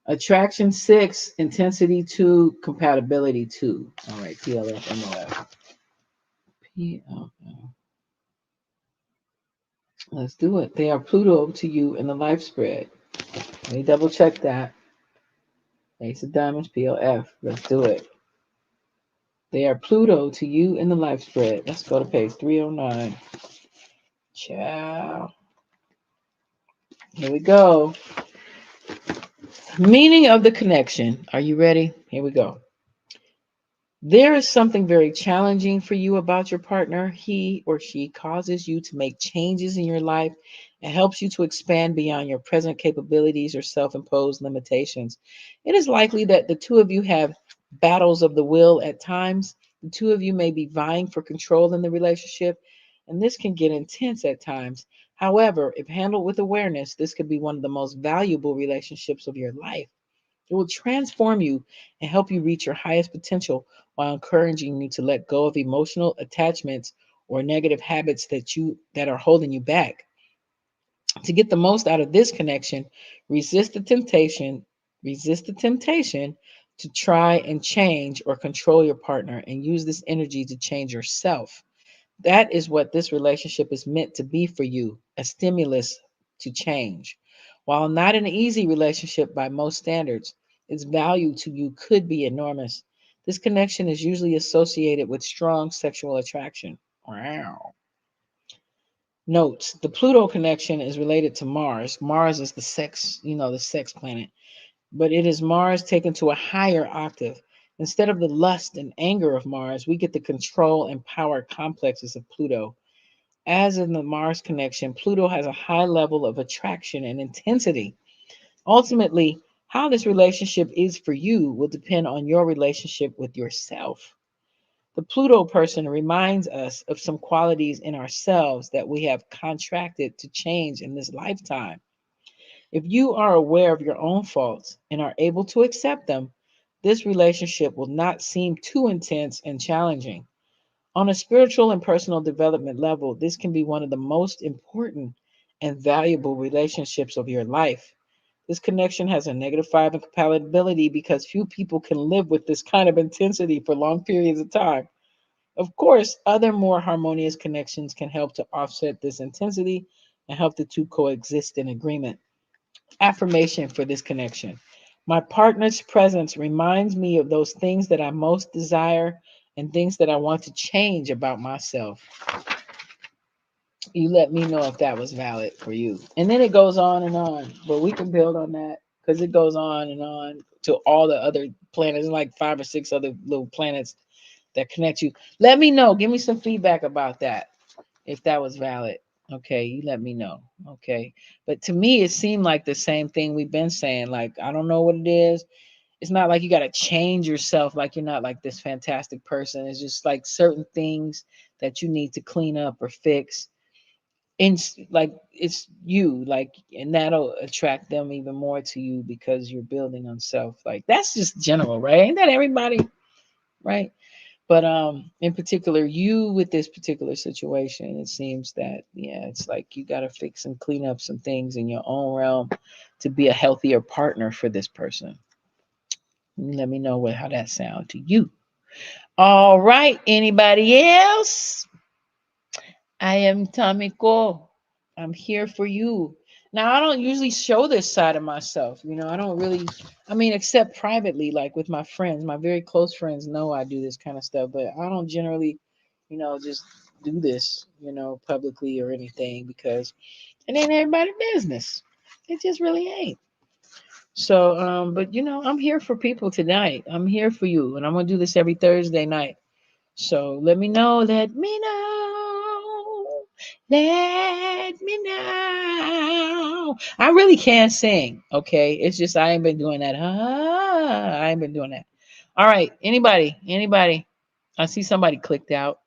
Attraction 6, intensity 2, compatibility 2. All right, PLF, MOF. PLF. Let's do it. They are Pluto to you in the life spread. Let me double check that. Ace of Diamonds, PLF. Let's do it. They are Pluto to you in the life spread. Let's go to page 309. Ciao. Here we go. Meaning of the connection. Are you ready? Here we go. There is something very challenging for you about your partner. He or she causes you to make changes in your life and helps you to expand beyond your present capabilities or self imposed limitations. It is likely that the two of you have battles of the will at times. The two of you may be vying for control in the relationship, and this can get intense at times. However, if handled with awareness, this could be one of the most valuable relationships of your life. It will transform you and help you reach your highest potential while encouraging you to let go of emotional attachments or negative habits that are holding you back. To get the most out of this connection, resist the temptation, resist the temptation to try and change or control your partner and use this energy to change yourself. That is what this relationship is meant to be for you, a stimulus to change. While not an easy relationship by most standards, its value to you could be enormous. This connection is usually associated with strong sexual attraction. Wow. Notes: the Pluto connection is related to Mars. Mars is the sex, the sex planet, but it is Mars taken to a higher octave. Instead of the lust and anger of Mars, we get the control and power complexes of Pluto. As in the Mars connection, Pluto has a high level of attraction and intensity. Ultimately, how this relationship is for you will depend on your relationship with yourself. The Pluto person reminds us of some qualities in ourselves that we have contracted to change in this lifetime. If you are aware of your own faults and are able to accept them, this relationship will not seem too intense and challenging. On a spiritual and personal development level, this can be one of the most important and valuable relationships of your life. This connection has a negative 5 in compatibility because few people can live with this kind of intensity for long periods of time. Of course, other more harmonious connections can help to offset this intensity and help the two coexist in agreement. Affirmation for this connection: my partner's presence reminds me of those things that I most desire and things that I want to change about myself. You let me know if that was valid for you. And then it goes on, but we can build on that because it goes on to all the other planets, like 5 or 6 other little planets that connect you. Let me know. Give me some feedback about that if that was valid. Okay, you let me know. Okay. But to me, it seemed like the same thing we've been saying. Like, I don't know what it is. It's not like you got to change yourself, like you're not like this fantastic person. It's just like certain things that you need to clean up or fix. And like it's you, like, and that'll attract them even more to you because you're building on self. Like that's just general, right? Ain't that everybody? Right? But in particular, you with this particular situation, it seems that yeah, it's like you got to fix and clean up some things in your own realm to be a healthier partner for this person. Let me know how that sounds to you. All right, anybody else? I am Tamiko. I'm here for you. Now, I don't usually show this side of myself. I don't really, except privately, like with my friends. My very close friends know I do this kind of stuff, but I don't generally, just do this, publicly or anything because it ain't everybody's business. It just really ain't. So, but I'm here for people tonight. I'm here for you, and I'm gonna do this every Thursday night. So let me know. Let me know. Let me know. I really can't sing. Okay, it's just I ain't been doing that. I ain't been doing that. All right, anybody, anybody. I see somebody clicked out.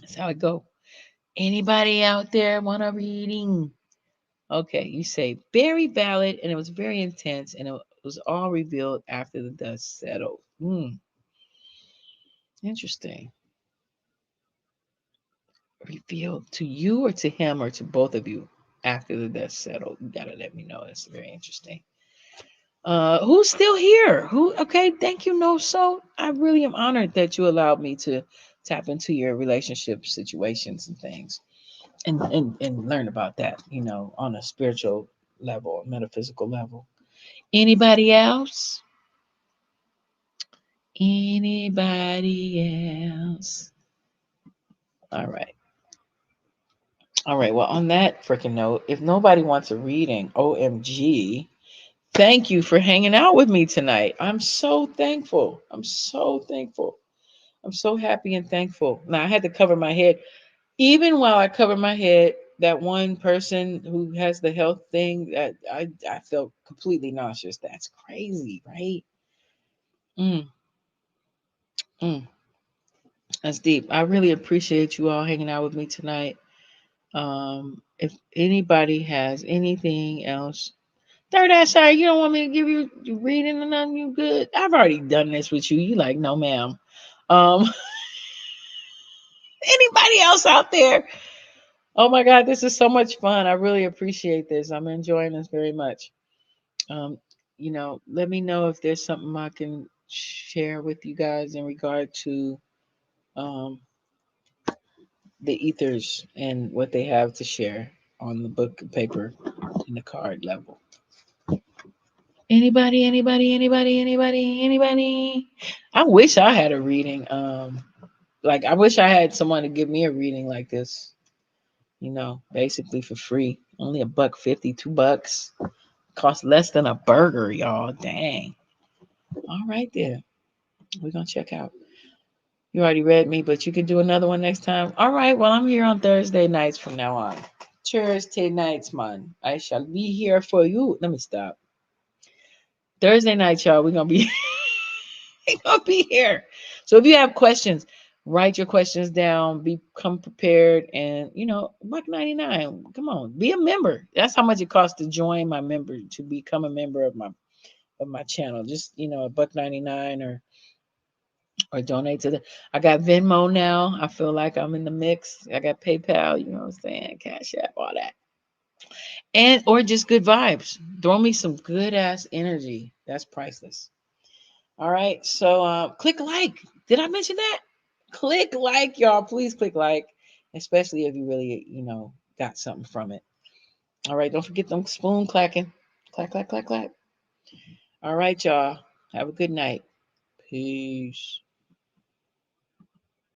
That's how it go. Anybody out there want a reading? Okay, you say very valid, and it was very intense, and it was all revealed after the dust settled. Interesting. Revealed to you or to him or to both of you after the dust settled. You gotta let me know. That's very interesting. Who's still here? Who? Okay, thank you. No, so I really am honored that you allowed me to tap into your relationship situations and things, and learn about that. On a spiritual level, metaphysical level. Anybody else? Anybody else? All right. All right. Well, on that freaking note, if nobody wants a reading, OMG, thank you for hanging out with me tonight. I'm so thankful. I'm so thankful. I'm so happy and thankful. Now, I had to cover my head. Even while I cover my head, that one person who has the health thing, that I felt completely nauseous. That's crazy, right? Mm, mm, that's deep. I really appreciate you all hanging out with me tonight. If anybody has anything else, third eye side, you don't want me to give you reading or nothing. You good? I've already done this with you. You like, no, ma'am. Um, anybody else out there? Oh my God, this is so much fun. I really appreciate this. I'm enjoying this very much. Um, let me know if there's something I can share with you guys in regard to um the ethers and what they have to share. on the book paper in the card level. Anybody? I wish I had a reading. Like I wish I had someone to give me a reading like this. Basically for free. Only $1.50, $2. Costs less than a burger, y'all. Dang. All right there. We're gonna check out. You already read me, but you can do another one next time. All right. Well, I'm here on Thursday nights from now on. Thursday nights, man. I shall be here for you. Let me stop. Thursday night, y'all. We're gonna be we gonna be here. So if you have questions, write your questions down. Become prepared, and $1.99. Come on, be a member. That's how much it costs to join my member to become a member of my channel. Just $1.99 or donate to the. I got Venmo now. I feel like I'm in the mix. I got PayPal. You know what I'm saying? Cash App, all that, and or just good vibes. Throw me some good ass energy. That's priceless. All right. So click like. Did I mention that? Click like, y'all. Please click like, especially if you really, got something from it. All right. Don't forget them spoon clacking. Clack, clack, clack, clack. All right, y'all. Have a good night. Peace.